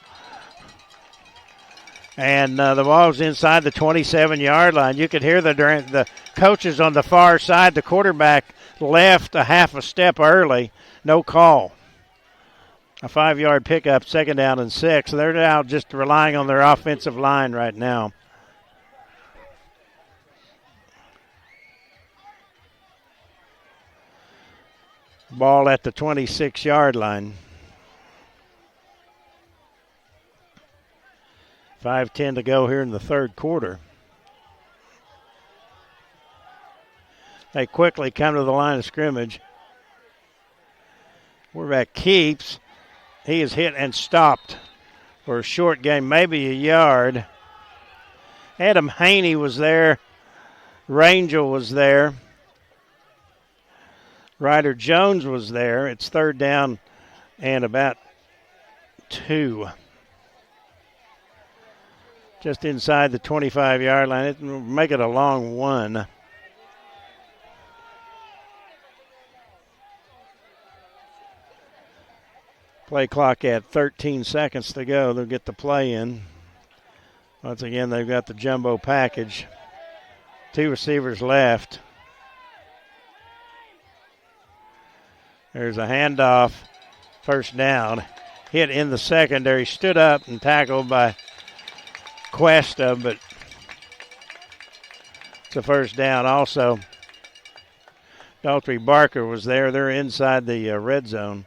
And the ball's inside the 27-yard line. You could hear the coaches on the far side. The quarterback left a half a step early, no call. A 5-yard pickup, second down and 6. They're now just relying on their offensive line right now. Ball at the 26-yard line. 5:10 to go here in the third quarter. They quickly come to the line of scrimmage. Quarterback keeps. He is hit and stopped for a short gain, maybe a yard. Adam Haney was there. Rangel was there. Ryder Jones was there. It's third down and about 2. Just inside the 25-yard line. It will make it a long one. Play clock at 13 seconds to go. They'll get the play in. Once again, they've got the jumbo package. 2 receivers left. There's a handoff. First down. Hit in the secondary. Stood up and tackled by Cuesta, but it's a first down also. Daltrey Barker was there. They're inside the red zone.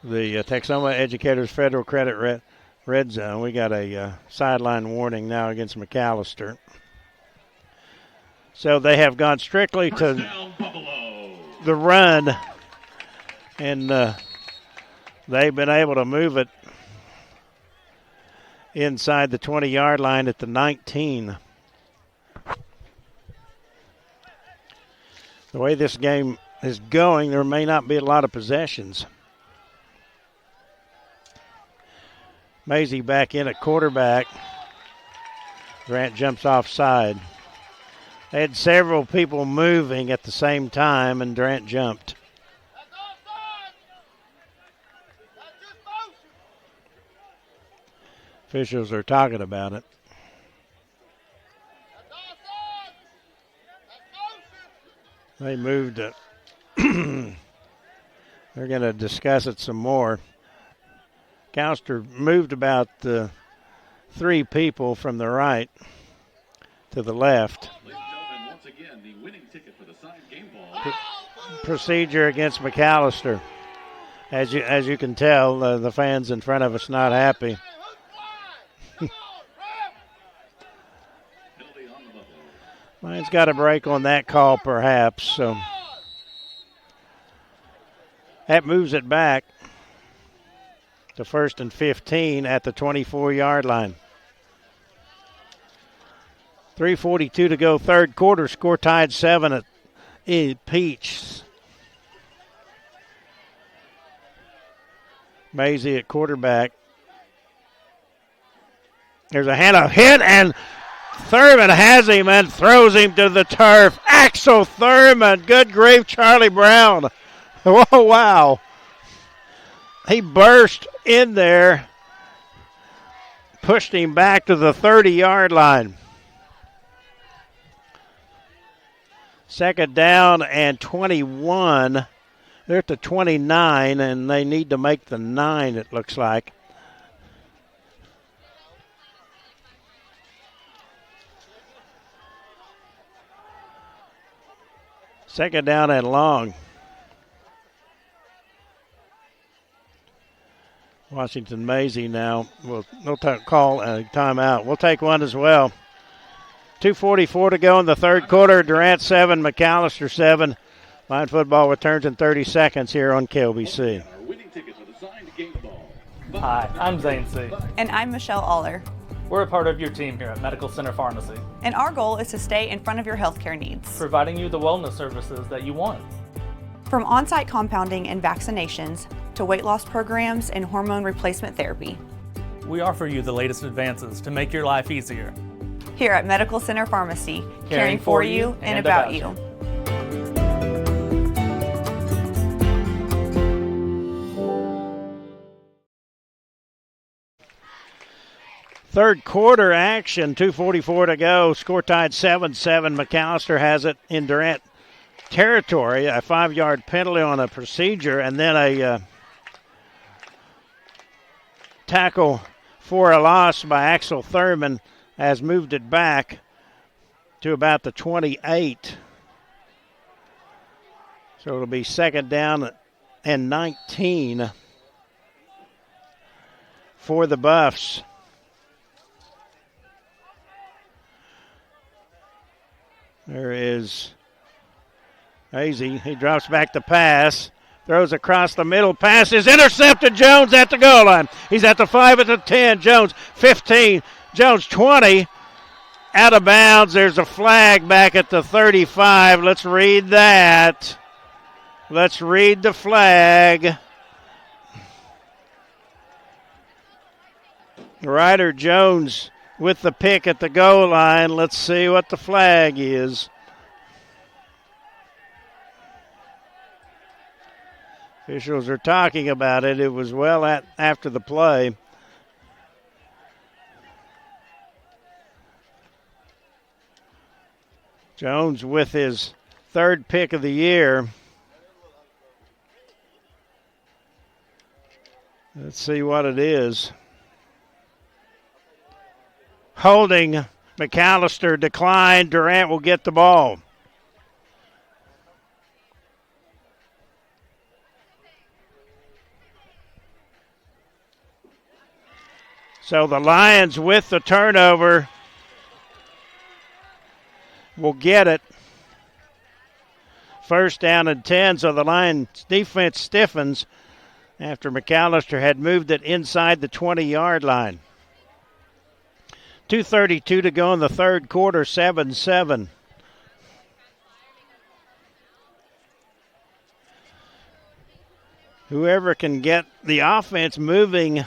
The Texoma Educators Federal Credit red zone. We got a sideline warning now against McAlester. So they have gone strictly to the run, and they've been able to move it inside the 20-yard line at the 19. The way this game is going, there may not be a lot of possessions. Maisie back in at quarterback. Durant jumps offside. They had several people moving at the same time, and Durant jumped. Officials are talking about it. They moved it. They're going to discuss it some more. McAlester moved about 3 people from the right to the left. Procedure against McAlester. As you can tell, the fans in front of us not happy. Lions got a break on that call, perhaps. So that moves it back to 1st and 15 at the 24-yard line. 3:42 to go, third quarter. Score tied 7 at Peach. Maisie at quarterback. There's a handoff, hit, and Thurman has him and throws him to the turf. Axel Thurman, good grief, Charlie Brown. Oh, wow. He burst in there, pushed him back to the 30-yard line. Second down and 21. They're at the 29, and they need to make the 9, it looks like. Second down and long. Washington Maisie now. They'll call a timeout. We'll take one as well. 2:44 to go in the third quarter. Durant 7, McAlester 7. Line football returns in 30 seconds here on KLBC. Hi, I'm Zane C. And I'm Michelle Aller. We're a part of your team here at Medical Center Pharmacy. And our goal is to stay in front of your healthcare needs, providing you the wellness services that you want. From on-site compounding and vaccinations to weight loss programs and hormone replacement therapy. We offer you the latest advances to make your life easier. Here at Medical Center Pharmacy, caring for you and about you. Third quarter action, 2:44 to go. Score tied 7-7. McAlester has it in Durant territory. A 5-yard penalty on a procedure, and then a tackle for a loss by Axel Thurman has moved it back to about the 28. So it'll be second down and 19 for the Buffs. There is Hazy. He drops back the pass. Throws across the middle. Pass is intercepted. Jones at the goal line. He's at the 5 at the 10. Jones 15. Jones 20. Out of bounds. There's a flag back at the 35. Let's read that. Let's read the flag. Ryder Jones with the pick at the goal line. Let's see what the flag is. Officials are talking about it. It was well after the play. Jones with his third pick of the year. Let's see what it is. Holding. McAlester declined. Durant will get the ball. So the Lions with the turnover will get it. First down and 10, so the Lions defense stiffens after McAlester had moved it inside the 20-yard line. 2:32 to go in the third quarter, 7-7. Whoever can get the offense moving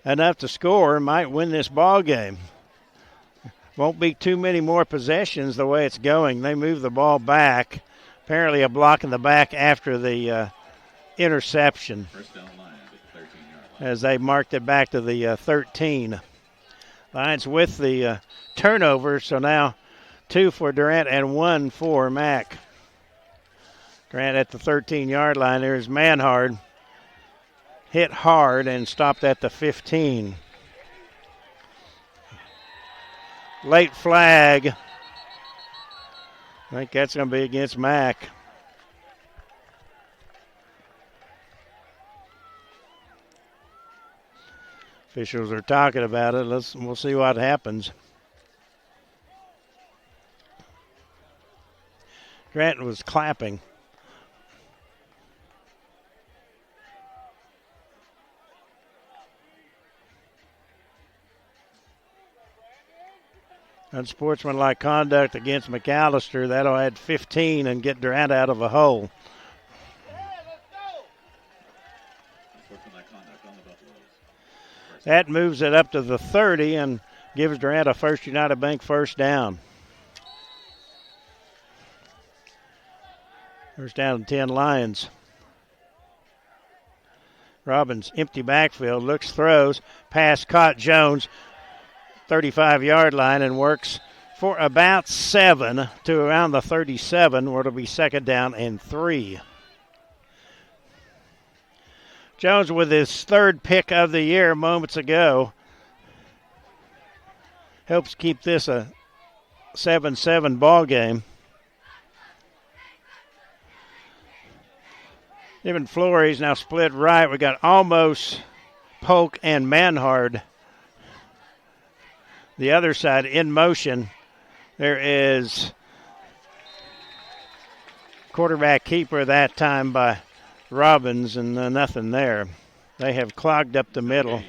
enough to score might win this ball game. Won't be too many more possessions the way it's going. They move the ball back. Apparently a block in the back after the interception as they marked it back to the 13. Lions with the turnover, so now 2 for Durant and 1 for Mac. Durant at the 13-yard line. There's Manhard. Hit hard and stopped at the 15. Late flag. I think that's going to be against Mac. Officials are talking about it. We'll see what happens. Grant was clapping. Unsportsmanlike conduct against McAlester. That'll add 15 and get Durant out of a hole. That moves it up to the 30 and gives Durant a First United Bank first down. First down and 10 Lions. Robbins, empty backfield, looks, throws, pass caught Jones, 35-yard line, and works for about 7 to around the 37, where it'll be second down and 3. Jones with his third pick of the year moments ago. Helps keep this a 7-7 ball game. Even Flores now split right. We got Almost, Polk, and Manhard. The other side in motion. There is quarterback keeper that time by Robbins, and nothing there. They have clogged up the middle.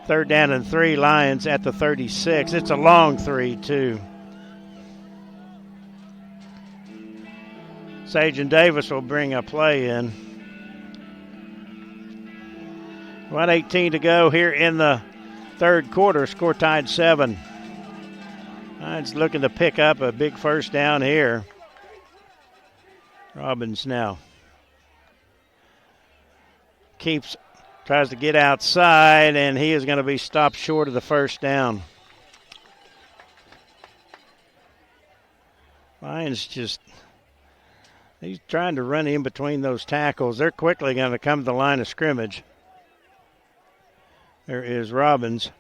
Third down and 3 Lions at the 36. It's a long 3, too. Sage and Davis will bring a play in. 1:18 to go here in the third quarter. Score tied 7. Lions looking to pick up a big first down here. Robbins now tries to get outside, and he is going to be stopped short of the first down. Lions he's trying to run in between those tackles. They're quickly going to come to the line of scrimmage. There is Robbins.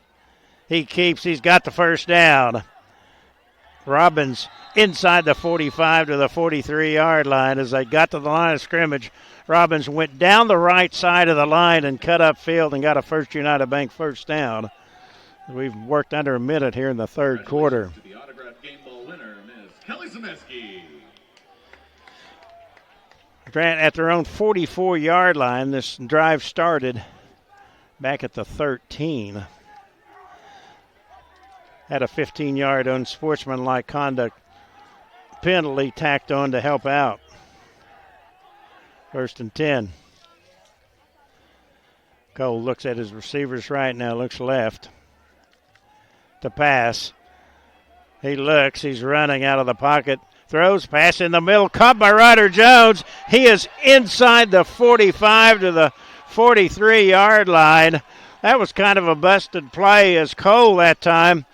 He's got the first down. Robbins inside the 45 to the 43-yard line. As they got to the line of scrimmage, Robbins went down the right side of the line and cut upfield and got a First United Bank first down. We've worked under a minute here in the third quarter. To the autographed game ball winner, Ms. Kelly Zemeski. Durant at their own 44-yard line. This drive started back at the 13. Had a 15-yard unsportsmanlike conduct penalty tacked on to help out. 1st and 10. Cole looks at his receivers right now, looks left to pass. He looks, he's running out of the pocket, throws, pass in the middle, caught by Ryder Jones. He is inside the 45 to the 43-yard line. That was kind of a busted play as Cole that time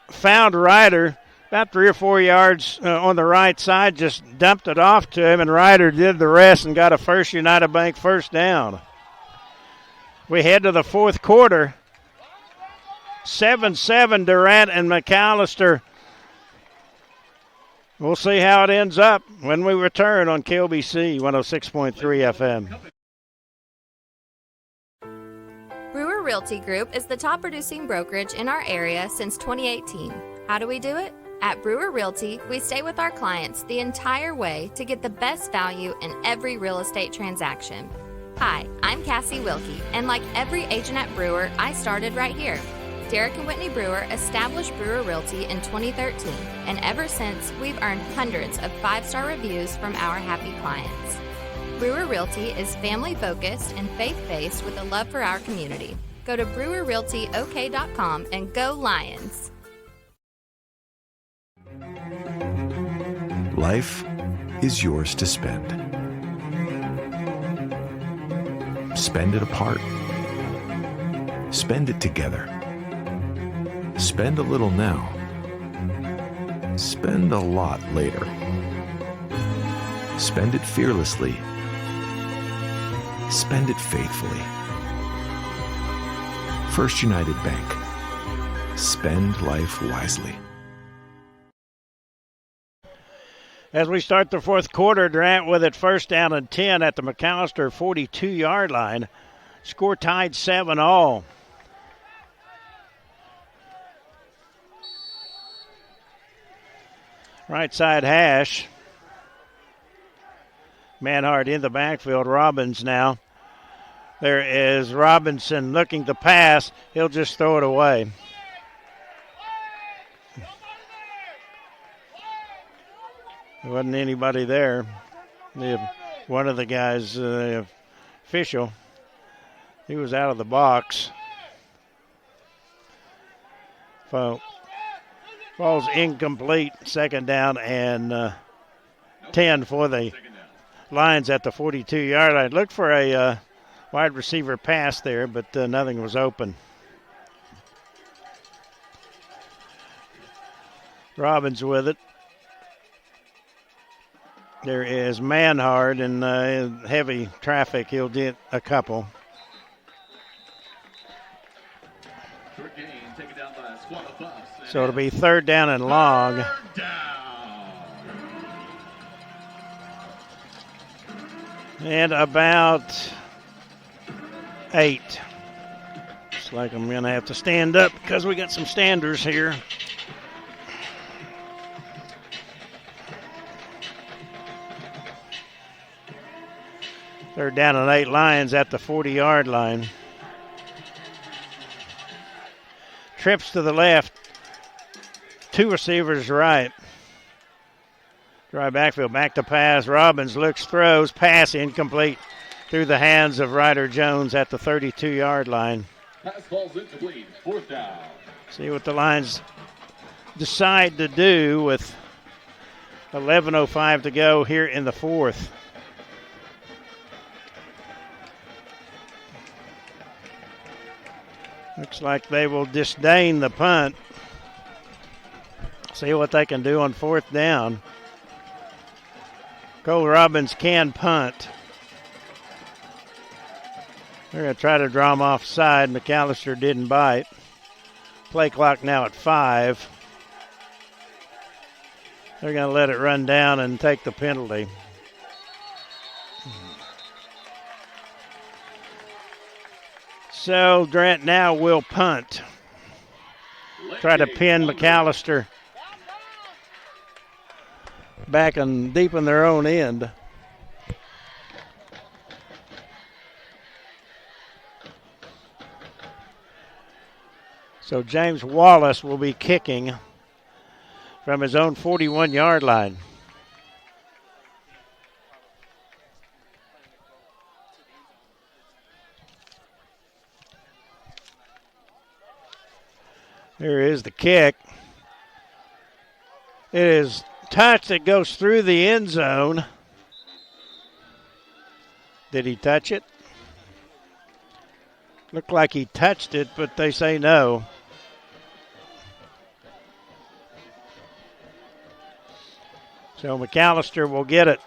found Ryder about 3 or 4 yards on the right side, just dumped it off to him, and Ryder did the rest and got a First United Bank first down. We head to the fourth quarter. 7-7 Durant and McAlester. We'll see how it ends up when we return on KLBC 106.3 FM. Brewer Realty Group is the top producing brokerage in our area since 2018. How do we do it? At Brewer Realty, we stay with our clients the entire way to get the best value in every real estate transaction. Hi, I'm Cassie Wilkie, and like every agent at Brewer, I started right here. Derek and Whitney Brewer established Brewer Realty in 2013, and ever since, we've earned hundreds of 5-star reviews from our happy clients. Brewer Realty is family-focused and faith-based with a love for our community. Go to brewerrealtyok.com and go Lions! Life is yours to spend. Spend it apart. Spend it together. Spend a little now. Spend a lot later. Spend it fearlessly. Spend it faithfully. First United Bank. Spend life wisely. As we start the fourth quarter, Durant with it 1st down and 10 at the McAlester 42-yard line. Score tied 7-all. Right side hash. Manhart in the backfield. Robbins now. There is Robinson looking to pass. He'll just throw it away. There wasn't anybody there. One of the guys, the official, he was out of the box. Falls incomplete. 2nd down and 10 for the Lions at the 42-yard line. Looked for a wide receiver pass there, but nothing was open. Robbins with it. There is Manhard and heavy traffic. He'll get a couple. So it'll be 3rd down and long. And about 8. Looks like I'm going to have to stand up because we got some standers here. They're down and 8 Lions at the 40-yard line. Trips to the left. 2 receivers right. Dry backfield, back to pass. Robbins looks, throws, pass incomplete through the hands of Ryder Jones at the 32-yard line. Pass falls incomplete. 4th down. See what the Lions decide to do with 11:05 to go here in the fourth. Looks like they will disdain the punt. See what they can do on 4th down. Cole Robbins can punt. They're going to try to draw him offside. McAlester didn't bite. play clock now at 5. They're going to let it run down and take the penalty. So Durant now will punt. Try to pin McAlester back and deep in their own end. So James Wallace will be kicking from his own 41-yard line. Here is the kick. It is touched. It goes through the end zone. Did he touch it? Looked like he touched it, but they say no. So McAlester will get it.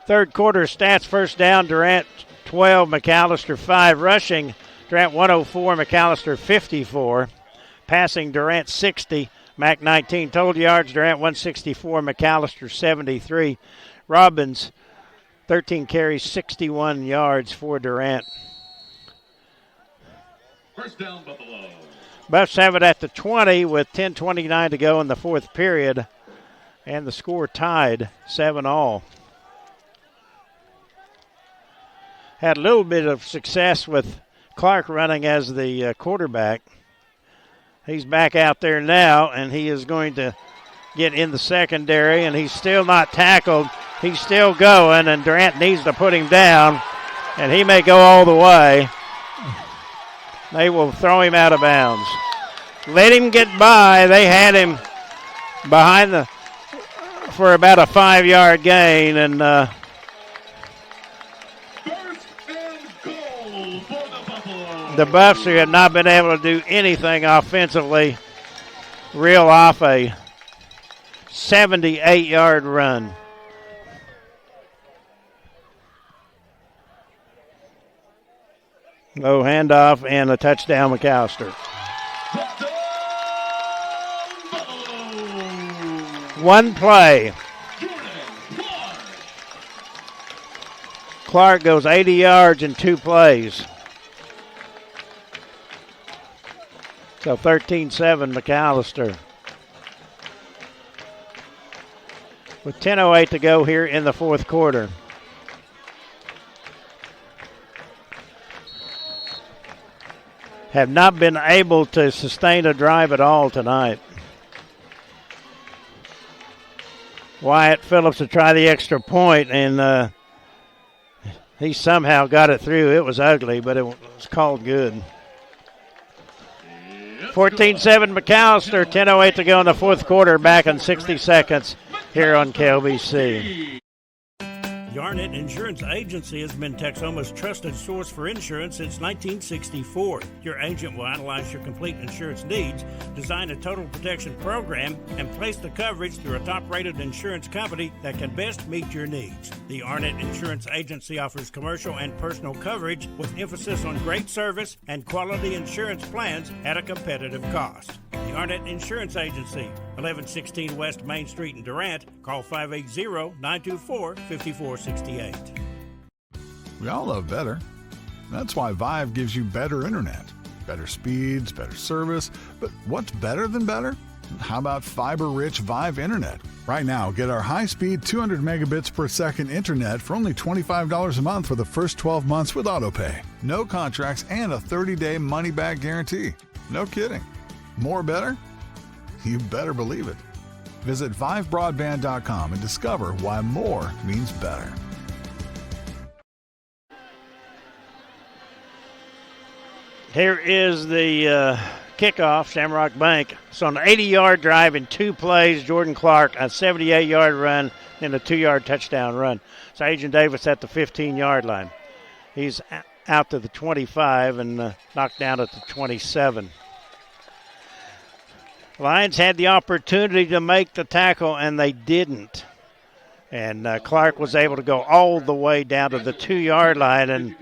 Third quarter stats: first down, Durant 12, McAlester 5. Rushing, Durant 104, McAlester 54. Passing, Durant 60, Mac 19. Total yards, Durant 164, McAlester 73. Robbins, 13 carries, 61 yards for Durant. First down, Buffalo. Buffs have it at the 20 with 10:29 to go in the fourth period. And the score tied 7-all. Had a little bit of success with Clark running as the quarterback. He's back out there now, and he is going to get in the secondary, and he's still not tackled. He's still going, and Durant needs to put him down, and he may go all the way. They will throw him out of bounds. Let him get by. They had him behind for about a 5-yard gain, and the Buffs, who have not been able to do anything offensively, reel off a 78-yard run. Low handoff and a touchdown, McAlester. One play. Clark goes 80 yards in 2 plays. So 13-7 McAlester. With 10:08 to go here in the fourth quarter. Have not been able to sustain a drive at all tonight. Wyatt Phillips to try the extra point, and he somehow got it through. It was ugly, but it was called good. 14-7 McAlester, 10:08 to go in the fourth quarter, back in 60 seconds here on KLBC. Yarnett Insurance Agency has been Texoma's trusted source for insurance since 1964. Your agent will analyze your complete insurance needs, design a total protection program, and place the coverage through a top-rated insurance company that can best meet your needs. The Yarnett Insurance Agency offers commercial and personal coverage with emphasis on great service and quality insurance plans at a competitive cost. The Yarnett Insurance Agency, 1116 West Main Street in Durant. Call 580-924-5468. We all love better. That's why Vive gives you better internet. Better speeds, better service. But what's better than better? How about fiber-rich Vive internet? Right now, get our high-speed 200 megabits per second internet for only $25 a month for the first 12 months with autopay. No contracts and a 30-day money-back guarantee. No kidding. More better? You better believe it. Visit ViveBroadband.com and discover why more means better. Here is the kickoff, Shamrock Bank. So an 80-yard drive in 2 plays. Jordan Clark, a 78-yard run, and a 2-yard touchdown run. So Agent Davis at the 15-yard line. He's out to the 25 and knocked down at the 27. Lions had the opportunity to make the tackle, and they didn't. And Clark was able to go all the way down to the 2-yard line, and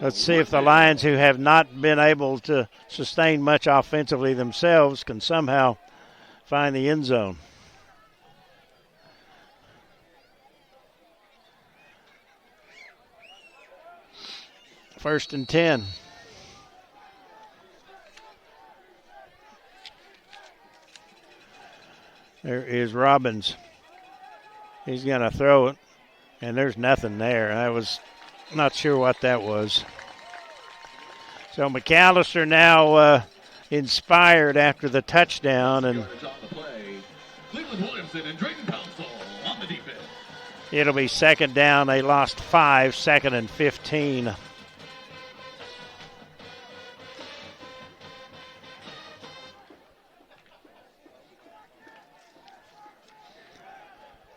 Let's see if the Lions, who have not been able to sustain much offensively themselves, can somehow find the end zone. First and 10. There is Robbins. He's going to throw it, and there's nothing there. I was not sure what that was. So McAlester now inspired after the touchdown, and it'll be second down. They lost 5, 2nd and 15.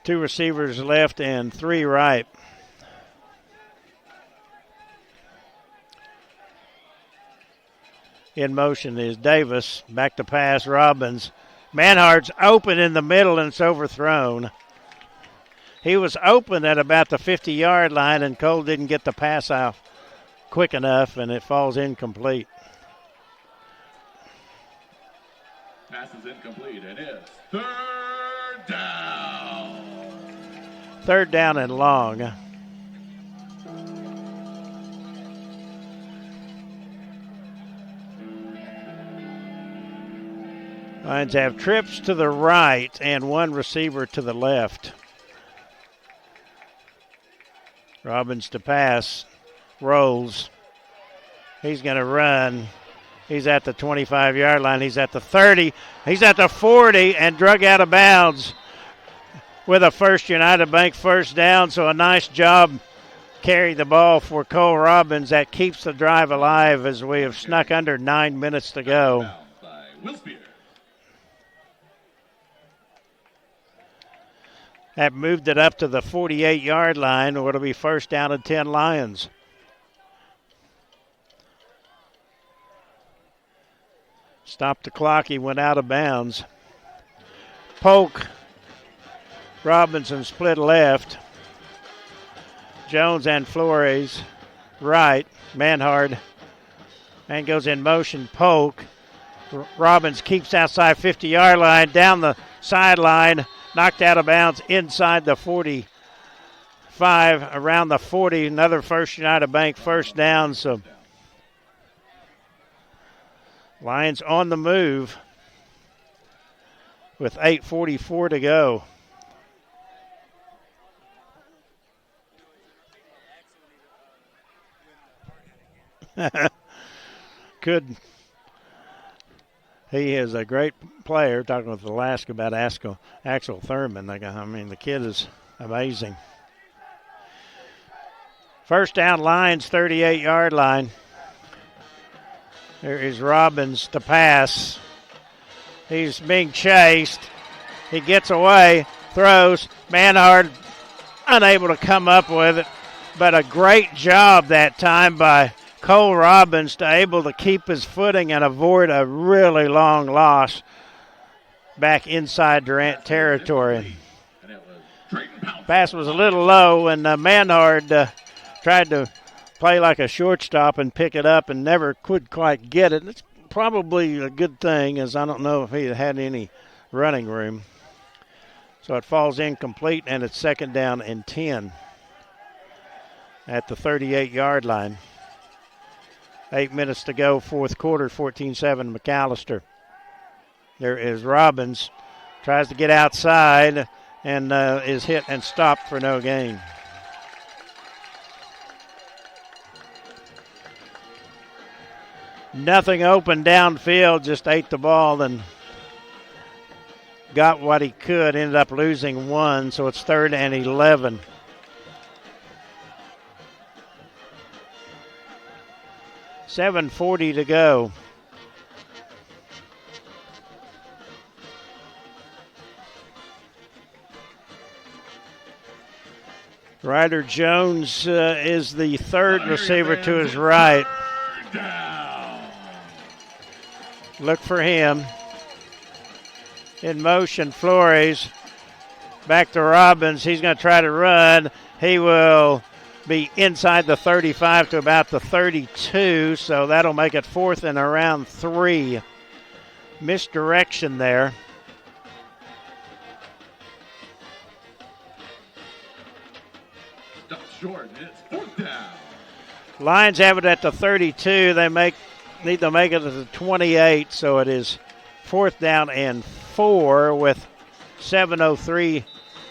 Two receivers left and 3 right. In motion is Davis. Back to pass, Robbins. Manhard's open in the middle and it's overthrown. He was open at about the 50-yard line, and Cole didn't get the pass out quick enough, and it falls incomplete. Pass is incomplete. It is third down. Third down and long. Lions have trips to the right and 1 receiver to the left. Robbins to pass. Rolls. He's going to run. He's at the 25-yard line. He's at the 30. He's at the 40 and drug out of bounds with a First United Bank first down. So a nice job carrying the ball for Cole Robbins. That keeps the drive alive as we have snuck under 9 minutes to go. That moved it up to the 48-yard line, or it'll be first down and 10 Lions. Stopped the clock. He went out of bounds. Polk. Robinson split left. Jones and Flores right. Manhard. Man goes in motion. Polk. Robbins keeps outside 50-yard line. Down the sideline. Knocked out of bounds inside the 45. Around the 40. Another First United Bank first down. So Lions on the move with 8:44 to go. Good. He is a great player. Talking with Alaska about Axel Thurman. I mean, the kid is amazing. First down, Lions, 38-yard line. There is Robbins to pass. He's being chased. He gets away, throws. Manhard unable to come up with it, but a great job that time by Cole Robbins to able to keep his footing and avoid a really long loss back inside Durant territory. Pass was a little low, and Manhard tried to play like a shortstop and pick it up and never could quite get it. It's probably a good thing, as I don't know if he had any running room. So it falls incomplete, and it's second down and 10 at the 38-yard line. 8 minutes to go, fourth quarter, 14-7 McAlester. There is Robbins. Tries to get outside and is hit and stopped for no gain. Nothing open downfield, just ate the ball and got what he could, ended up losing 1, so it's 3rd and 11. $7:40 to go. Ryder Jones is the third receiver to his right. Look for him. In motion, Flores. Back to Robbins. He's going to try to run. He will be inside the 35 to about the 32, so that'll make it 4th and around 3. Misdirection there. Stop short. It's 4th down. Lions have it at the 32. They need to make it at the 28, so it is 4th down and 4 with 7:03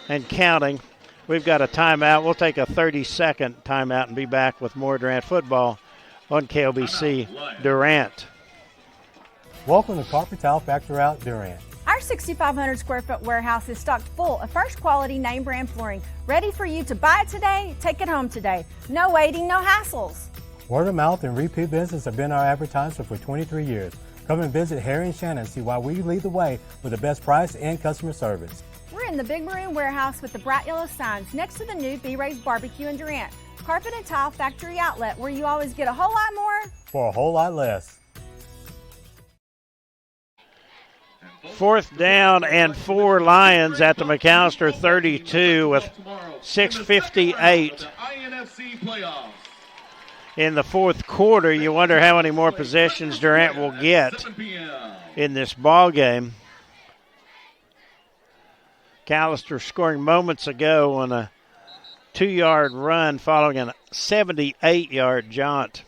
and counting. We've got a timeout. We'll take a 30-second timeout and be back with more Durant football on KLBC Durant. Welcome to Carpet Tile Factory out Durant. Our 6,500 square foot warehouse is stocked full of first quality name brand flooring, ready for you to buy it today, take it home today. No waiting, no hassles. Word of mouth and repeat business have been our advertiser for 23 years. Come and visit Harry and Shannon and see why we lead the way with the best price and customer service. We're in the big maroon warehouse with the bright yellow signs next to the new B-Ray's Barbecue in Durant. Carpet and Tile Factory Outlet, where you always get a whole lot more for a whole lot less. 4th down and 4 Lions at the McAlester 32 with 6:58 in the 4th quarter. You wonder how many more possessions Durant will get in this ball game. McAlester scoring moments ago on a 2-yard run following a 78-yard jaunt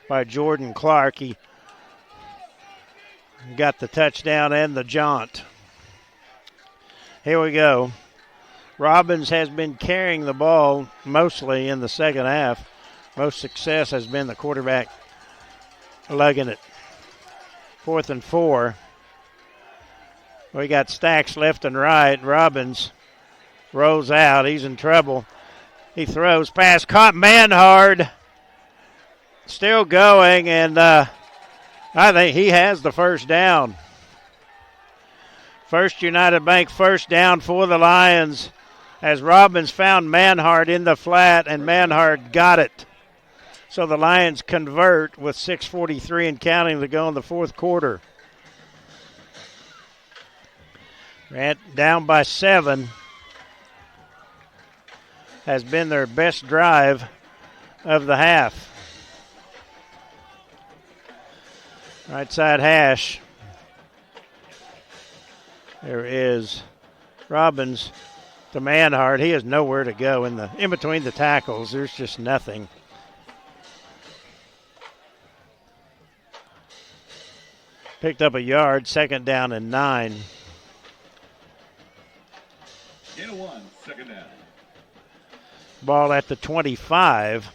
by Jordan Clark. He got the touchdown and the jaunt. Here we go. Robbins has been carrying the ball mostly in the second half. Most success has been the quarterback lugging it. 4th and 4. We got stacks left and right. Robbins rolls out. He's in trouble. He throws. Pass caught. Manhard still going, and I think he has the first down. First United Bank first down for the Lions as Robbins found Manhard in the flat, and Manhard got it. So the Lions convert with 6:43 and counting to go in the 4th quarter. Down by 7 has been their best drive of the half. Right side hash. There is Robbins to Manhard. He has nowhere to go in between the tackles. There's just nothing. Picked up a yard, 2nd down and 9. Gain of 1, 2nd down. Ball at the 25.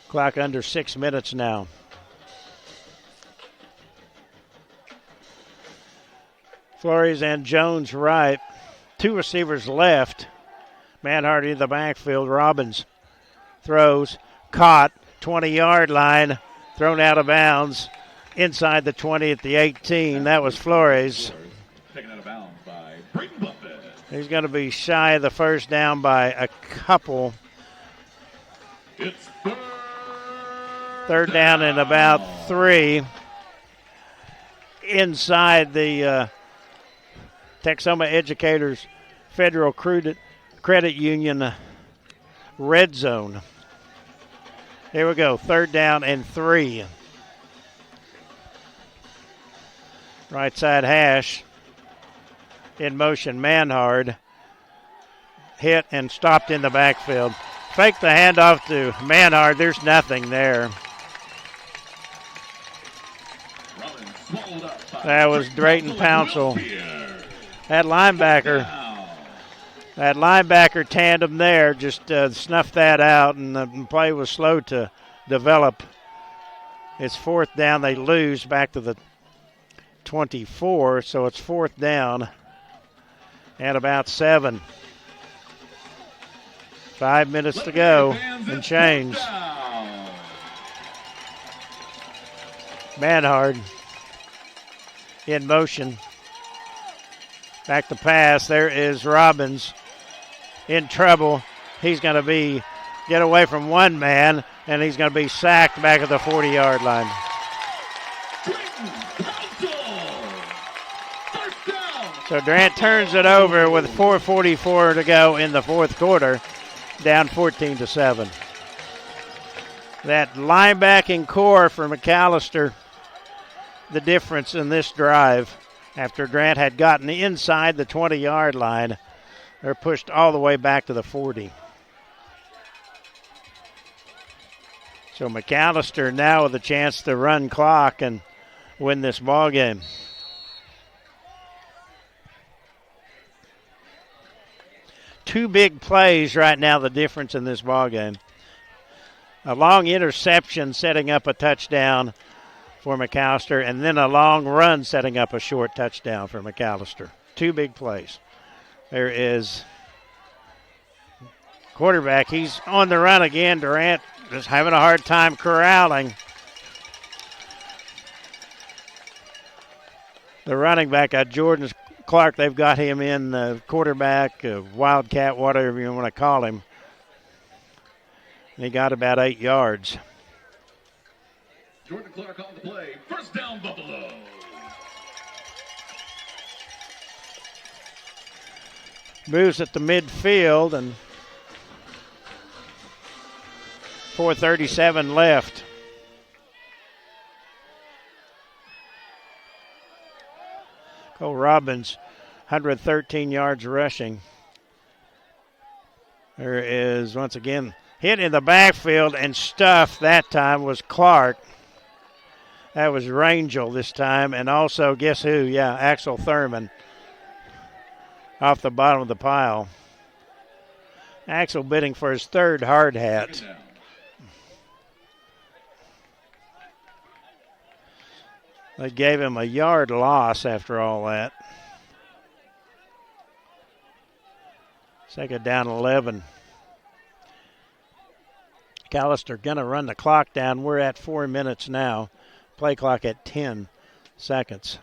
Clock under 6 minutes now. Flores and Jones right. 2 receivers left. Manhard in the backfield. Robbins throws. Caught. 20-yard line. Thrown out of bounds. Inside the 20 at the 18. That was Flores. Taken out of bounds by Brayton Buffett. He's going to be shy of the first down by a couple. It's 3rd down and about 3 inside the Texoma Educators Federal Credit Union red zone. Here we go, 3rd down and 3. Right side hash. In motion, Manhard. Hit and stopped in the backfield. Fake the handoff to Manhard. There's nothing there. That was Drayton Pouncil. That linebacker tandem there just snuffed that out, and the play was slow to develop. It's 4th down. They lose back to the 24, so it's 4th down and about 7. 5 minutes to go and change. Manhard in motion. Back to pass. There is Robbins in trouble. He's going to get away from one man, and he's going to be sacked back at the 40-yard line. So Durant turns it over with 4:44 to go in the fourth quarter, down 14-7. That linebacking core for McAlester, the difference in this drive. After Durant had gotten inside the 20-yard line, they're pushed all the way back to the 40. So McAlester now with a chance to run clock and win this ball game. Two big plays right now, the difference in this ball game. A long interception setting up a touchdown for McAlester, and then a long run setting up a short touchdown for McAlester. Two big plays. There is quarterback. He's on the run again. Durant just having a hard time corralling the running back. Jordan Clark, they've got him in quarterback, wildcat, whatever you want to call him. He got about 8 yards. Jordan Clark on the play. First down, Buffalo. Moves at the midfield, and 4:37 left. Cole Robbins, 113 yards rushing. There is, once again, hit in the backfield and stuffed. That time was Clark. That was Rangel this time, and also, guess who? Yeah, Axel Thurman off the bottom of the pile. Axel bidding for his third hard hat. They gave him a yard loss after all that. Second down 11. McAlester going to run the clock down. We're at 4 minutes now. Play clock at 10 seconds.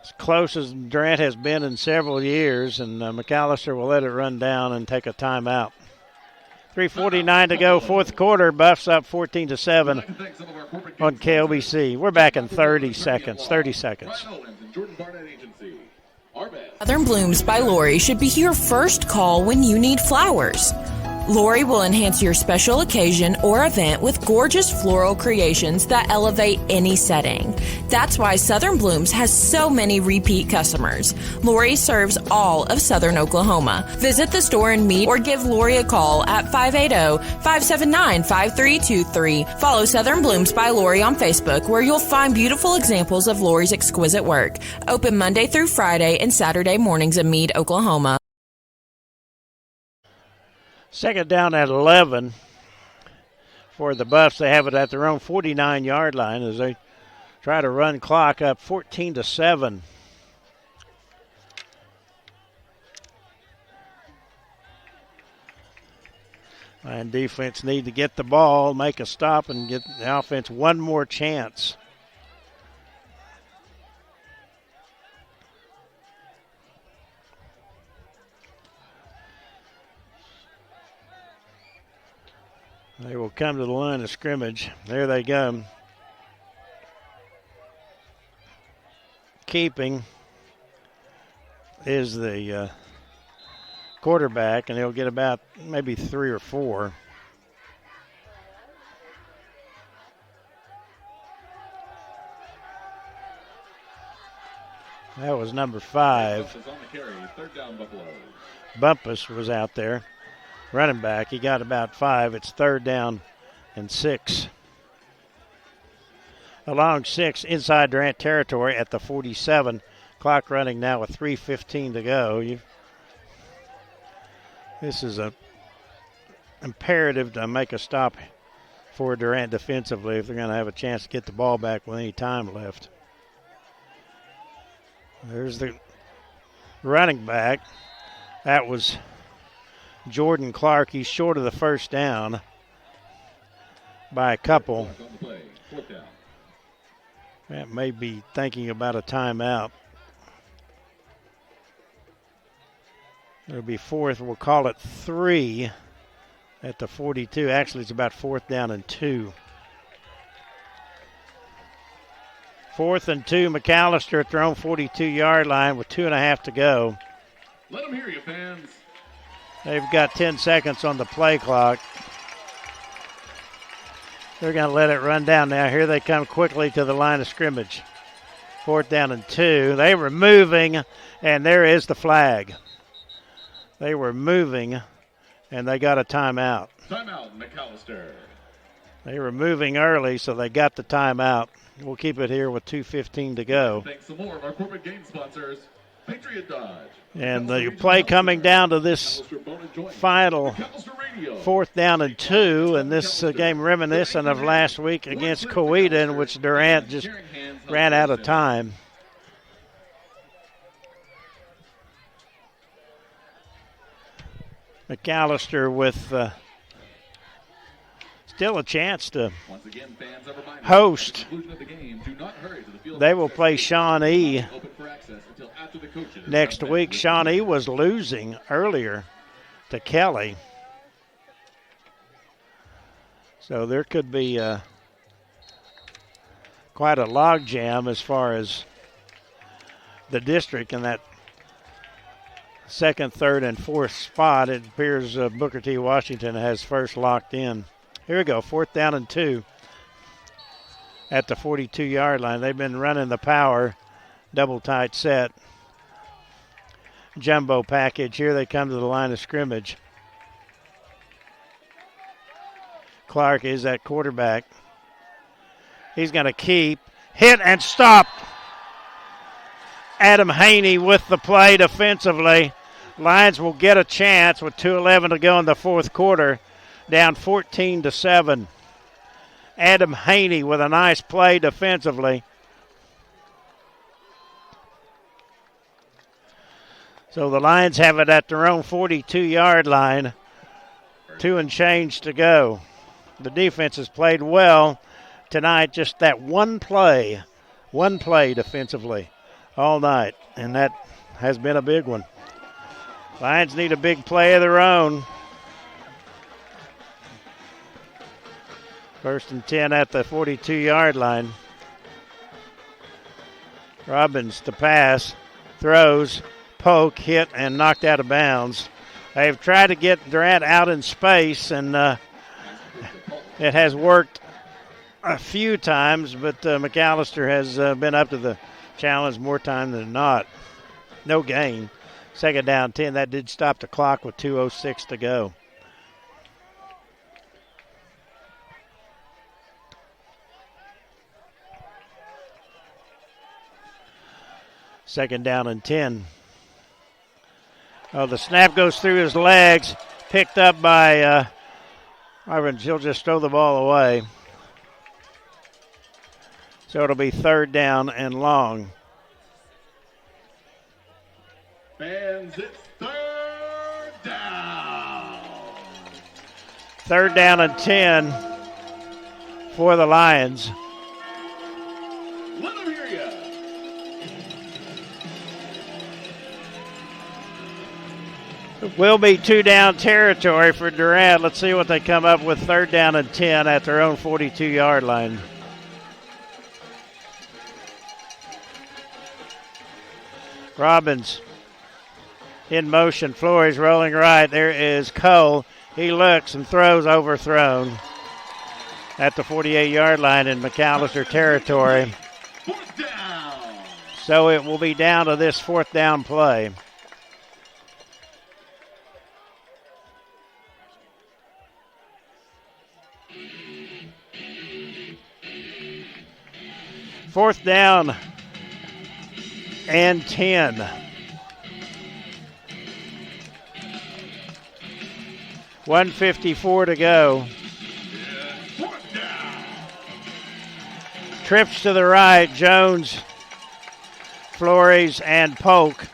As close as Durant has been in several years, and McAlester will let it run down and take a timeout. 3:49 to go, fourth quarter. Buffs up 14-7 on KLBC. We're back in 30 seconds. 30 seconds. Southern Blooms by Lori should be your first call when you need flowers. Lori will enhance your special occasion or event with gorgeous floral creations that elevate any setting. That's why Southern Blooms has so many repeat customers. Lori serves all of Southern Oklahoma. Visit the store and meet or give Lori a call at 580-579-5323. Follow Southern Blooms by Lori on Facebook, where you'll find beautiful examples of Lori's exquisite work. Open Monday through Friday and Saturday mornings in Meade, Oklahoma. Second down at 11 for the Buffs. They have it at their own 49-yard line as they try to run clock up 14-7. And defense need to get the ball, make a stop, and get the offense one more chance. They will come to the line of scrimmage. There they go. Keeping is the quarterback, and he'll get about maybe 3 or 4. That was number 5. Bumpus was out there. Running back, he got about 5. It's third down and 6. Along 6 inside Durant territory at the 47. Clock running now with 3:15 to go. This is a imperative to make a stop for Durant defensively if they're going to have a chance to get the ball back with any time left. There's the running back. That was Jordan Clark. He's short of the first down by a couple. That may be thinking about a timeout. It'll be fourth. We'll call it 3 at the 42. Actually, it's about fourth down and 2. 4th and 2, McAlester at their own 42-yard line with 2.5 to go. Let them hear you, fans. They've got 10 seconds on the play clock. They're going to let it run down now. Here they come quickly to the line of scrimmage. 4th down and 2. They were moving, and there is the flag. They were moving, and they got a timeout. Timeout, McAlester. They were moving early, so they got the timeout. We'll keep it here with 2:15 to go. Thanks some more of our corporate game sponsors, Patriot Dodge. And the play coming down to this final 4th down and 2, and this game reminiscent of last week against Coweta, in which Durant just ran out of time. McAlester with still a chance to host. They will play Shawnee next week. Shawnee was losing earlier to Kelly. So there could be quite a logjam as far as the district in that 2nd, 3rd, and 4th spot. It appears Booker T. Washington has first locked in. Here we go, 4th down and 2 at the 42-yard line. They've been running the power, double tight set, jumbo package. Here they come to the line of scrimmage. Clark is at quarterback. He's going to keep, hit, and stop. Adam Haney with the play defensively. Lions will get a chance with 2:11 to go in the 4th quarter, down 14-7. Adam Haney with a nice play defensively. So the Lions have it at their own 42-yard line. 2 and change to go. The defense has played well tonight. Just that one play defensively all night, and that has been a big one. Lions need a big play of their own. 1st and 10 at the 42-yard line. Robbins to pass, throws, poke, hit, and knocked out of bounds. They've tried to get Durant out in space, and it has worked a few times, but McAlester has been up to the challenge more time than not. No gain. 2nd down 10. That did stop the clock with 2:06 to go. Second down and 10. Oh, the snap goes through his legs. Picked up by Ivan. He'll just throw the ball away. So it'll be 3rd down and long. Fans, it's 3rd down. 3rd down and 10 for the Lions. Let them hear you. It will be 2-down territory for Durant. Let's see what they come up with. 3rd down and 10 at their own 42-yard line. Robbins in motion. Flores rolling right. There is Cole. He looks and throws, overthrown at the 48-yard line in McAlester territory. 4th down. So it will be down to this 4th down play. Fourth down and 10. $1:54 to go. Trips to the right. Jones, Flores, and Polk.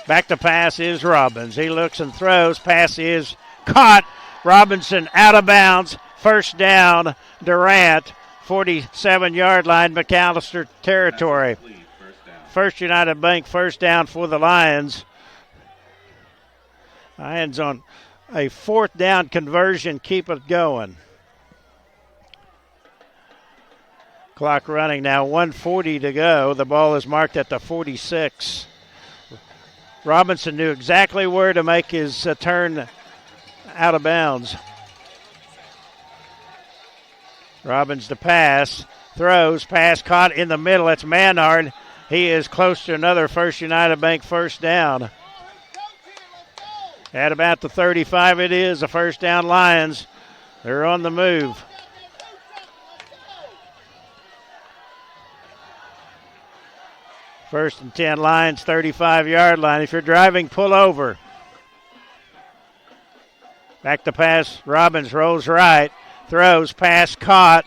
Back to pass is Robbins. He looks and throws. Pass is caught. Robinson out of bounds. 1st down. Durant. 47-yard line, McAlester territory. First United Bank, 1st down for the Lions. Lions on a 4th down conversion, keep it going. Clock running now, 1:40 to go. The ball is marked at the 46. Robinson knew exactly where to make his turn out of bounds. Robbins to pass, throws, pass caught in the middle. That's Manhard. He is close to another First United Bank first down. At about the 35 it is, a first down Lions. They're on the move. First and 10 Lions, 35-yard line. If you're driving, pull over. Back to pass, Robbins rolls right, throws, pass caught,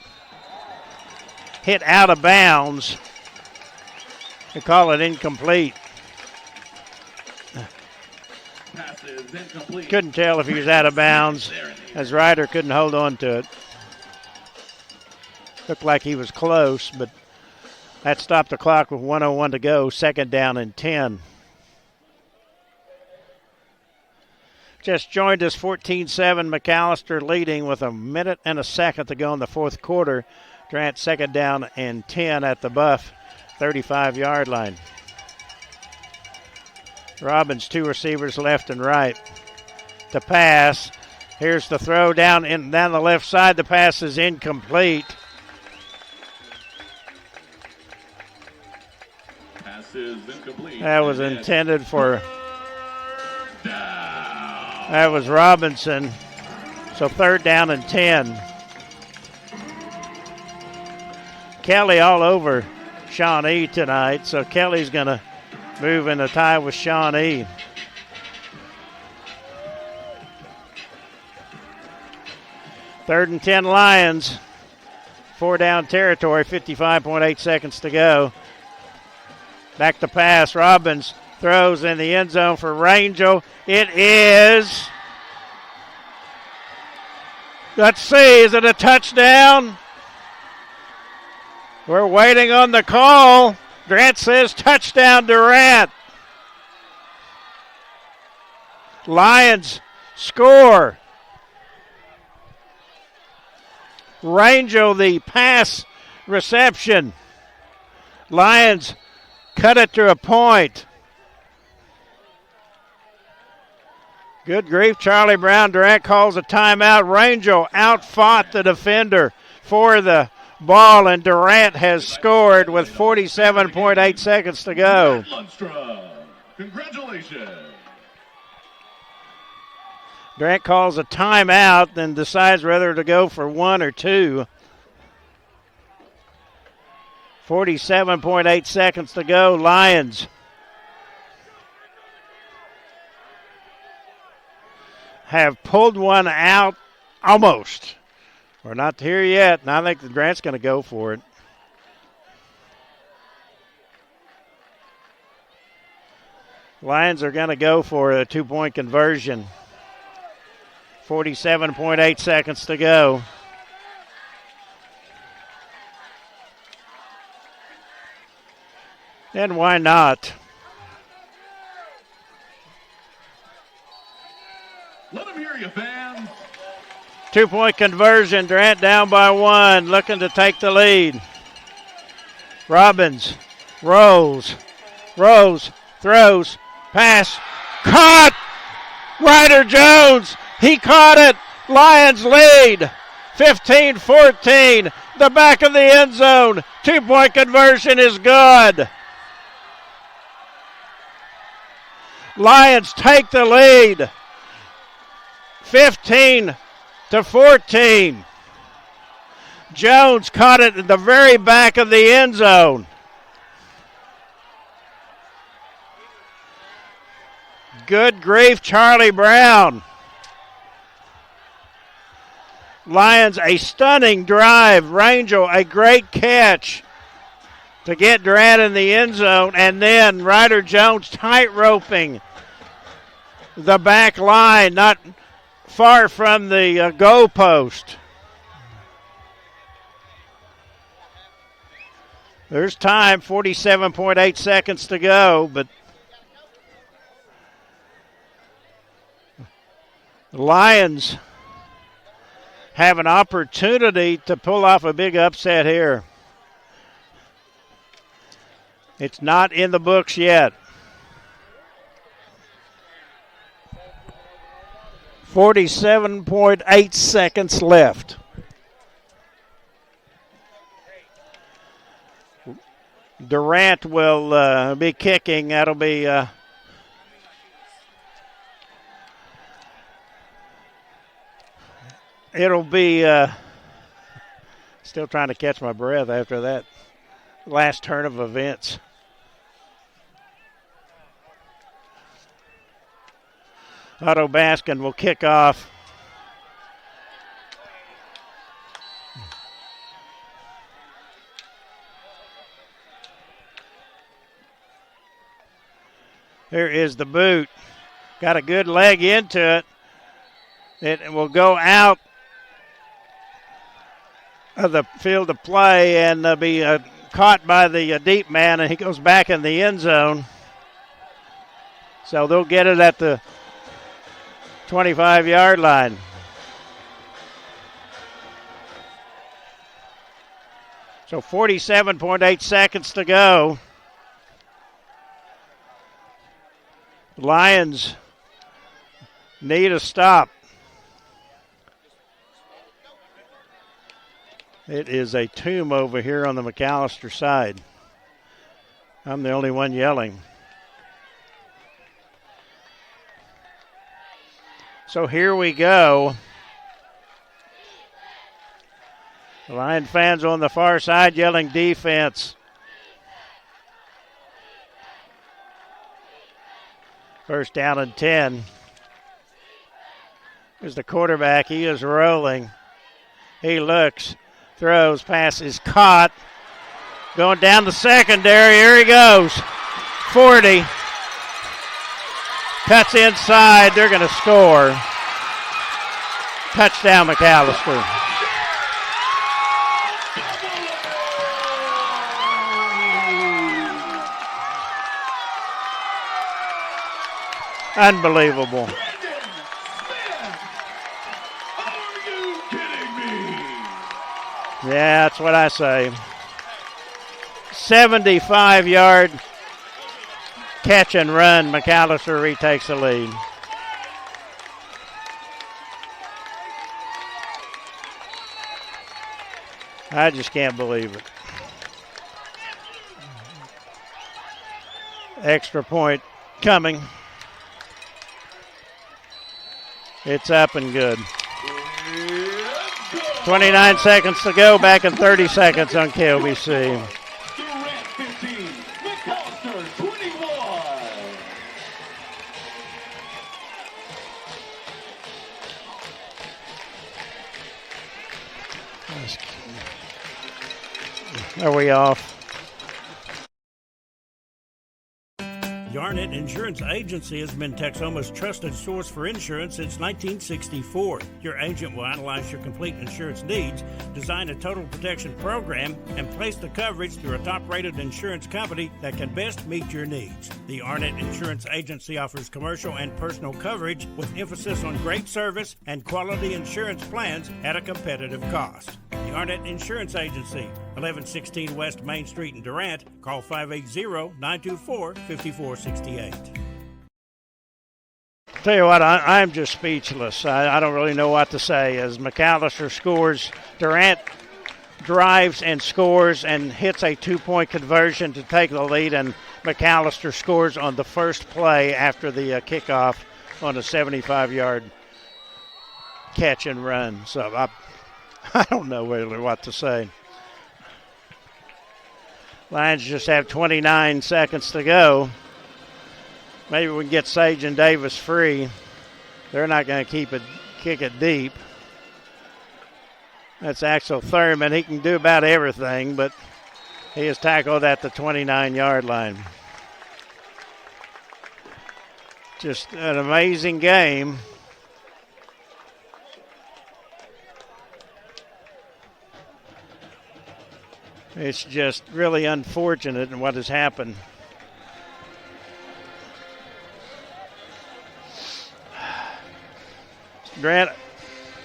hit out of bounds. They call it incomplete. Couldn't tell if he was out of bounds, as Ryder couldn't hold on to it. Looked like he was close, but that stopped the clock with 1:01 to go, second down and 10. Just joined us, 14-7, McAlester leading with a minute and a second to go in the fourth quarter. Durant second down and 10 at the Buff 35-yard line. Robbins, two receivers left and right. To pass. Here's the throw down the left side. The pass is incomplete. Pass is incomplete. That was intended for... That was Robinson. So third down and 10. Kelly all over Shawnee tonight, so Kelly's going to move in a tie with Shawnee. Third and 10 Lions. 4 down territory, 55.8 seconds to go. Back to pass. Robbins throws in the end zone for Rangel. It is. Let's see, is it a touchdown? We're waiting on the call. Grant says touchdown Durant. Lions score. Rangel the pass reception. Lions cut it to a point. Good grief, Charlie Brown. Durant calls a timeout. Rangel outfought the defender for the ball, and Durant has scored with 47.8 seconds to go. Congratulations. Durant calls a timeout, then decides whether to go for one or two. 47.8 seconds to go. Lions have pulled one out almost. We're not here yet, and I think the Grant's going to go for it. Lions are going to go for a two-point conversion. 47.8 seconds to go. And why not? Let them hear you, fans. Two-point conversion. Durant down by one, looking to take the lead. Robbins rolls, throws, pass, caught! Ryder Jones, he caught it. Lions lead, 15-14. The back of the end zone. Two-point conversion is good. Lions take the lead, 15-14. Jones caught it in the very back of the end zone. Good grief, Charlie Brown. Lions a stunning drive. Rangel a great catch to get Durant in the end zone, and then Ryder Jones tight-roping the back line, not far from the goal post. There's time, 47.8 seconds to go, but the Lions have an opportunity to pull off a big upset here. It's not in the books yet. 47.8 seconds left. Durant will be kicking. That'll be it'll be still trying to catch my breath after that last turn of events. Otto Baskin will kick off. Here is the boot. Got a good leg into it. It will go out of the field of play and be caught by the deep man, and he goes back in the end zone. So they'll get it at the 25-yard line. So 47.8 seconds to go. Lions need a stop. It is a tomb over here on the McAlester side. I'm the only one yelling. So here we go. The Lion fans on the far side yelling defense. First down and 10. Here's the quarterback. He is rolling. He looks, throws, pass is caught. Going down the secondary. Here he goes. 40. Cuts inside. They're going to score. Touchdown, McAlester. Unbelievable. Yeah, that's what I say. 75-yard catch and run. McAlester retakes the lead. I just can't believe it. Extra point coming. It's up and good. 29 seconds to go, back in 30 seconds on KOBC. Durant 15, McAlester 21. Are we off? Yarnett Insurance Agency has been Texoma's trusted source for insurance since 1964. Your agent will analyze your complete insurance needs, design a total protection program, and place the coverage through a top-rated insurance company that can best meet your needs. The Yarnett Insurance Agency offers commercial and personal coverage with emphasis on great service and quality insurance plans at a competitive cost. The Yarnett Insurance Agency, 1116 West Main Street in Durant. Call 580-924-5468. Tell you what, I'm just speechless. I don't really know what to say. As McAlester scores, Durant drives and scores and hits a two-point conversion to take the lead, and McAlester scores on the first play after the kickoff on a 75-yard catch and run. So I don't know really what to say. Lions just have 29 seconds to go. Maybe we can get Sage and Davis free. They're not going to kick it deep. That's Axel Thurman. He can do about everything, but he is tackled at the 29-yard line. Just an amazing game. It's just really unfortunate in what has happened. Grant,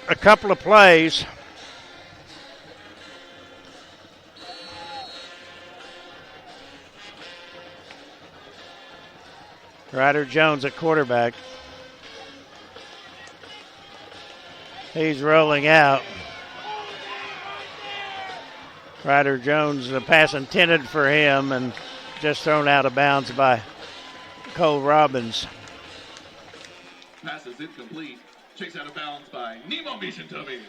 a couple of plays. Ryder Jones at quarterback. He's rolling out. Ryder Jones, the pass intended for him and just thrown out of bounds by Cole Robbins. Pass is incomplete. Chased out of bounds by Nemo Mishintobi.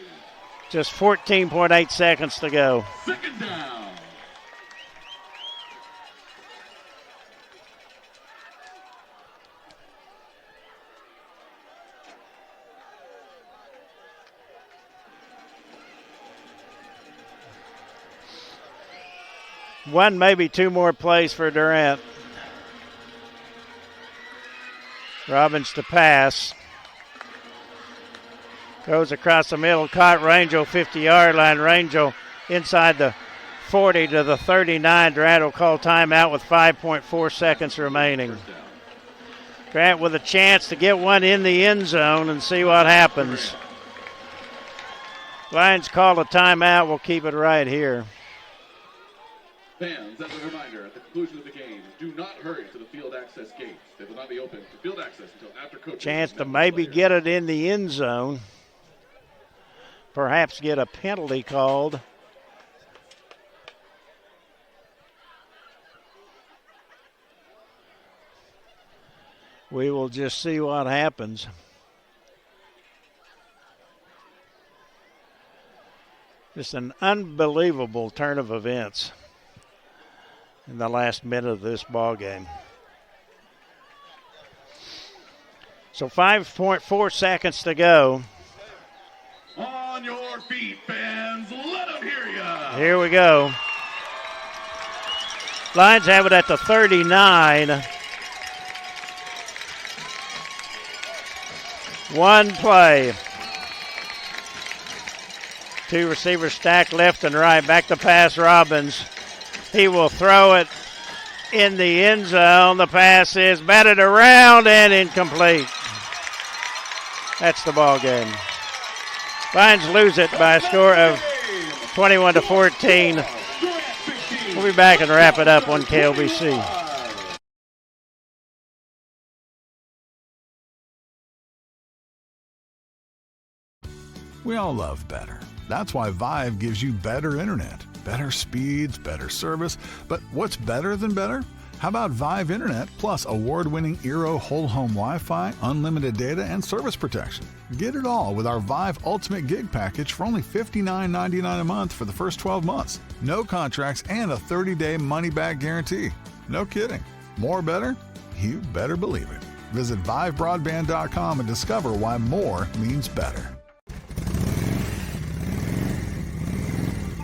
Just 14.8 seconds to go. Second down. One, maybe two more plays for Durant. Robbins to pass. Goes across the middle, caught Rangel, 50-yard line. Rangel inside the 40 to the 39. Durant will call timeout with 5.4 seconds remaining. Durant with a chance to get one in the end zone and see what happens. Lions call a timeout. We'll keep it right here. Fans, as a reminder, at the conclusion of the game, do not hurry to the field access gates. They will not be open to field access until after coach. Chance to maybe get it in the end zone. Perhaps get a penalty called. We will just see what happens. Just an unbelievable turn of events in the last minute of this ball game. So 5.4 seconds to go. On your feet, fans. Let them hear ya. Here we go. Lions have it at the 39. One play. Two receivers stacked left and right. Back to pass, Robbins. He will throw it in the end zone. The pass is batted around and incomplete. That's the ball game. Lions lose it by a score of 21-14. We'll be back and wrap it up on KLBC. We all love better. That's why Vive gives you better internet, better speeds, better service. But what's better than better? How about Vive Internet plus award-winning Eero whole home Wi-Fi, unlimited data, and service protection? Get it all with our Vive Ultimate Gig package for only $59.99 a month for the first 12 months. No contracts and a 30-day money-back guarantee. No kidding. More better? You better believe it. Visit ViveBroadband.com and discover why more means better.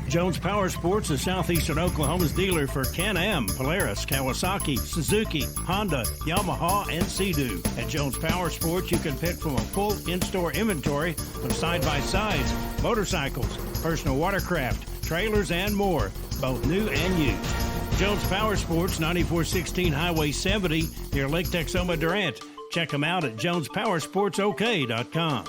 Jones Power Sports is Southeastern Oklahoma's dealer for Can-Am, Polaris, Kawasaki, Suzuki, Honda, Yamaha, and Sea-Doo. At Jones Power Sports, you can pick from a full in-store inventory of side-by-sides, motorcycles, personal watercraft, trailers, and more, both new and used. Jones Power Sports, 9416 Highway 70 near Lake Texoma, Durant. Check them out at jonespowersportsok.com.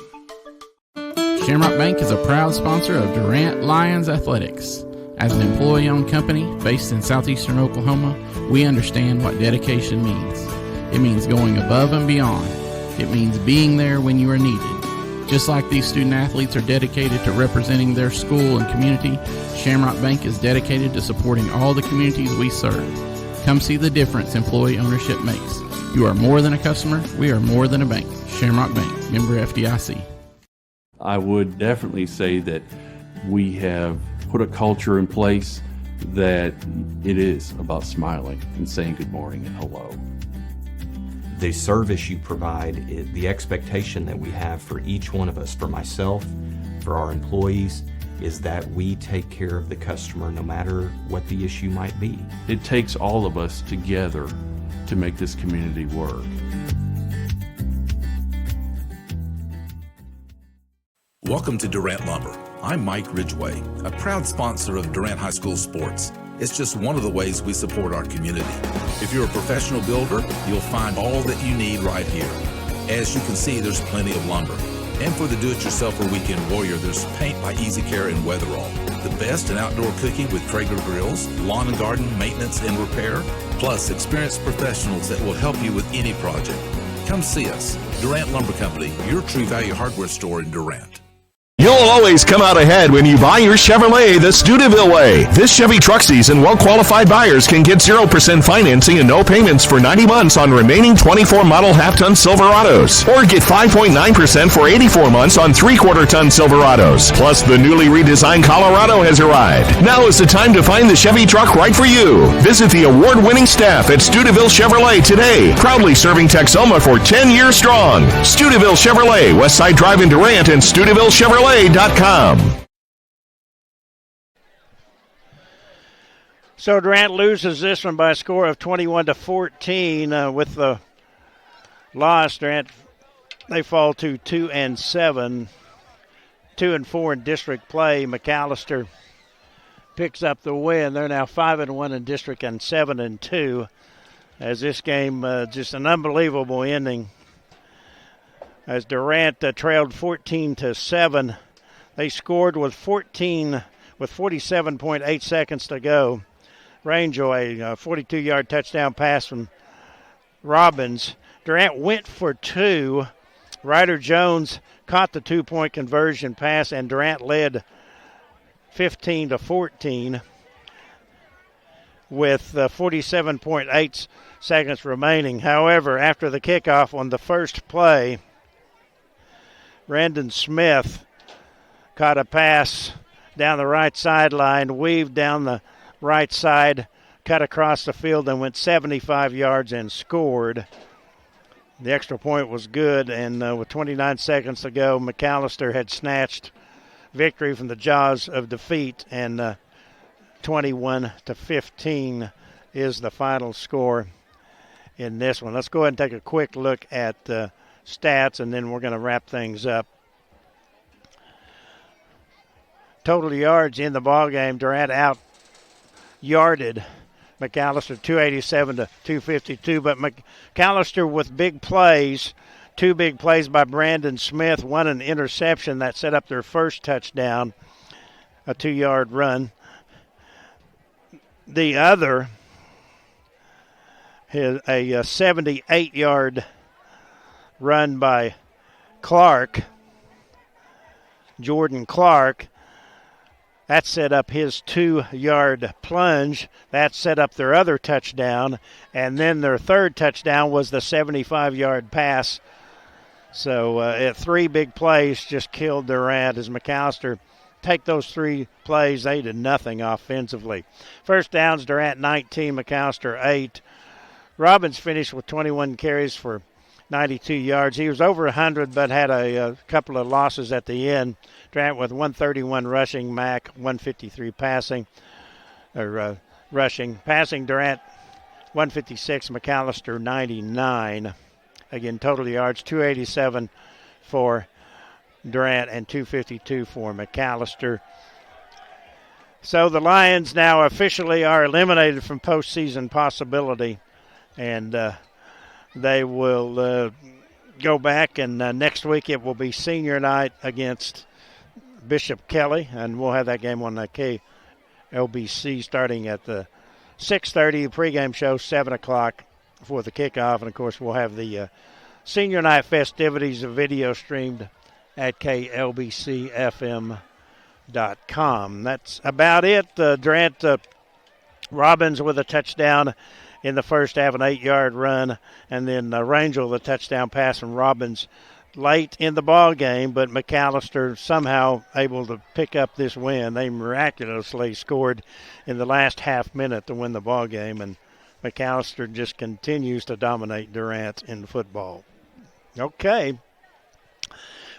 Shamrock Bank is a proud sponsor of Durant Lions Athletics. As an employee-owned company based in southeastern Oklahoma, we understand what dedication means. It means going above and beyond. It means being there when you are needed. Just like these student athletes are dedicated to representing their school and community, Shamrock Bank is dedicated to supporting all the communities we serve. Come see the difference employee ownership makes. You are more than a customer. We are more than a bank. Shamrock Bank, member FDIC. I would definitely say that we have put a culture in place that it is about smiling and saying good morning and hello. The service you provide, the expectation that we have for each one of us, for myself, for our employees, is that we take care of the customer no matter what the issue might be. It takes all of us together to make this community work. Welcome to Durant Lumber. I'm Mike Ridgway, a proud sponsor of Durant High School sports. It's just one of the ways we support our community. If you're a professional builder, you'll find all that you need right here. As you can see, there's plenty of lumber. And for the do-it-yourselfer weekend warrior, there's paint by Easy Care and Weatherall. The best in outdoor cooking with Traeger grills, lawn and garden maintenance and repair, plus experienced professionals that will help you with any project. Come see us. Durant Lumber Company, your True Value hardware store in Durant. You'll always come out ahead when you buy your Chevrolet the Steubenville way. This Chevy truck season, well-qualified buyers can get 0% financing and no payments for 90 months on remaining 24 model half-ton Silverados. Or get 5.9% for 84 months on 3/4-ton Silverados. Plus, the newly redesigned Colorado has arrived. Now is the time to find the Chevy truck right for you. Visit the award-winning staff at Steubenville Chevrolet today. Proudly serving Texoma for 10 years strong. Steubenville Chevrolet, Westside Drive in Durant, and SteubenvilleChevrolet.com. So Durant loses this one by a score of 21-14 with the loss. Durant, they fall to 2-7, 2-4 in district play. McAlester picks up the win. They're now 5-1 in district and 7-2. As this game just an unbelievable ending. As Durant trailed 14-7, they scored with 47.8 seconds to go. Rangel, a 42-yard touchdown pass from Robbins. Durant went for two. Ryder Jones caught the two-point conversion pass, and Durant led 15-14 with 47.8 seconds remaining. However, after the kickoff on the first play, Brandon Smith caught a pass down the right sideline, weaved down the right side, cut across the field, and went 75 yards and scored. The extra point was good, and with 29 seconds to go, McAlester had snatched victory from the jaws of defeat, and 21-15 is the final score in this one. Let's go ahead and take a quick look at stats, and then we're going to wrap things up. Total yards in the ball game, Durant out yarded McAlester 287-252, but McAlester with big plays, two big plays by Brandon Smith, one an interception that set up their first touchdown, a 2-yard run. The other is a 78-yard run by Jordan Clark. That set up his 2-yard plunge. That set up their other touchdown. And then their third touchdown was the 75-yard pass. So three big plays just killed Durant as McAlester take those three plays. They did nothing offensively. First downs, Durant 19, McAlester 8. Robbins finished with 21 carries for 92 yards. He was over 100, but had a couple of losses at the end. Durant with 131 rushing, Mac 153 passing, or rushing. Passing, Durant 156, McAlester 99. Again, total yards 287 for Durant and 252 for McAlester. So the Lions now officially are eliminated from postseason possibility, and they will go back, and next week it will be senior night against Bishop Kelly, and we'll have that game on the KLBC starting at the 6:30 pregame show, 7 o'clock for the kickoff, and of course we'll have the senior night festivities video streamed at klbcfm.com. That's about it. Durant Robbins with a touchdown in the first half, an 8-yard run, and then Rangel, the touchdown pass from Robbins late in the ball game, but McAlester somehow able to pick up this win. They miraculously scored in the last half minute to win the ball game, and McAlester just continues to dominate Durant in football. Okay.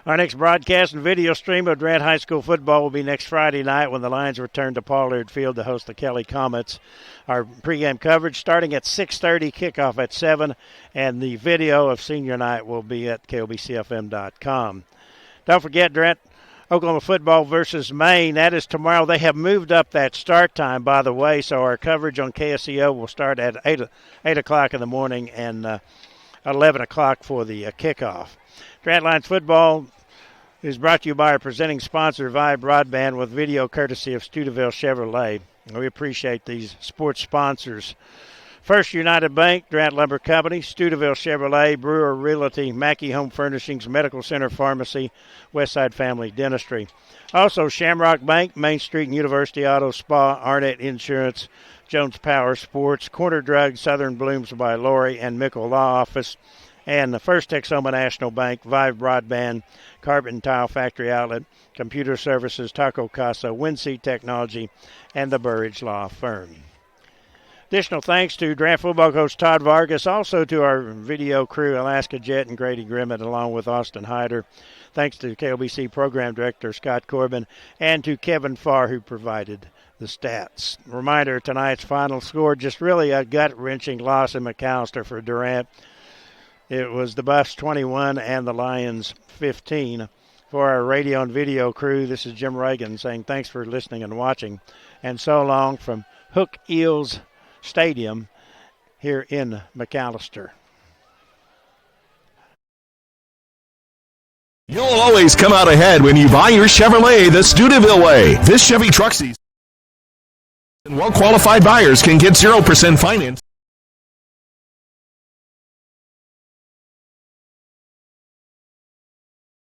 Our next broadcast and video stream of Durant High School football will be next Friday night when the Lions return to Pollard Field to host the Kelly Comets. Our pregame coverage starting at 6:30, kickoff at 7, and the video of senior night will be at klbcfm.com. Don't forget, Durant, Oklahoma football versus Maine. That is tomorrow. They have moved up that start time, by the way, so our coverage on KSEO will start at 8 o'clock in the morning and 11 o'clock for the kickoff. Durant Lions football is brought to you by our presenting sponsor, Vive Broadband, with video courtesy of Steubenville Chevrolet. We appreciate these sports sponsors. First United Bank, Durant Lumber Company, Steubenville Chevrolet, Brewer Realty, Mackey Home Furnishings, Medical Center Pharmacy, Westside Family Dentistry. Also Shamrock Bank, Main Street and University Auto Spa, Arnett Insurance, Jones Power Sports, Corner Drug, Southern Blooms by Lori, and Mickle Law Office. And the First Texoma National Bank, Vive Broadband, Carbon Tile Factory Outlet, Computer Services, Taco Casa, Windseat Technology, and the Burridge Law Firm. Additional thanks to Durant football coach Todd Vargas, also to our video crew, Alaska Jet and Grady Grimmett, along with Austin Hyder. Thanks to KLBC Program Director Scott Corbin, and to Kevin Farr, who provided the stats. Reminder, tonight's final score, just really a gut-wrenching loss in McAlester for Durant. It was the Buffs 21 and the Lions 15. For our radio and video crew, this is Jim Reagan saying thanks for listening and watching, and so long from Hook Eels Stadium here in McAlester. You'll always come out ahead when you buy your Chevrolet the Steubenville way. This Chevy truck season, well-qualified buyers can get 0% finance.